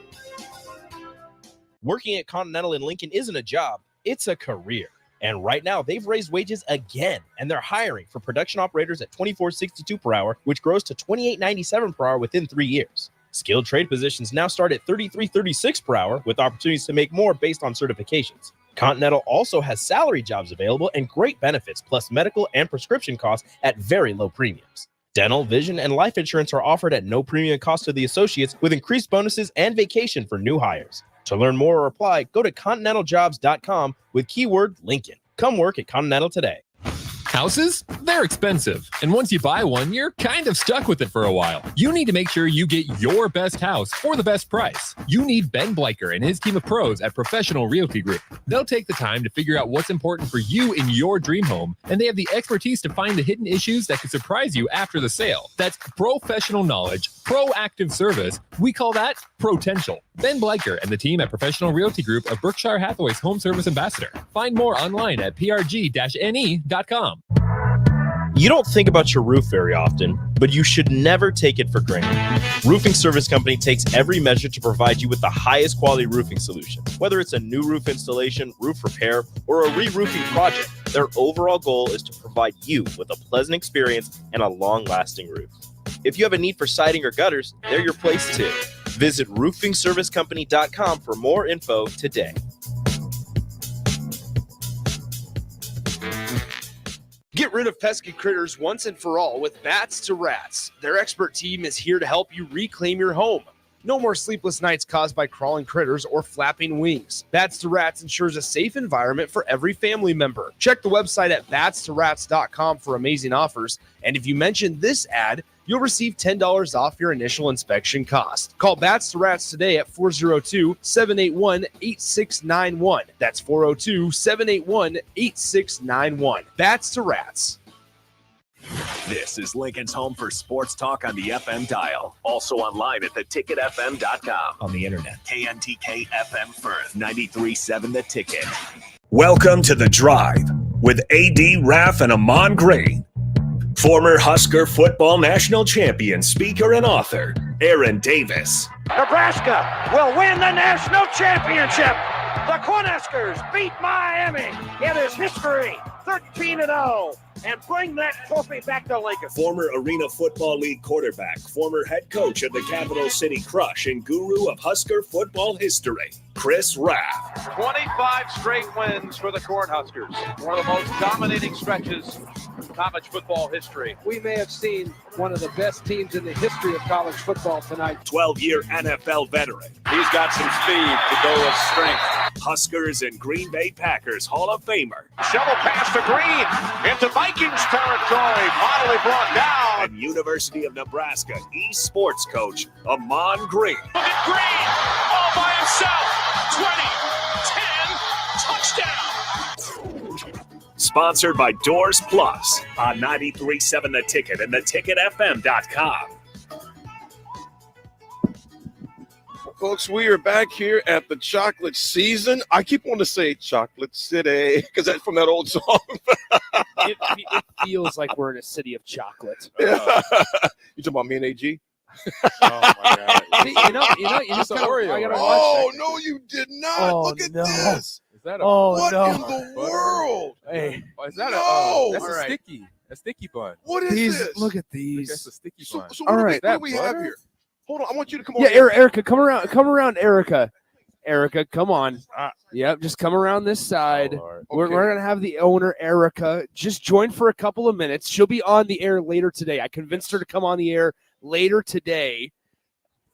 Working at Continental in Lincoln isn't a job, it's a career. And right now, they've raised wages again, and they're hiring for production operators at $24.62 per hour, which grows to $28.97 per hour within 3 years. Skilled trade positions now start at $33.36 per hour, with opportunities to make more based on certifications. Continental also has salary jobs available and great benefits, plus medical and prescription costs at very low premiums. Dental, vision, and life insurance are offered at no premium cost to the associates, with increased bonuses and vacation for new hires. To learn more or apply, go to continentaljobs.com with keyword Lincoln. Come work at Continental today. Houses? They're expensive. And once you buy one, you're kind of stuck with it for a while. You need to make sure you get your best house for the best price. You need Ben Bleicher and his team of pros at Professional Realty Group. They'll take the time to figure out what's important for you in your dream home, and they have the expertise to find the hidden issues that could surprise you after the sale. That's professional knowledge, proactive service. We call that potential. Ben Bleicher and the team at Professional Realty Group of Berkshire Hathaway's Home Service Ambassador. Find more online at prg-ne.com. You don't think about your roof very often, but you should never take it for granted. Roofing Service Company takes every measure to provide you with the highest quality roofing solution. Whether it's a new roof installation, roof repair, or a re-roofing project, their overall goal is to provide you with a pleasant experience and a long-lasting roof. If you have a need for siding or gutters, they're your place too. Visit roofingservicecompany.com for more info today. Get rid of pesky critters once and for all with Bats to Rats. Their expert team is here to help you reclaim your home. No more sleepless nights caused by crawling critters or flapping wings. Bats to Rats ensures a safe environment for every family member. Check the website at batstorats.com for amazing offers. And if you mention this ad, you'll receive $10 off your initial inspection cost. Call Bats to Rats today at 402-781-8691. That's 402-781-8691. Bats to Rats. This is Lincoln's home for sports talk on the FM dial. Also online at theticketfm.com. On the internet. KNTK FM Firth, 93.7 The Ticket. Welcome to The Drive with AD Raff and Ahman Green. Former Husker football national champion, speaker, and author, Aaron Davis. Nebraska will win the national championship. The Cornhuskers beat Miami. It is history, 13-0, and bring that trophy back to Lincoln. Former Arena Football League quarterback, former head coach of the Capital City Crush, and guru of Husker football history, Chris Raff. 25 straight wins for the Cornhuskers. One of the most dominating stretches in college football history. We may have seen one of the best teams in the history of college football tonight. 12-year NFL veteran. He's got some speed to go with strength. Huskers and Green Bay Packers Hall of Famer. Shovel pass to Green into Vikings territory. Finally brought down. And University of Nebraska East sports coach, Ahman Green. Look at Green, all by himself. 20, 10, touchdown. Sponsored by Doors Plus on 93.7 The Ticket and theticketfm.com. Folks, we are back here at the chocolate season. I keep wanting to say Chocolate City because that's from that old song. It feels like we're in a city of chocolate. You talking about me and AG? Oh my God! See, you just gotta, I gotta watch that. No, you did not. Look at this. Is that what in the world? Hey, is that that's a sticky? A sticky bun. What is this? Look at these. That's a sticky bun. So All what right. do we have here? Hold on, I want you to come on. Yeah, Erica, come around, Erica. Erica, come on. Yep, just come around this side. We're gonna have the owner, Erica, just join for a couple of minutes. She'll be on the air later today. I convinced her to come on the air later today.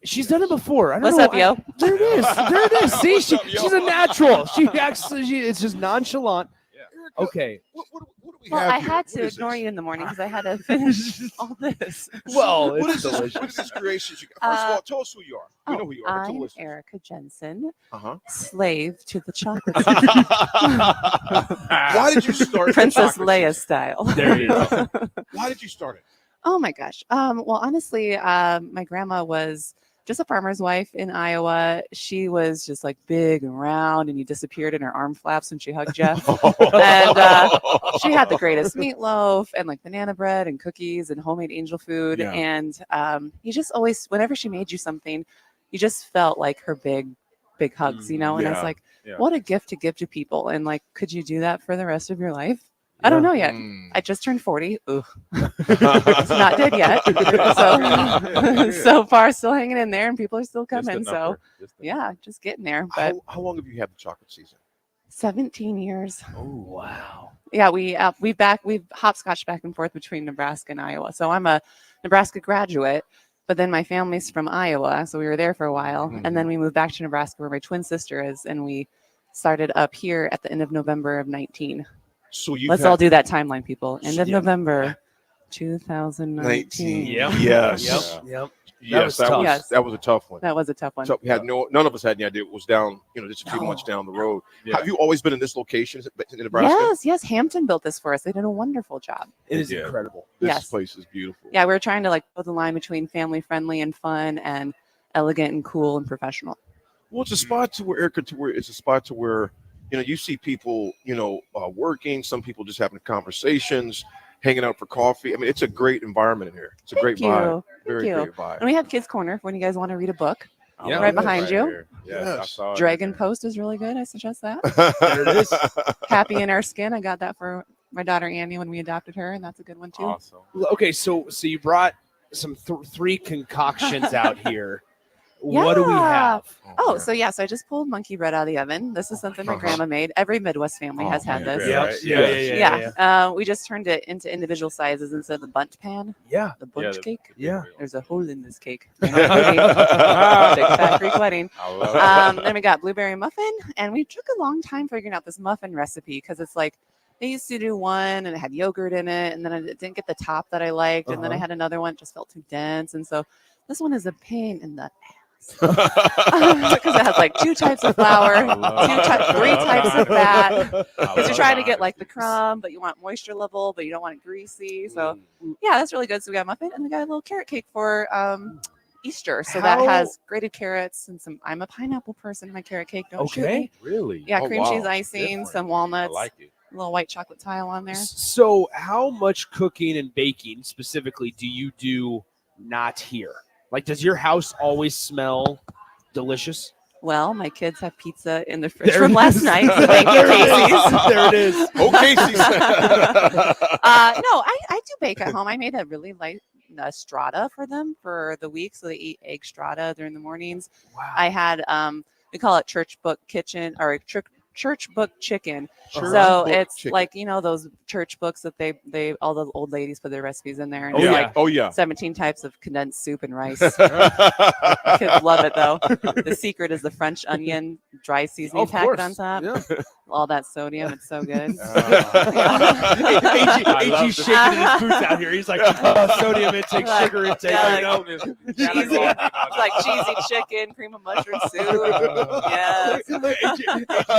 She's done it before. I don't What's know. up, yo? There it is. There it is. See, she's a natural. It's just nonchalant. Okay. Well, I had to ignore you in the morning because I had to finish all this. Well, What it's is this? delicious. What is this creations? First of all, tell us who you are. We know who you are. But tell I'm us. Erica Jensen, Uh-huh. slave to the chocolate. Why did you start the Princess chocolate Leia season? style? There you go. Why did you start it? Oh my gosh. Well, honestly, my grandma was just a farmer's wife in Iowa. She was just like big and round, and you disappeared in her arm flaps when she hugged you. And she had the greatest meatloaf and like banana bread and cookies and homemade angel food. Yeah. And you just always, whenever she made you something, you just felt like her big hugs, you know? And I was yeah, like, yeah. what a gift to give to people. And like, could you do that for the rest of your life? I don't know yet. I just turned 40. Ooh. It's not dead yet. So far, still hanging in there, and people are still coming. So, yeah, just getting there. But How long have you had the chocolate season? 17 years. Oh wow. Yeah, we've hopscotched back and forth between Nebraska and Iowa. So I'm a Nebraska graduate, but then my family's from Iowa, so we were there for a while, and then we moved back to Nebraska where my twin sister is, and we started up here at the end of November of 19. So let's all do that timeline, people. End of November, 2019. Yep. Yes. Yep. Yes, That was a tough one. That was a tough one. So we had none of us had any idea it was down, just a few months down the road. Yeah. Have you always been in this location in Nebraska? Yes. Hampton built this for us. They did a wonderful job. It is incredible. This place is beautiful. Yeah, we were trying to like build the line between family friendly and fun and elegant and cool and professional. Well, it's a spot to where it's a spot to where you see people working. Some people just having conversations, hanging out for coffee. I mean, it's a great environment in here. It's a great vibe. Very great vibe. And we have Kids Corner when you guys want to read a book. Yeah, right behind you. Here. Yes, I saw it. Dragon Post is really good. I suggest that. There it is. Happy in Our Skin. I got that for my daughter Annie when we adopted her, and that's a good one too. Awesome. Okay, so you brought some three concoctions out here. What do we have? So I just pulled monkey bread out of the oven. This is something my grandma made. Every Midwest family has had this. Yeah. We just turned it into individual sizes instead of the bundt pan. Yeah. The bundt cake. Yeah. There's a hole in this cake. Big fat Greek wedding. Then we got blueberry muffin, and we took a long time figuring out this muffin recipe because it's like they used to do one and it had yogurt in it, and then I didn't get the top that I liked, and then I had another one that just felt too dense, and so this one is a pain in the ass. Because it has like 2 types of flour, 3 types of fat. Because you're trying to get like the crumb, but you want moisture level, but you don't want it greasy. So yeah, that's really good. So we got a muffin, and we got a little carrot cake for Easter. So that has grated carrots and some. I'm a pineapple person in my carrot cake. Don't shoot me. Really? Yeah, cream cheese icing, some walnuts. I like it. A little white chocolate tile on there. So how much cooking and baking specifically do you do not here? Like, does your house always smell delicious? Well, my kids have pizza in the fridge from last night. So thank you, Casey's. There it is. Oh, Casey's. No, I do bake at home. I made a really light strata for them for the week, so they eat egg strata during the mornings. Wow. I had we call it church book kitchen or church book chicken. Church So book it's chicken. like those church books that they all the old ladies put their recipes in there, and Oh, it's yeah. like Oh, yeah. 17 types of condensed soup and rice. Kids love it though. The secret is the French onion dry seasoning Of packet course. on top. Yeah. All that sodium, it's so good. AG shaking his boots out here. He's like, sodium intake, sugar intake. Cheesy, like cheesy chicken, cream of mushroom soup. Yes. AG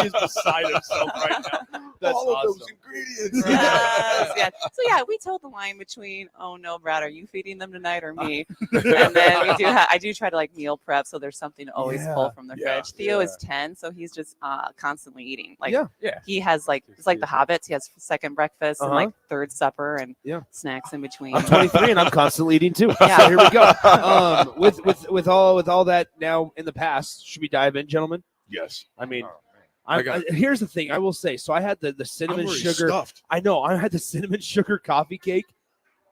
is beside himself right now. That's All of awesome. those ingredients. Yes. So yeah, we told the line between, oh no, Brad, are you feeding them tonight or me? And then I do try to like meal prep, so there's something to always pull from the fridge. Theo is 10, so he's just constantly eating. Like he has like it's like the Hobbits. He has second breakfast and like third supper and snacks in between. I'm 23 and I'm constantly eating too. Yeah. So here we go. With all that now in the past, should we dive in, gentlemen? Yes. I mean, got here's the thing. I will say. So I had the cinnamon already sugar. stuffed. I know. I had the cinnamon sugar coffee cake,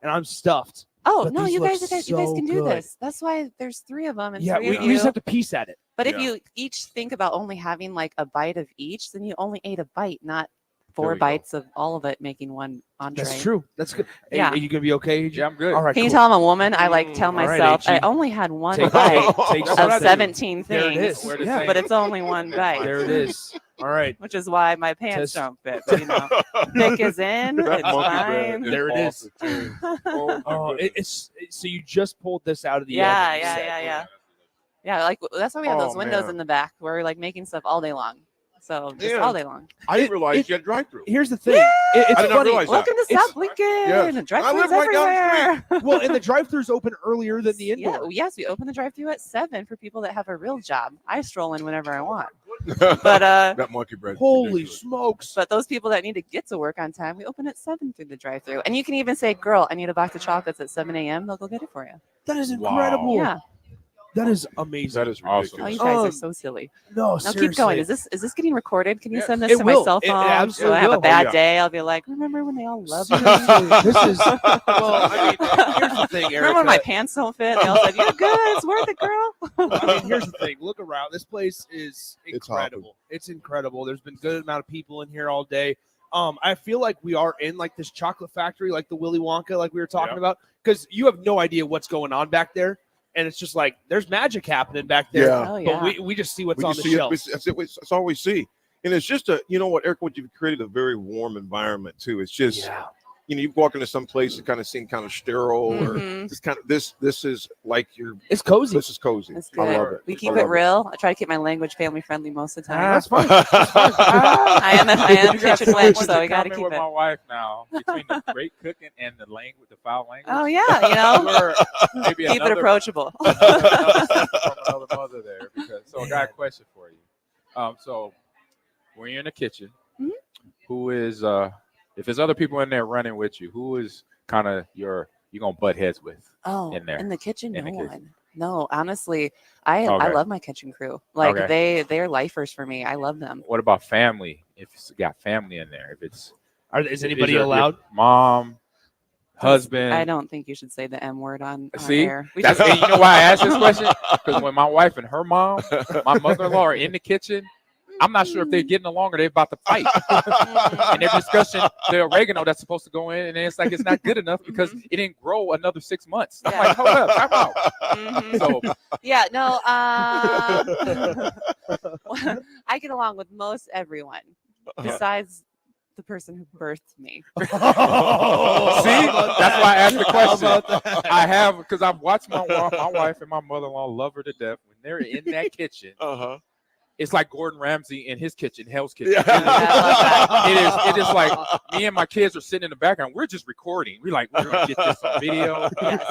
and I'm stuffed. Oh But no, these you look guys so can do good. this. That's why there's 3 of them and Yeah, 3 we of you. just have to piece at it. But if you each think about only having like a bite of each, then you only ate a bite, not 4 bites of all of it, making one entree. That's true. That's good. Hey, Yeah. are you gonna be okay? Yeah, I'm good. All right. Can you cool. tell I'm a woman? I like tell All right, myself I AG. only had one Take- bite take of some. 17 There it things, is. Yeah. but it's only one bite. There it is. All right. Which is why my pants Test. don't fit. But, thick is in. That It's monkey fine. bread there it is. It's so you just pulled this out of the Yeah, oven. you yeah, said. yeah, yeah. Yeah, like that's why we have those Oh, windows man. in the back where we're like making stuff all day long. So just Yeah. all day long. I didn't realize you had drive-through. Here's the thing. Yeah! It's I did not funny. realize that. Welcome to South Lincoln. Yes. Drive-throughs I live right down the everywhere. Well, and the drive-throughs open earlier than the indoor. Yeah, yes, we open the drive-through at 7 for people that have a real job. I stroll in whenever I want. But that monkey bread. Holy smokes! But those people that need to get to work on time, we open at 7 through the drive-through. And you can even say, "Girl, I need a box of chocolates at 7 a.m." They'll go get it for you. That is incredible. Yeah. That is amazing. That is ridiculous. Oh, you guys are so silly. No, now keep going. seriously. Is this getting recorded? Can you Yes. send this It to will. my cell It phone? absolutely If I have will. a bad Oh, yeah. day, I'll be like, remember when they all loved me? This is well. I mean, here's the thing, Erica. Remember when my pants don't fit? They all said, "You're good. It's worth it, girl." I mean, here's the thing. Look around. This place is It's incredible. It's incredible. There's been good amount of people in here all day. I feel like we are in like this chocolate factory, like the Willy Wonka, like we were talking about, because you have no idea what's going on back there, and it's just like there's magic happening back there. Yeah. Oh, yeah. But we just see what's We on can the see shelf. that's all we see. And it's just you know what, Eric, what you've created a very warm environment too. It's just, you walk into some place that kind of seem kind of sterile or just kind of this is like it's cozy. This is cozy. It's I good. love it. We keep I it love real. I try to keep my language family friendly most of the time. That's fine. I am kitchen wench, so we got to Comment keep with it. my wife now between the great cooking and the language, the foul language. Oh yeah, Or maybe keep it another- approachable. another mother there. So I got a question for you. So when you're in the kitchen, who is if there's other people in there running with you, who is kind of you're gonna butt heads with? Oh, in there in the kitchen, In no the one. kitchen. No, honestly, I Okay. love my kitchen crew. Like Okay. they're lifers for me. I love them. What about family? If it's got family in there, if it's Is anybody your allowed? Mom, husband. I don't think you should say the M word on See, air. We that's just- you know why I asked this question, because when my wife and her mom, my mother-in-law are in the kitchen, I'm not sure if they're getting along or they're about to fight. And they're discussing the oregano that's supposed to go in, and it's like it's not good enough because it didn't grow another 6 months. I'm like, hold up, time out. So Yeah, no. I get along with most everyone besides the person who birthed me. see, that's why I asked the question. I have because I've watched my wife and my mother-in-law love her to death when they're in that kitchen. It's like Gordon Ramsay in his kitchen, Hell's Kitchen. It is like me and my kids are sitting in the background. We're just recording. We're like, we're gonna get this on video.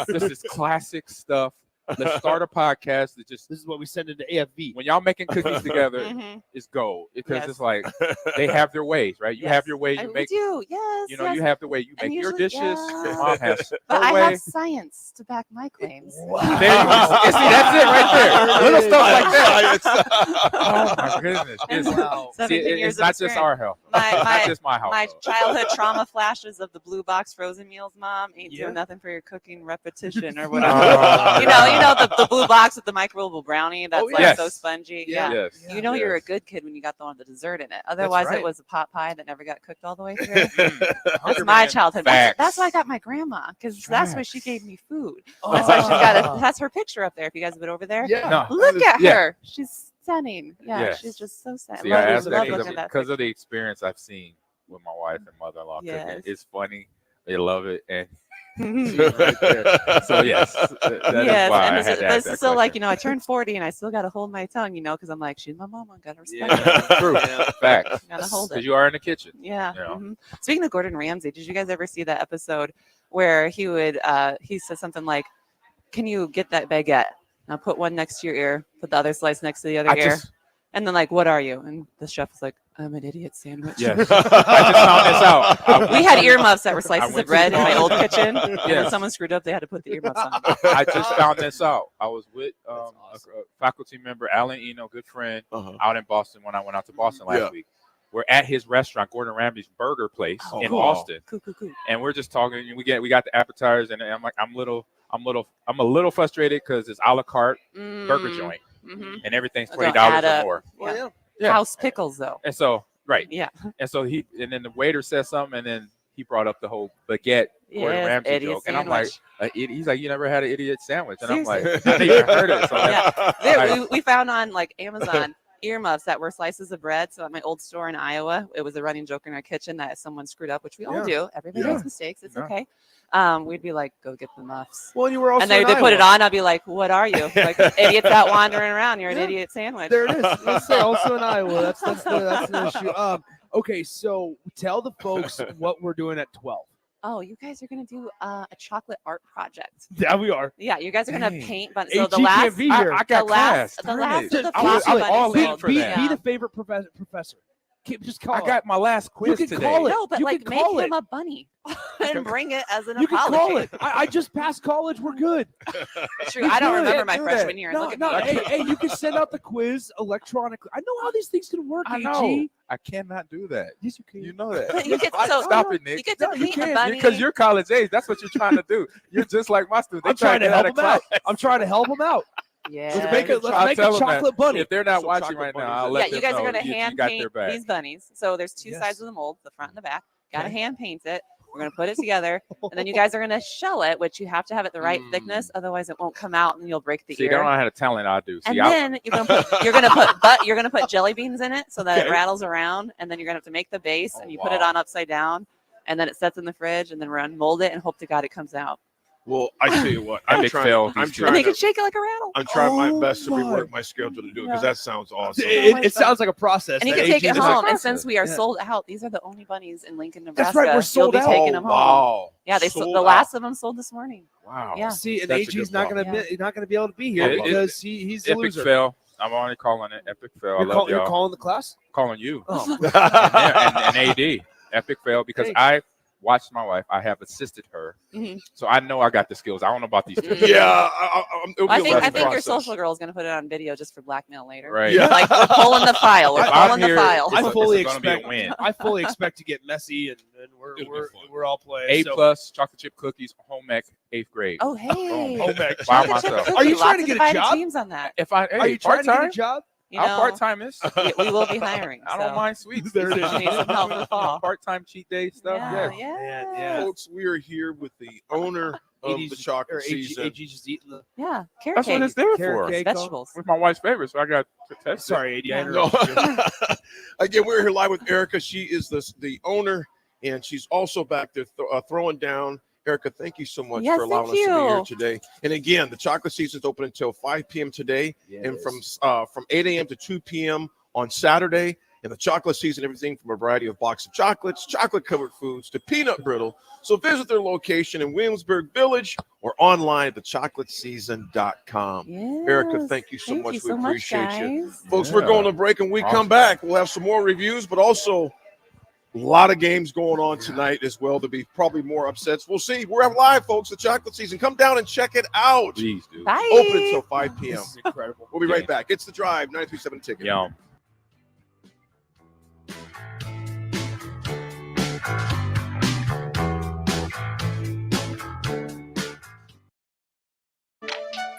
This is classic stuff. Let's start a podcast. This is what we send into AFV. When y'all making cookies together, it's gold because it's like they have their ways, right? You have your way. You we make. do, yes. You know, yes. you have the way you And make your usually- dishes. yeah. Your mom has But her I way. have science to back my claims. There you go. And see, that's it right there. Little stuff like that. Oh my goodness. It's, Wow. see, 17 years it's of not just experience. our health. Not just my health. My childhood trauma flashes of the blue box frozen meals, Mom, ain't Yeah. doing nothing for your cooking repetition or whatever. Oh, you know the blue box with the microwavable brownie that's like yes. so spongy. Yeah. Yeah. Yes. You know you're a Yes. good kid when you got the one with the dessert in it. Otherwise, right. it was a pot pie that never got cooked all the way through. That's my childhood. Facts. That's why I got my grandma because that's why she gave me food. That's why she's got that's her picture up there. If you guys have been over there, Yeah. No. look at Yeah. her. She's stunning. Yeah, Yes. she's just so stunning. See, I asked that looking at that because of the experience I've seen with my wife and mother-in-law Yes. cooking. It's funny. They love it. And picture. right there. So, yes, that is Yes, why and I this had is, to ask this that is so like question. I turned 40 and I still got to hold my tongue, because I'm like she's my mom. I gotta respect Yeah, her. true. Facts. Gotta hold it. Because you are in the kitchen. Yeah. You know? mhm. Speaking of Gordon Ramsay, did you guys ever see that episode where he said something like, "Can you get that baguette? Now put one next to your ear, put the other slice next to the other ear." And then like, "What are you?" And the chef was like, "I'm an idiot sandwich." Yes. I just found this out. We had earmuffs that were slices went of bread to in my small- old kitchen. And when Yes. someone screwed up, they had to put the earmuffs on. I just found this out. I was with a faculty member, Alan Eno, good friend, out in Boston when I went out to Boston last Yeah. week. We're at his restaurant, Gordon Ramsay's Burger Place in cool. Boston, Cool. and we're just talking. And we got the appetizers, and I'm like, I'm a little frustrated because it's a la carte burger joint, and everything's Don't $20 add or up. more. Yeah. Yeah. House pickles though. And so, right. Yeah. And so and then the waiter said something, and then he brought up the whole baguette Gordon Yes, Ramsay idiot joke. And I'm like, sandwich. he's like, you never had an idiot sandwich. And I'm like, Seriously. I never heard it. So Yeah. I- We found on like Amazon earmuffs that were slices of bread. So at my old store in Iowa, it was a running joke in our kitchen that someone screwed up, which we all do. Everybody makes mistakes. It's okay. We'd be like, go get the muffs. Well, you were also and they put it on. I'd be like, what are you? Like idiots out wandering around. You're an idiot sandwich. There it is. Let's say also in Iowa. That's the issue. Okay, so tell the folks what we're doing at 12. Oh, you guys are gonna do a chocolate art project. Yeah, we are. Yeah, you guys are gonna paint. But AG so the last, can't be here. I got class. The last of the floppy bunnies. Be the favorite professor. Just call. I got my last quiz you can today. Call it. No, but you like can make call him it. a bunny and bring it as an You can apology. call it. I just passed college. We're good. True. I don't remember my freshman year. No, Look at no. me. Hey, you can send out the quiz electronically. I know how these things can work. I AG. know. I cannot do that. Yes, you can. You know that. But you get so Stop it, Nick. You get to paint a bunny. Because you're college age. That's what you're trying to do. You're just like my students. I'm trying to help them out. I'm trying to help them out. Yeah. Let's make a chocolate bunny. If they're not watching right now, I'll let them you guys know are going to you hand got paint their back. these bunnies. So there's two sides of the mold, the front and the back. Got to hand paint it. We're going to put it together, and then you guys are going to shell it, which you have to have it the right thickness, otherwise it won't come out and you'll break the See, ear. they don't know how to talent I do. See, And then you're gonna put jelly beans in it so that it rattles around, and then you're gonna have to make the base and you put it on upside down, and then it sets in the fridge, and then we're gonna mold it and hope to God it comes out. Well, I tell you what, I'm trying And they can shake it like a rattle. I'm trying my best to rework my schedule to do it because that sounds awesome. It sounds like a process. And you can take it home. And since we are sold out, these are the only bunnies in Lincoln, Nebraska. That's right, we're sold You'll be out. taking them home. Wow. Yeah, the last of them sold this morning. Wow. Yeah. See, and That's a AG's good not problem. gonna be able to be here because he's the epic loser. fail. I'm only calling it epic fail. You're calling the class? Calling you. Oh. and AD. Epic fail because I watched my wife. I have assisted her. So I know I got the skills. I don't know about these two. Yeah. I think your social girl is going to put it on video just for blackmail later. Right. Yeah. Like we're pulling the file. We're pulling the file. I fully win. expect to get messy, and we're all playing. A so. plus chocolate chip cookies, home ec, 8th grade. Oh hey. Boom. Home ec. By Chocolate chip myself. cookie. Are you Lots trying to of get a divided job? teams on that. Are you trying to get a job? You I'll know, part-time this. we will be hiring. I don't mind sweets. There it is. Need some help in the fall. Part-time cheat day stuff. Yeah. Folks, we are here with the owner of the chocolate season. AG just eating the Yeah. Carrot That's cake. what it's there carrot for. cake. Vegetables. With my wife's favorite, so I got to test. Sorry, AD. I No. interrupted you. Again, we're here live with Erica. She is the owner, and she's also back there throwing down. Erica, thank you so much Yes, for allowing us thank to be here you. today. And again, the chocolate season is open until 5 p.m. today, and from 8 a.m. to 2 p.m. on Saturday. And the chocolate season, everything from a variety of box of chocolates, chocolate-covered foods, to peanut brittle. So visit their location in Williamsburg Village or online at thechocolateseason.com. Yes. Erica, thank you so much. you We so much, appreciate you. guys. Folks, we're going to break, and we come back. We'll have some more reviews, but also a lot of games going on tonight as well. There'll be probably more upsets. We'll see. We're live, folks, the chocolate season. Come down and check it out. Please do. Bye. Open until 5 p.m. This is incredible. We'll be right back. It's The Drive, 937 Ticket. Yum.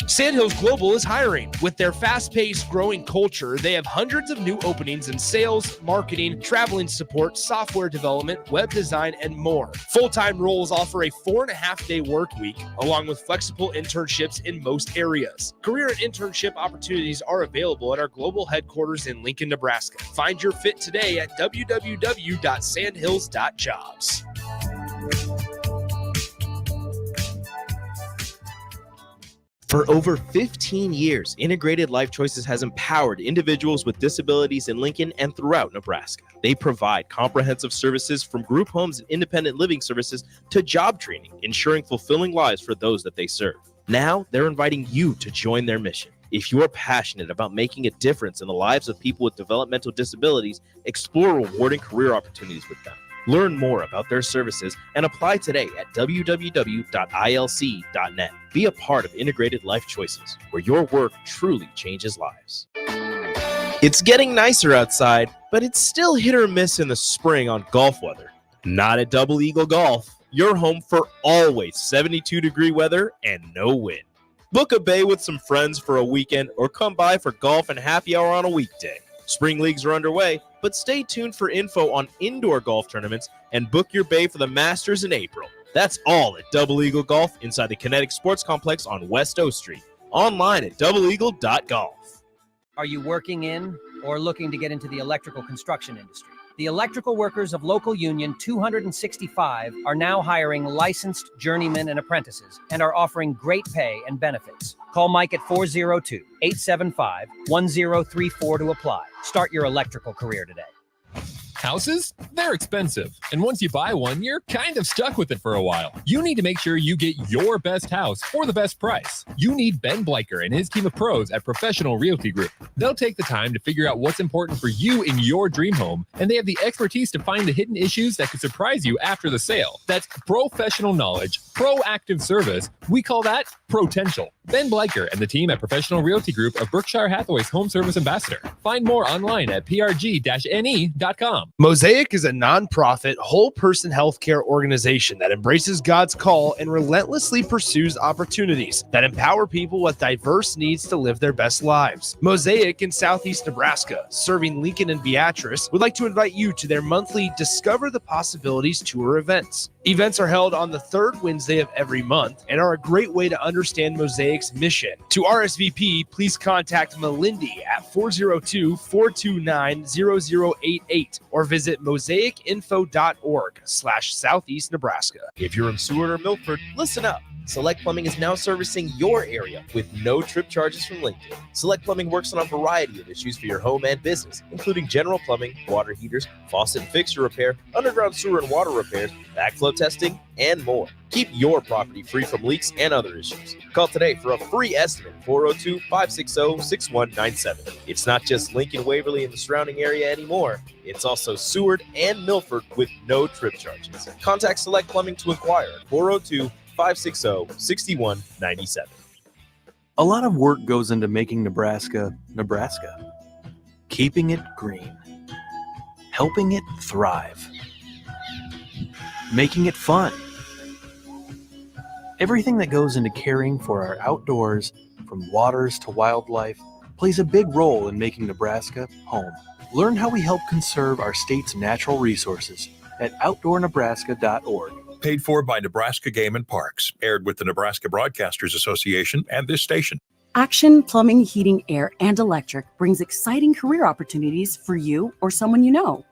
Sandhills Global is hiring. With their fast-paced, growing culture, they have hundreds of new openings in sales, marketing, traveling support, software development, web design, and more. Full-time roles offer a 4.5-day work week, along with flexible internships in most areas. Career and internship opportunities are available at our global headquarters in Lincoln, Nebraska. Find your fit today at www.sandhills.jobs. For over 15 years, Integrated Life Choices has empowered individuals with disabilities in Lincoln and throughout Nebraska. They provide comprehensive services from group homes and independent living services to job training, ensuring fulfilling lives for those that they serve. Now, they're inviting you to join their mission. If you're passionate about making a difference in the lives of people with developmental disabilities, explore rewarding career opportunities with them. Learn more about their services and apply today at www.ilc.net. Be a part of Integrated Life Choices, where your work truly changes lives. It's getting nicer outside, but it's still hit or miss in the spring on golf weather. Not at Double Eagle Golf. Your home for always 72-degree weather and no wind. Book a bay with some friends for a weekend or come by for golf and happy hour on a weekday. Spring leagues are underway, but stay tuned for info on indoor golf tournaments and book your bay for the Masters in April. That's all at Double Eagle Golf inside the Kinetic Sports Complex on West O Street. Online at doubleeagle.golf. Are you working in or looking to get into the electrical construction industry. The electrical workers of local union 265 are now hiring licensed journeymen and apprentices and are offering great pay and benefits. Call Mike at 402-875-1034 to apply. Start your electrical career today. Houses? They're expensive. And once you buy one, you're kind of stuck with it for a while. You need to make sure you get your best house for the best price. You need Ben Bleicher and his team of pros at Professional Realty Group. They'll take the time to figure out what's important for you in your dream home, and they have the expertise to find the hidden issues that could surprise you after the sale. That's professional knowledge, proactive service. We call that potential. Ben Bleicher and the team at Professional Realty Group of Berkshire Hathaway's home service ambassador. Find more online at prg-ne.com. Mosaic is a nonprofit, whole-person healthcare organization that embraces God's call and relentlessly pursues opportunities that empower people with diverse needs to live their best lives. Mosaic in Southeast Nebraska, serving Lincoln and Beatrice, would like to invite you to their monthly Discover the Possibilities tour events. Events are held on the third Wednesday of every month and are a great way to understand Mosaic's mission. To RSVP, please contact Melindy at 402-429-0088 or visit mosaicinfo.org/Southeast Nebraska. If you're in Seward or Milford, listen up. Select Plumbing is now servicing your area with no trip charges from Lincoln. Select Plumbing works on a variety of issues for your home and business, including general plumbing, water heaters, faucet and fixture repair, underground sewer and water repairs, backflow testing, and more. Keep your property free from leaks and other issues. Call today for a free estimate, 402-560-6197. It's not just Lincoln, Waverly, and the surrounding area anymore. It's also Seward and Milford with no trip charges. Contact Select Plumbing to inquire at 402-560-6197. A lot of work goes into making Nebraska, Nebraska. Keeping it green. Helping it thrive. Making it fun. Everything that goes into caring for our outdoors, from waters to wildlife, plays a big role in making Nebraska home. Learn how we help conserve our state's natural resources at outdoornebraska.org. Paid for by Nebraska Game and Parks. Aired with the Nebraska Broadcasters Association and this station. Action Plumbing, Heating, Air, and Electric brings exciting career opportunities for you or someone you know.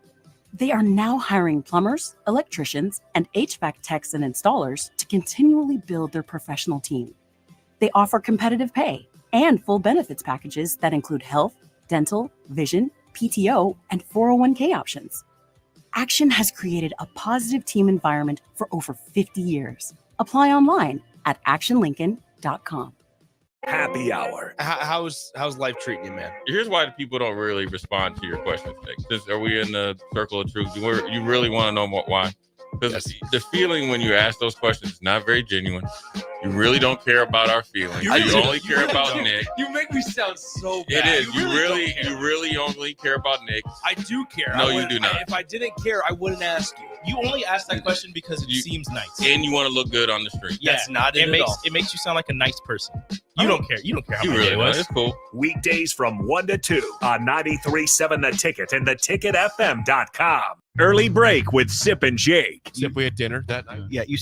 They are now hiring plumbers, electricians, and HVAC techs and installers to continually build their professional team. They offer competitive pay and full benefits packages that include health, dental, vision, PTO, and 401k options. Action has created a positive team environment for over 50 years. Apply online at actionlincoln.com. Happy hour. How's life treating you, man? Here's why the people don't really respond to your questions. Are we in the circle of truth? You really want to know why? Because the feeling when you ask those questions is not very genuine. You really don't care about our feelings. You only care about Nick. You make me sound so It bad. is. You really only care about Nick. I do care. No, you do not. If I didn't care, I wouldn't ask you. You only ask that question because it seems nice. And you want to look good on the street. That's not it at all. It makes you sound like a nice person. You don't care. You don't care how much it was. It's cool. Weekdays from 1 to 2 on 93.7 The Ticket and theticketfm.com. Early break with Sip and Jake. Sip, we had dinner that night. Yeah, you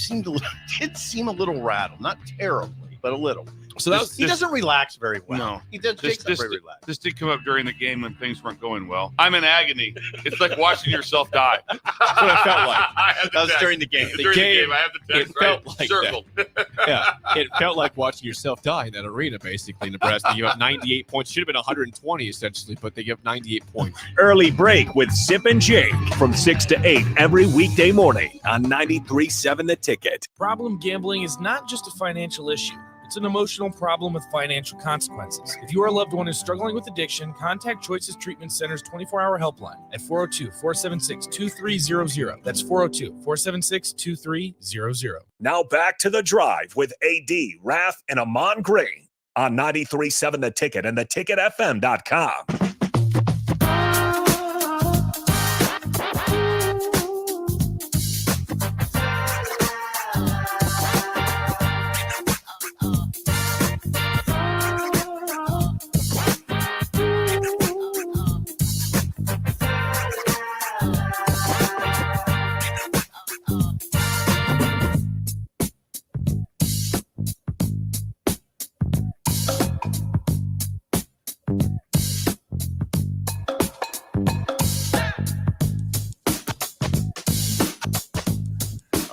did seem a little rattled. Not terribly, but a little. So he doesn't relax very well. No. He does. Jake's not very relaxed. This did come up during the game when things weren't going well. I'm in agony. It's like watching yourself die. That's what it felt like. That was during the game. During the game, I have the text It felt right like circled. Yeah, it felt like watching yourself die in that arena, basically. Nebraska, you have 98 points. Should have been 120, essentially, but they give 98 points. Early break with Sip and Jake from 6 to 8 every weekday morning on 93.7 The Ticket. Problem gambling is not just a financial issue. It's an emotional problem with financial consequences. If you or a loved one is struggling with addiction, contact Choices Treatment Center's 24-hour helpline at 402-476-2300. That's 402-476-2300. Now back to The Drive with AD, Raff, and Ahman Green on 93.7 The Ticket and theticketfm.com.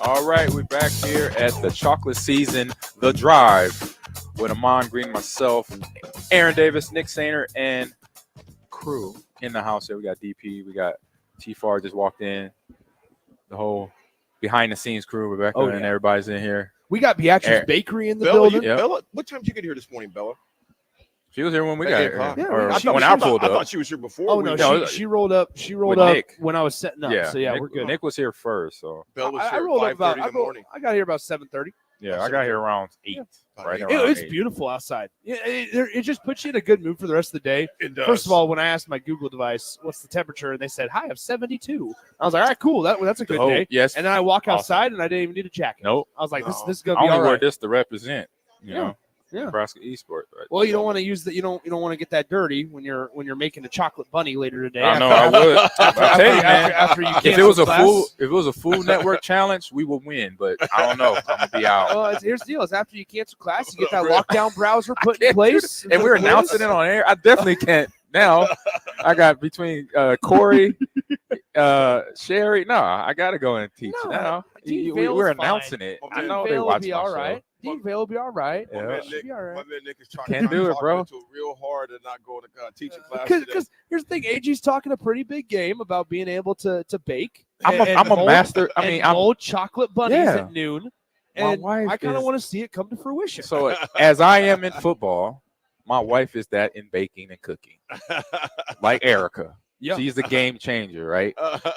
All right, we're back here at the chocolate season, The Drive, with Ahman Green, myself, Aaron Davis, Nick Sainer, and crew in the house here. We got DP, we got T-Far just walked in, the whole behind-the-scenes crew, Rebecca, and everybody's in here. We got Beatrice Bakery in the Bella, building. Bella, what time did you get here this morning, Bella? She was here when we got here. When I pulled up. I thought she was here before. Oh no, she rolled up. She rolled up Nick. when I was setting up. So yeah, Nick, we're good. Nick was here first, so Bella was I here rolled at up about. 5:30 in the morning. I got here about 7:30. Yeah, I got here around 8. Right around It's 8. beautiful outside. It just puts you in a good mood for the rest of the day. It does. First of all, when I asked my Google device, "What's the temperature?" and they said, "High of 72," I was like, "All right, cool. That's a good day." Yes. And then I walk Awesome. outside and I didn't even need a jacket. Nope. I was like, "This is I gonna be only all wear right." this to represent, you Yeah. know, Yeah. Nebraska esports. Right? Well, you don't want to use that. You don't want to get that dirty when you're making a chocolate bunny later today. I know I would. I'll tell you, man. After you if it was a Food Network challenge, we would win. But I don't know. I'm gonna be out. Well, here's the deal: is after you cancel class, you get that lockdown browser put in place, and we're announcing it on air. I definitely can't now. I got between Corey, Sherry. No, I gotta go and teach now. We're announcing it. I know they watch my all show. right. Dean Vale will be all right. Yeah. My man She'll be all right. Nick is trying Can't do it, bro. to real hard and not go to teaching class today. Because here's the thing: AG's talking a pretty big game about being able to bake. I'm a master. I mean, I'm mold chocolate bunnies Yeah. at noon. My And wife I kind of is- want to see it come to fruition. So as I am in football, my wife is that in baking and cooking, like Erica. Yeah. She's the game changer, right?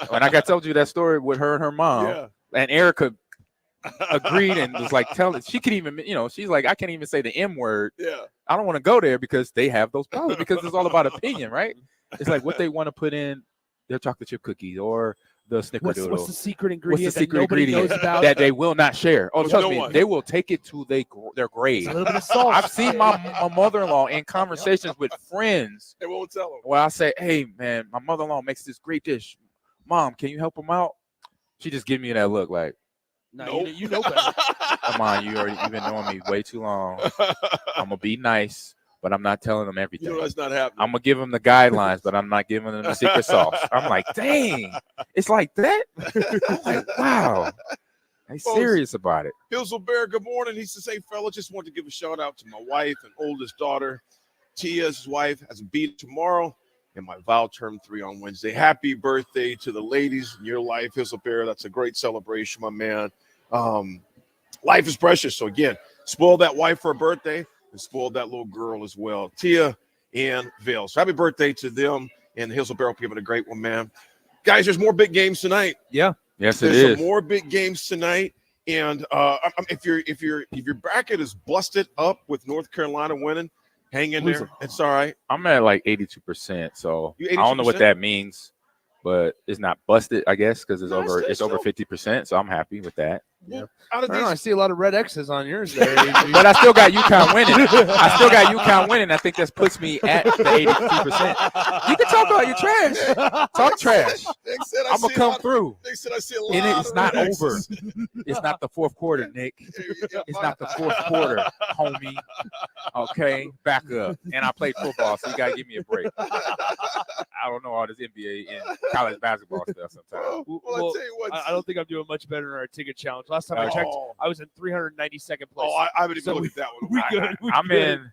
When I told you that story with her and her mom, Yeah. and Erica agreed and was like, telling she could even, she's like, I can't even say the M word. Yeah. I don't want to go there because they have those problems because it's all about opinion, right? It's like what they want to put in their chocolate chip cookies or the snickerdoodle. What's the secret What's ingredient the secret that nobody ingredient knows about? that they will not share? Oh, There's trust no me, one. they will take it to their grave. A little bit of salt. I've seen my mother-in-law in conversations with friends They won't tell them. where I say, hey, man, my mother-in-law makes this great dish. Mom, can you help him out? She just give me that look like, No, you know better. come on, you've been knowing me way too long. I'm going to be nice, but I'm not telling them everything. You know that's not happening. I'm going to give them the guidelines, but I'm not giving them the secret sauce. I'm like, dang, it's like that? I'm like, wow. I'm serious about it. Hillsville Bear, good morning. He says, hey, fella, just wanted to give a shout out to my wife and oldest daughter. Tia's wife has a beat tomorrow, and my vow turned 3 on Wednesday. Happy birthday to the ladies in your life, Hillsville Bear. That's a great celebration, my man. Life is precious. So, again, spoil that wife for her birthday and spoil that little girl as well. Tia and Vale. So, happy birthday to them. And Hillsville Bear, hope you having a great one, man. Guys, there's more big games tonight. Yeah. Yes, There's it is. some more big games tonight, and if your bracket is busted up with North Carolina winning, hang in there. It's all right. I'm at like 82%, so You I don't know what 82%? that means, but it's not busted, I guess, because it's No, over. It's over still- 50%, so I'm happy with that. Out I of don't know, I these, see a lot of red X's on yours there. But I still got UConn winning. I think that puts me at the 82%. You can talk about your trash. Talk trash. They said I'm gonna come through. They said I see a lot. And it's of not red over. X's. It's not the fourth quarter, Nick. It's not the fourth quarter, homie. Okay, back up. And I played football, so you gotta give me a break. I don't know all this NBA and college basketball stuff sometimes. Well, I tell you what. I don't think I'm doing much better in our ticket challenge. Last time I checked, I was in 392nd place. Oh, I haven't even So looked at that one. We good. We I'm good. in.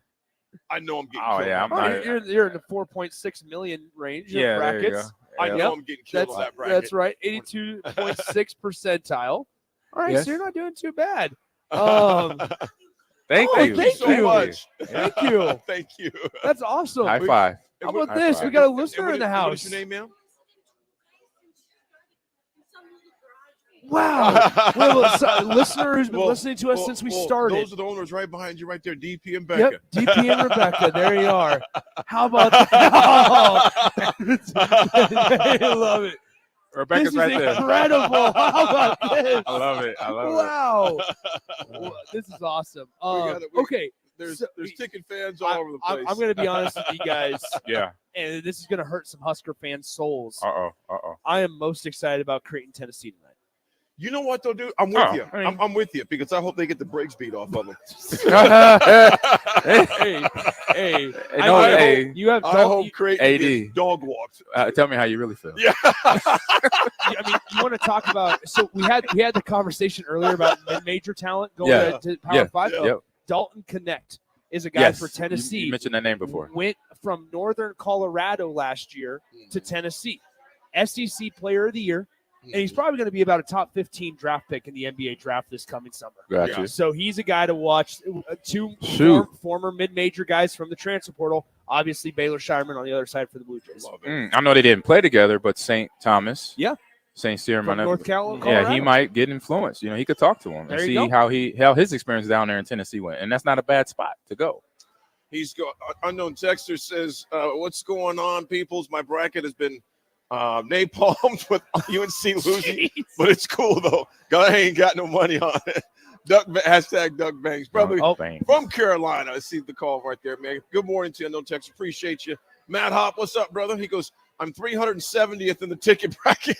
I know I'm getting. Oh killed. yeah, I'm not. You're in the 4.6 million range Yeah, of there you brackets. go. I Yeah. know I'm getting killed That's, on that bracket. that's right. 82.6 percentile. All right, Yes. so you're not doing too bad. Thank Oh, you. thank so you. much. Thank you. Thank you. That's awesome. High five. How about High this? five. We got a And listener what in the is- house. What is your name, ma'am? Wow. We have a listener who's been listening to us since we started. Those are the owners right behind you, right there, DP and Becca. Yep, DP and Rebecca. There you are. How about that? I love it. Rebecca's This is right there. incredible. How about this? I love it. I love Wow. Well, this is awesome. Okay. There's so ticket fans all over the place. I'm going to be honest with you guys, it. Yeah. and this is going to hurt some Husker fans' souls. Uh-oh. I am most excited about Creighton, Tennessee tonight. You know what, though, dude? I'm with you. I mean- I'm with you because I hope they get the brakes beat off of them. Hey, Hey, you have I hope Creighton AD. gets dog walked. Tell me how you really feel. Yeah. I mean, you want to talk about? So we had the conversation earlier about mid-major talent going to Power 5. Yep. Dalton Connect is a guy for You Tennessee. mentioned that name before. Went from Northern Colorado last year to Tennessee, SEC Player of the Year, and he's probably going to be about a top 15 draft pick in the NBA draft this coming summer. Gotcha. So he's a guy to watch. Two former mid-major guys from the transfer portal. Obviously, Baylor Shireman on the other side for the Blue Jays. I know they didn't play together, but St. Thomas, St. Cyr, From North Colorado. yeah, he might get influence. He could talk to him and There you see go. how his experience down there in Tennessee went, and that's not a bad spot to go. He's unknown texter says, "What's going on, peoples? My bracket has been napalmed with UNC losing, but it's cool though. I ain't got no money on it." Hashtag Doug Banks, probably from Carolina. I see the call right there, man. Good morning to you, unknown texter. Appreciate you, Matt Hop. What's up, brother? He goes, "I'm 370th in the ticket bracket."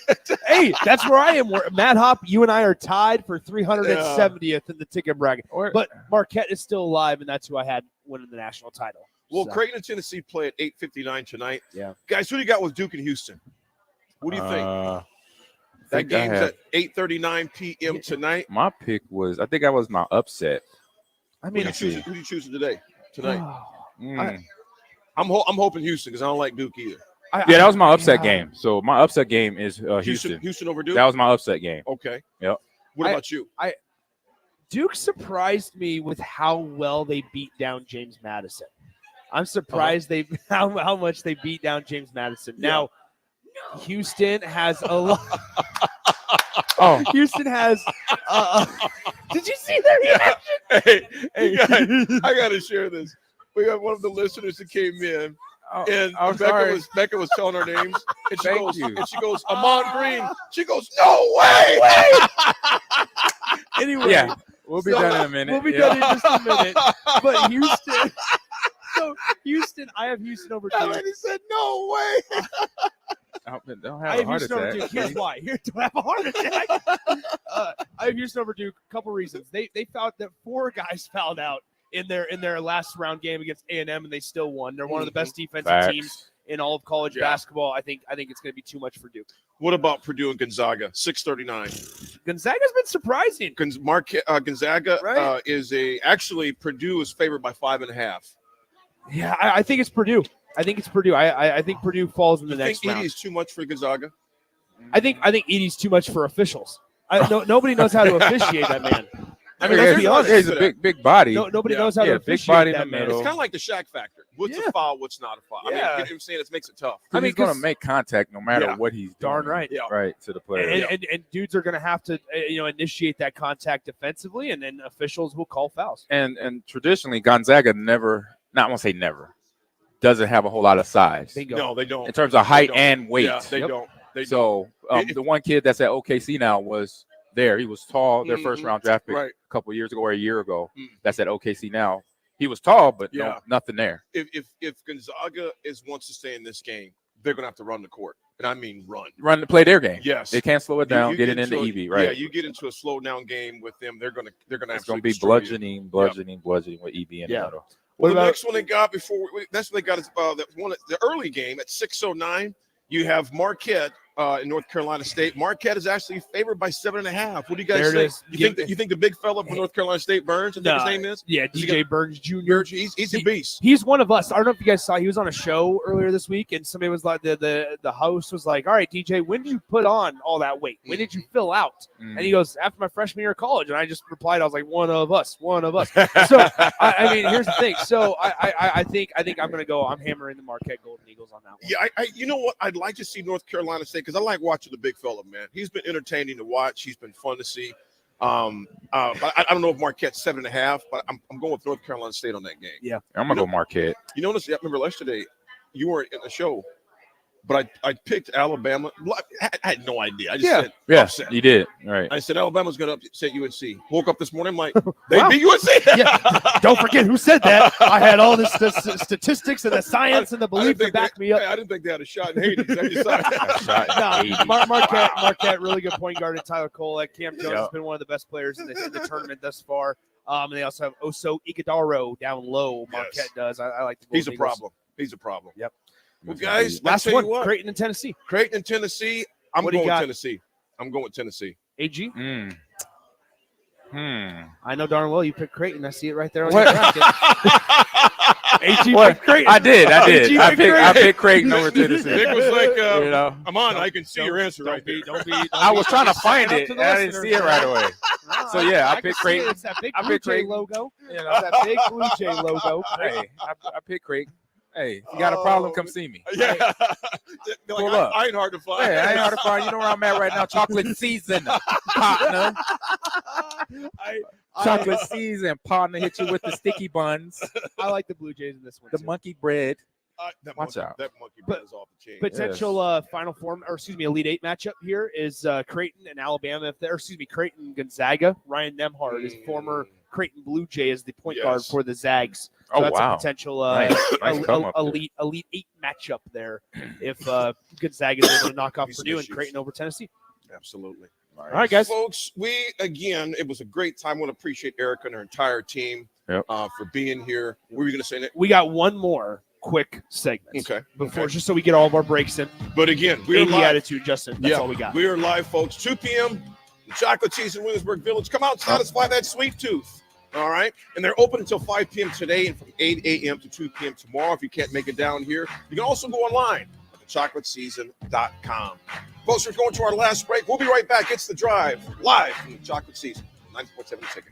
Hey, that's where I am. Matt Hop, you and I are tied for 370th in the ticket bracket. But Marquette is still alive, and that's who I had winning the national title. Well, So. Creighton and Tennessee play at 8:59 tonight. Yeah. Guys, who do you got with Duke and Houston? What do you think? That game's at 8:39 p.m. tonight. My pick was, I think I was my upset. I mean, who you choosing today? Tonight. Mm. I'm hoping Houston because I don't like Duke either. That was my upset game. So my upset game is Houston. Houston over Duke? That was my upset game. Okay. Yep. What about you? Duke surprised me with how well they beat down James Madison. I'm surprised how much they beat down James Madison. Now, Houston has a lot. Houston has. Did you see their reaction? Hey, guys, I got to share this. We got one of the listeners that came in, and Becca was telling our names, and she goes, Ahman Green. She goes, "No way!" Anyway, yeah, we'll be done in a minute. We'll be done in just a minute. But Houston. So Houston, I have Houston over Duke. He said, "No way." Don't I have a have heart Houston over attack. Duke. Here's why. Here, do I have a heart attack? I have Houston over Duke. Couple reasons. They found that 4 guys fouled out in their last round game against A&M, and they still won. They're one of the best defensive teams in all of college basketball. I think it's going to be too much for Duke. What about Purdue and Gonzaga? 6:39. Gonzaga's been surprising. Gonzaga actually Purdue is favored by 5.5. Yeah, I think it's Purdue. I think Purdue falls in the next round. Edey is too much for Gonzaga? I think Edey's too much for officials. Nobody knows how to officiate that man. I mean, let's be honest. He's a big body. Nobody knows how to officiate big body that in the man. middle. It's kind of like the Shaq factor. What's a foul? What's not a foul? I mean, you know what I'm saying? It makes it tough. He's going to make contact no matter what he's doing. Darn right. Yeah. Right, to the player. And dudes are going to have to initiate that contact defensively, and then officials will call fouls. And traditionally, Gonzaga not want to say never, doesn't have a whole lot of size. No, they don't. In terms of height and weight. Yeah, they don't. So the one kid that's at OKC now was there. He was tall, their first round draft pick a couple years ago or a year ago. That's at OKC now. He was tall, but nothing there. If Gonzaga wants to stay in this game, they're going to have to run the court. And I mean run. Run to play their game. Yes. They can't slow it down, get it into EV, right? Yeah, you get into a slow down game with them, they're going to It's going to be bludgeoning with EB in the middle. Well, the next one they got that's what they got is the early game at 6:09. You have Marquette in North Carolina State. Marquette is actually favored by 7.5. What do you guys think? You think the big fella from North Carolina State, Burns? I think his name is. Yeah, DJ Burns Jr. He's a beast. He's one of us. I don't know if you guys saw. He was on a show earlier this week, and somebody was like, the host was like, "All right, DJ, when did you put on all that weight? When did you fill out?" And he goes, "After my freshman year of college." And I just replied, I was like, "One of us." So I mean, here's the thing. So I think I'm going to go. I'm hammering the Marquette Golden Eagles on that one. Yeah, you know what? I'd like to see North Carolina State because I like watching the big fella, man. He's been entertaining to watch. He's been fun to see. I don't know if Marquette's 7.5, but I'm going with North Carolina State on that game. Yeah, I'm gonna go Marquette. You notice? I remember yesterday you weren't in the show, but I picked Alabama. I had no idea. I just said upset. You did. Right. I said Alabama's going to upset UNC. Woke up this morning, I'm like, they beat UNC. Don't forget who said that. I had all the statistics and the science and the belief to back me up. I didn't think they had a shot in Hades. I just thought Marquette, really good point guard in Tyler Cole. Cam Jones has been one of the best players in the tournament thus far. And they also have Oso Iguodaro down low. Marquette does. I like the Golden He's a Eagles. problem. He's a problem. Yep. Well, guys, last I tell one, you what, Creighton and Tennessee. Creighton and Tennessee. I'm What do you going got? Tennessee. I'm going with Tennessee. AG? Hmm. I know darn well you picked Creighton. I see it right there on What? your bracket. AG What? picked Creighton. I did. AG I picked Creighton over Tennessee. Nick was like, You know? Ahman, I can see your answer right there. I was trying to find it, and I didn't see it right away. So yeah, I can picked see it. Creighton. It's that big I Blue picked Jay Creighton. logo. You know, That big Blue Jay logo. Hey, I picked Creighton. Hey, if you got a problem, come see me. Yeah. Pull Like, up. I ain't hard to find. Hey, I ain't hard to find. You know where I'm at right now. Chocolate season, partner. Chocolate season, partner. Hit you with the sticky buns. I like the Blue Jays in this one. The too. monkey bread. That Watch monkey, out. That monkey bread is off the chain. Potential Final Four, or excuse me, Elite Eight matchup here is Creighton and Alabama. If they're, excuse me, Creighton and Gonzaga. Ryan Nemhard is former Creighton Blue Jay as the point guard for the Zags. So Oh, that's wow. a potential Nice come up there. Elite Eight matchup there if Gonzaga is able to knock off These Purdue and issues. Creighton over Tennessee. Absolutely. All right, guys. Folks, it was a great time. I want to appreciate Erica and her entire team for being here. What were you going to say, Nick? We got one more quick segment. Okay. Before, just so we get all of our breaks in. But again, we're AD live. attitude, Justin. That's all we got. We are live, folks. 2 p.m. Chocolate Cheese in Williamsburg Village. Come out and satisfy that sweet tooth. All right. And they're open until 5 p.m. today and from 8 a.m. to 2 p.m. tomorrow. If you can't make it down here, you can also go online at thechocolateseason.com. Folks, we're going to our last break. We'll be right back. It's The Drive, live from the Chocolate Season. 9.7 ticket.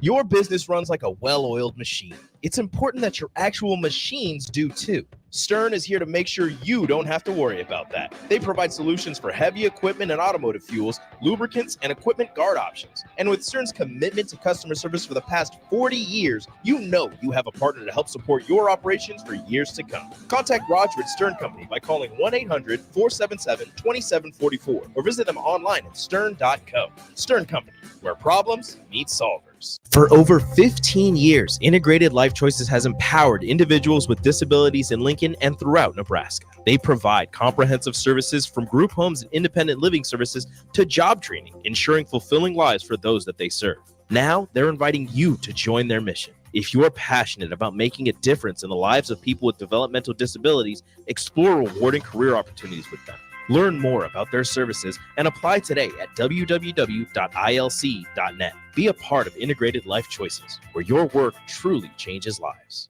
Your business runs like a well-oiled machine. It's important that your actual machines do too. Stern is here to make sure you don't have to worry about that. They provide solutions for heavy equipment and automotive fuels, lubricants, and equipment guard options. And with Stern's commitment to customer service for the past 40 years, you know you have a partner to help support your operations for years to come. Contact Roger at Stern Company by calling 1-800-477-2744 or visit them online at stern.co. Stern Company, where problems meet solvers. For over 15 years, Integrated Life Choices has empowered individuals with disabilities in Lincoln and throughout Nebraska. They provide comprehensive services from group homes and independent living services to job training, ensuring fulfilling lives for those that they serve. Now, they're inviting you to join their mission. If you're passionate about making a difference in the lives of people with developmental disabilities, explore rewarding career opportunities with them. Learn more about their services and apply today at www.ilc.net. Be a part of Integrated Life Choices, where your work truly changes lives.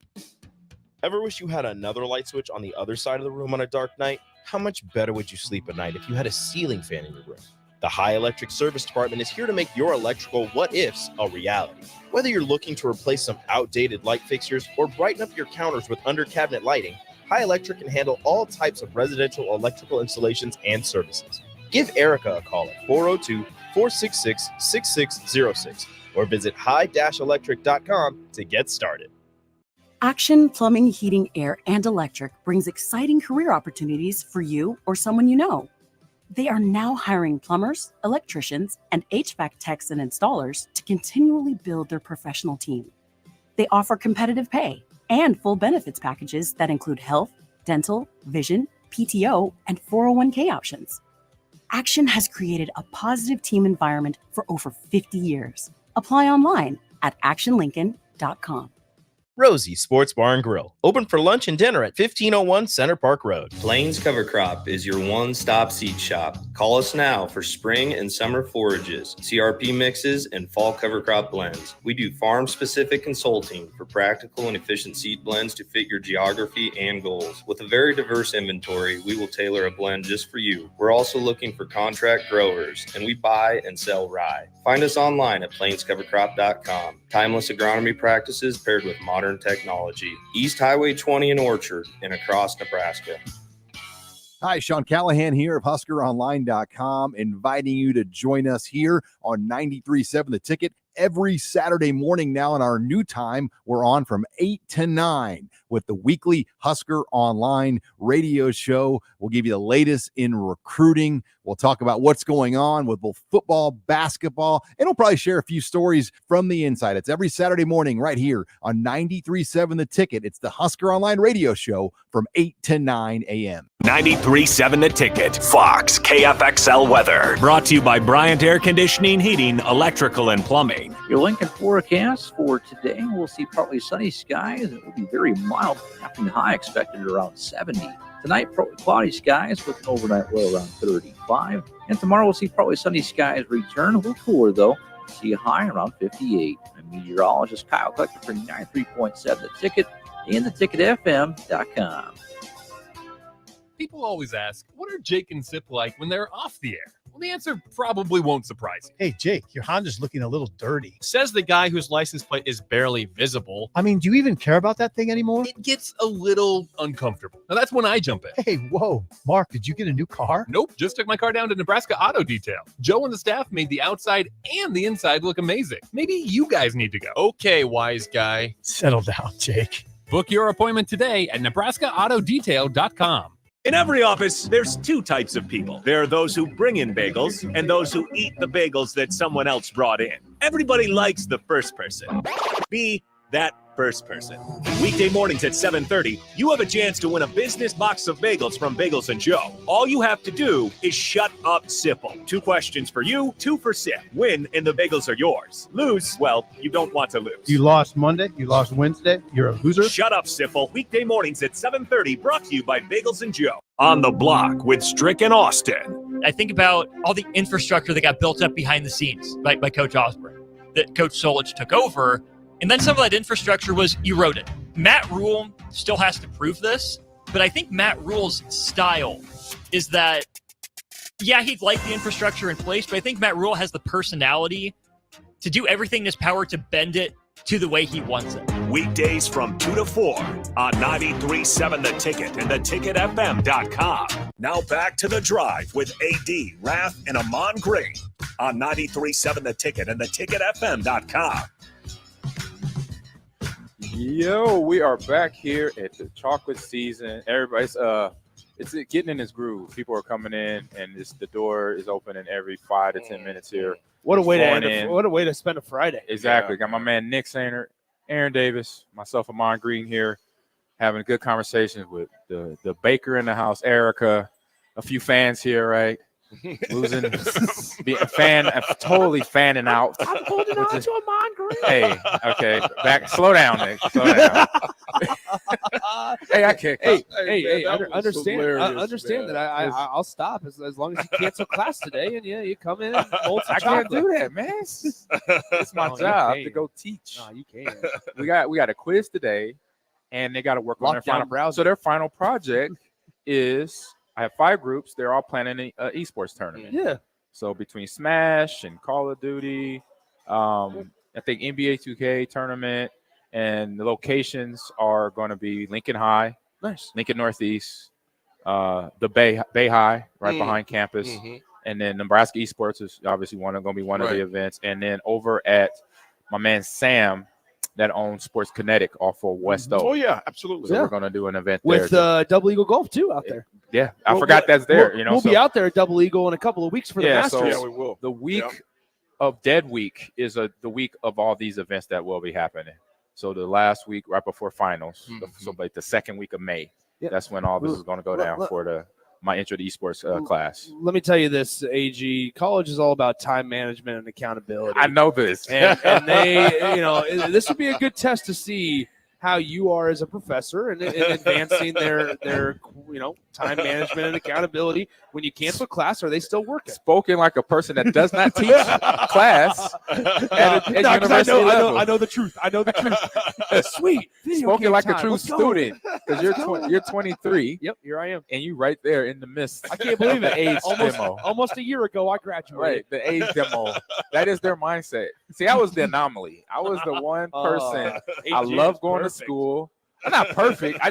Ever wish you had another light switch on the other side of the room on a dark night? How much better would you sleep at night if you had a ceiling fan in your room? The High Electric Service Department is here to make your electrical what-ifs a reality. Whether you're looking to replace some outdated light fixtures or brighten up your counters with under-cabinet lighting, High Electric can handle all types of residential electrical installations and services. Give Erica a call at 402-466-6606 or visit high-electric.com to get started. Action Plumbing, Heating, Air, and Electric brings exciting career opportunities for you or someone you know. They are now hiring plumbers, electricians, and HVAC techs and installers to continually build their professional team. They offer competitive pay and full benefits packages that include health, dental, vision, PTO, and 401k options. Action has created a positive team environment for over 50 years. Apply online at actionlincoln.com. Rosie's Sports Bar and Grill, open for lunch and dinner at 1501 Center Park Road. Plains Cover Crop is your one-stop seed shop. Call us now for spring and summer forages, CRP mixes, and fall cover crop blends. We do farm-specific consulting for practical and efficient seed blends to fit your geography and goals. With a very diverse inventory, we will tailor a blend just for you. We're also looking for contract growers, and we buy and sell rye. Find us online at plainscovercrop.com. Timeless agronomy practices paired with modern technology. East Highway 20 in Orchard and across Nebraska. Hi, Sean Callahan here of HuskerOnline.com, inviting you to join us here on 93.7 The Ticket every Saturday morning now in our new time. We're on from 8 to 9 with the weekly Husker Online radio show. We'll give you the latest in recruiting. We'll talk about what's going on with both football, basketball, and we'll probably share a few stories from the inside. It's every Saturday morning right here on 93.7 The Ticket. It's the Husker Online radio show from 8 to 9 a.m. 93.7 The Ticket, Fox, KFXL weather. Brought to you by Bryant Air Conditioning, Heating, Electrical, and Plumbing. Your Lincoln forecast for today, we'll see partly sunny skies. It will be very mild. Afternoon high expected around 70. Tonight, partly cloudy skies with an overnight low around 35. And tomorrow, we'll see partly sunny skies return. A little cooler, though. See a high around 58. I'm meteorologist Kyle Collector for 93.7 The Ticket and theticketfm.com. People always ask, what are Jake and Sip like when they're off the air? Well, the answer probably won't surprise you. Hey, Jake, your Honda's looking a little dirty. Says the guy whose license plate is barely visible. I mean, do you even care about that thing anymore? It gets a little uncomfortable. Now, that's when I jump in. Hey, whoa. Mark, did you get a new car? Nope, just took my car down to Nebraska Auto Detail. Joe and the staff made the outside and the inside look amazing. Maybe you guys need to go. Okay, wise guy. Settle down, Jake. Book your appointment today at nebraskaautodetail.com. In every office, there's two types of people. There are those who bring in bagels and those who eat the bagels that someone else brought in. Everybody likes the first person. Be that first person. Weekday mornings at 7:30, you have a chance to win a business box of bagels from Bagels and Joe. All you have to do is shut up, Sipple. 2 questions for you, 2 for Sip. Win, and the bagels are yours. Lose, well, you don't want to lose. You lost Monday. You lost Wednesday. You're a loser. Shut up, Sipple. Weekday mornings at 7:30, brought to you by Bagels and Joe. On the Block with Strick and Austin. I think about all the infrastructure that got built up behind the scenes by Coach Osborne, that Coach Solich took over, and then some of that infrastructure was eroded. Matt Rule still has to prove this, but I think Matt Rule's style is that, yeah, he'd like the infrastructure in place, but I think Matt Rule has the personality to do everything in his power to bend it to the way he wants it. Weekdays from 2 to 4 on 93.7 The Ticket and theticketfm.com. Now back to The Drive with AD, Raff, and Ahman Green on 93.7 The Ticket and theticketfm.com. Yo, we are back here at the chocolate season. Everybody's it's getting in this groove. People are coming in, and the door is opening every 5 to 10 minutes here. What a way to spend a Friday. Exactly. Got my man Nick Sainer, Aaron Davis, myself, Ahman Green here, having a good conversation with the baker in the house, Erica, a few fans here, right? Losing, being totally fanning out. I'm holding on to Ahman Green. Hey, okay, slow down, Nick. Slow down. Hey, I can't. Hey, understand that I'll stop as long as you cancel class today, and you come in and hold some I can't chocolate. do that, man. It's my job. I have to go teach. No, you can't. We got a quiz today, and they got to work on their final browser. So their final project is, I have 5 groups. They're all planning an esports tournament. Yeah. So between Smash and Call of Duty, I think NBA 2K tournament, and the locations are going to be Lincoln High, nice, Lincoln Northeast, the Bay High right behind campus, and then Nebraska Esports is obviously going to be one of the events, and then over at my man Sam, that owns Sports Kinetic off of West O. Oh yeah, absolutely. So we're going to do an event with there. Double Eagle Golf too out there. Yeah, I forgot that's there. We'll be out there at Double Eagle in a couple of weeks for the Masters. So we will. The week of Dead Week is the week of all these events that will be happening. So the last week right before finals, so like the second week of May, that's when all this is going to go down for my intro to esports class. Let me tell you this, AG. College is all about time management and accountability. I know this, and they, this would be a good test to see how you are as a professor in advancing their time management and accountability. When you cancel class, are they still working? Spoken like a person that does not teach class at university level. I know the truth. Sweet. Spoken like a true student, because you're 23. Yep, here I am, and you right there in the midst. I can't believe it. AIDS demo. Almost a year ago, I graduated. Right, the AIDS demo. That is their mindset. See, I was the anomaly. I was the one person. I love going to school. I'm not perfect. I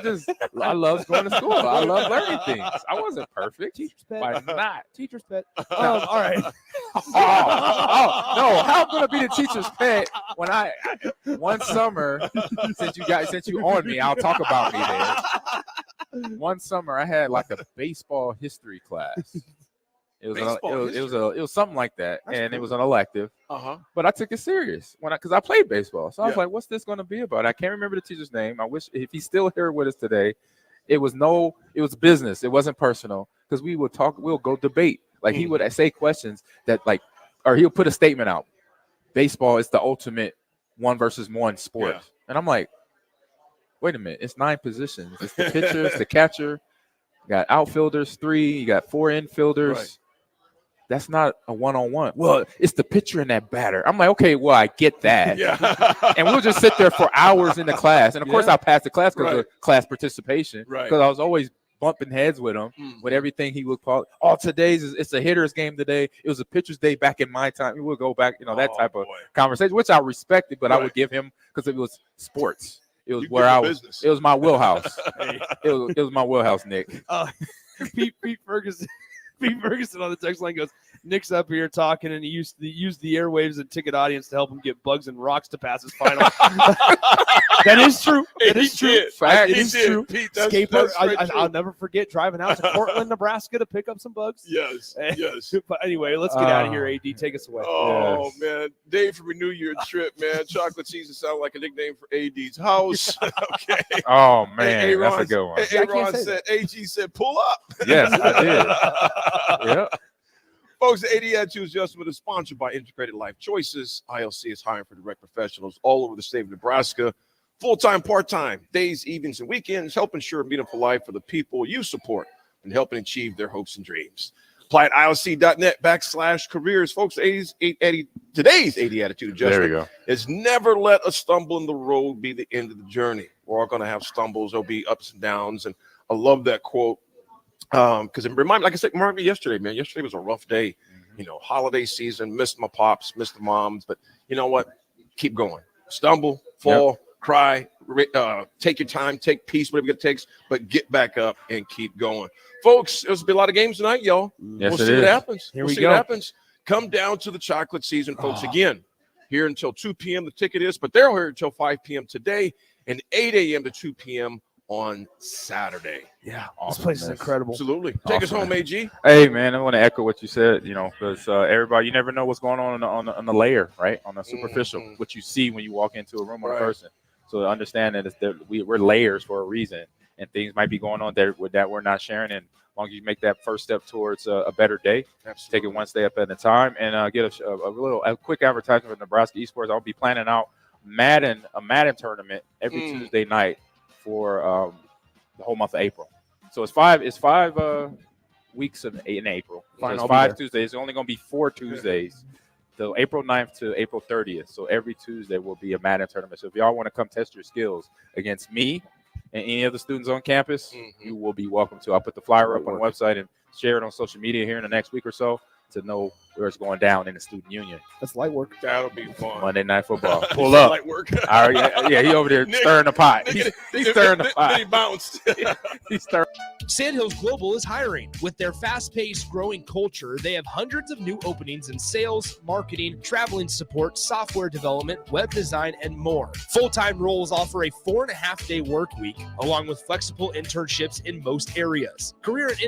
love going to school. I love learning things. I wasn't perfect. Teacher's pet. Why not? Teacher's pet. All right. No, how am I gonna be the teacher's pet when I one summer since you on me, I'll talk about me there. One summer I had like a baseball history class. It was something like that. That's cool. It was an elective. But I took it serious because I played baseball. So I was like, what's this going to be about? I can't remember the teacher's name. I wish if he's still here with us today, It was business. It wasn't personal because we'll go debate. Like he would say questions that or he'll put a statement out. Baseball is the ultimate 1-versus-1 sport. Yeah. And I'm like, wait a minute, it's 9 positions. It's the pitcher, it's the catcher. You got outfielders 3, you got 4 infielders. Right. That's not a one-on-one. Well, it's the pitcher and that batter. I'm like, okay, well, I get that. Yeah. And we'll just sit there for hours in the class. And, of course, I'll pass the class because of class participation. Right. Because I was always bumping heads with him with everything he would call. Oh, it's a hitter's game today. It was a pitcher's day back in my time. We would go back, that type of conversation, which I respected, but I would give him because it was sports. It was where I was. Business. It was my wheelhouse. It was my wheelhouse, Nick. Pete Ferguson. Pete Ferguson on the text line goes, Nick's up here talking, and he used the airwaves and ticket audience to help him get bugs and rocks to pass his final. That is true. That is true. Fact. It is true. Pete, I'll never forget driving out to Portland, Nebraska to pick up some bugs. Yes. But anyway, let's get out of here, AD. Take us away. Oh, man. Dave, for Renew Your Trip, man. Chocolate season sound like a nickname for AD's house. Okay. Oh, man. That's a good one. AG said, pull up. Yes, I did. Yeah. Folks, the AD Attitude Adjustment is sponsored by Integrated Life Choices. ILC is hiring for direct professionals all over the state of Nebraska. Full-time, part-time, days, evenings, and weekends. Help ensure a meaningful life for the people you support and helping achieve their hopes and dreams. Apply at ilc.net/careers. Folks, today's AD Attitude Adjustment is never let a stumble in the road be the end of the journey. We're all going to have stumbles. There'll be ups and downs. And I love that quote. Because it reminded me, like I said, Marvin, yesterday, man. Yesterday was a rough day. Holiday season, missed my pops, missed the moms, but you know what? Keep going. Stumble, fall, cry, take your time, take peace, whatever it takes, but get back up and keep going. Folks, there's be a lot of games tonight, y'all. Yes, we'll see what happens. Here we'll we see go. what happens. Come down to the chocolate season, folks. Again, here until 2 p.m. the ticket is, but they're here until 5 p.m. today and 8 a.m. to 2 p.m. on Saturday. Yeah, this place is incredible. Absolutely. Take us home, AG. Hey, man, I want to echo what you said, because everybody, you never know what's going on the layer, right? On the superficial, what you see when you walk into a room with a person. So understand that we're layers for a reason, and things might be going on that we're not sharing. And as long as you make that first step towards a better day, take it one step at a time, and get a quick advertisement for Nebraska Esports. I'll be planning out a Madden tournament every Tuesday night for the whole month of April. So it's five weeks in April. So it's 5 Tuesdays. It's only going to be 4 Tuesdays. So April 9th to April 30th. So every Tuesday will be a Madden tournament. So if y'all want to come test your skills against me and any other students on campus, you will be welcome to. I'll put the flyer up on the website and share it on social media here in the next week or so to know where it's going down in the student union. That's light work. That'll be fun. Monday Night Football. Pull up. Light work. Yeah, he over there stirring the pot. He's stirring the pot. He bounced. He's stirring. Sandhills Global is hiring. With their fast-paced, growing culture, they have hundreds of new openings in sales, marketing, traveling support, software development, web design, and more. Full-time roles offer a 4.5-day work week, along with flexible internships in most areas. Career and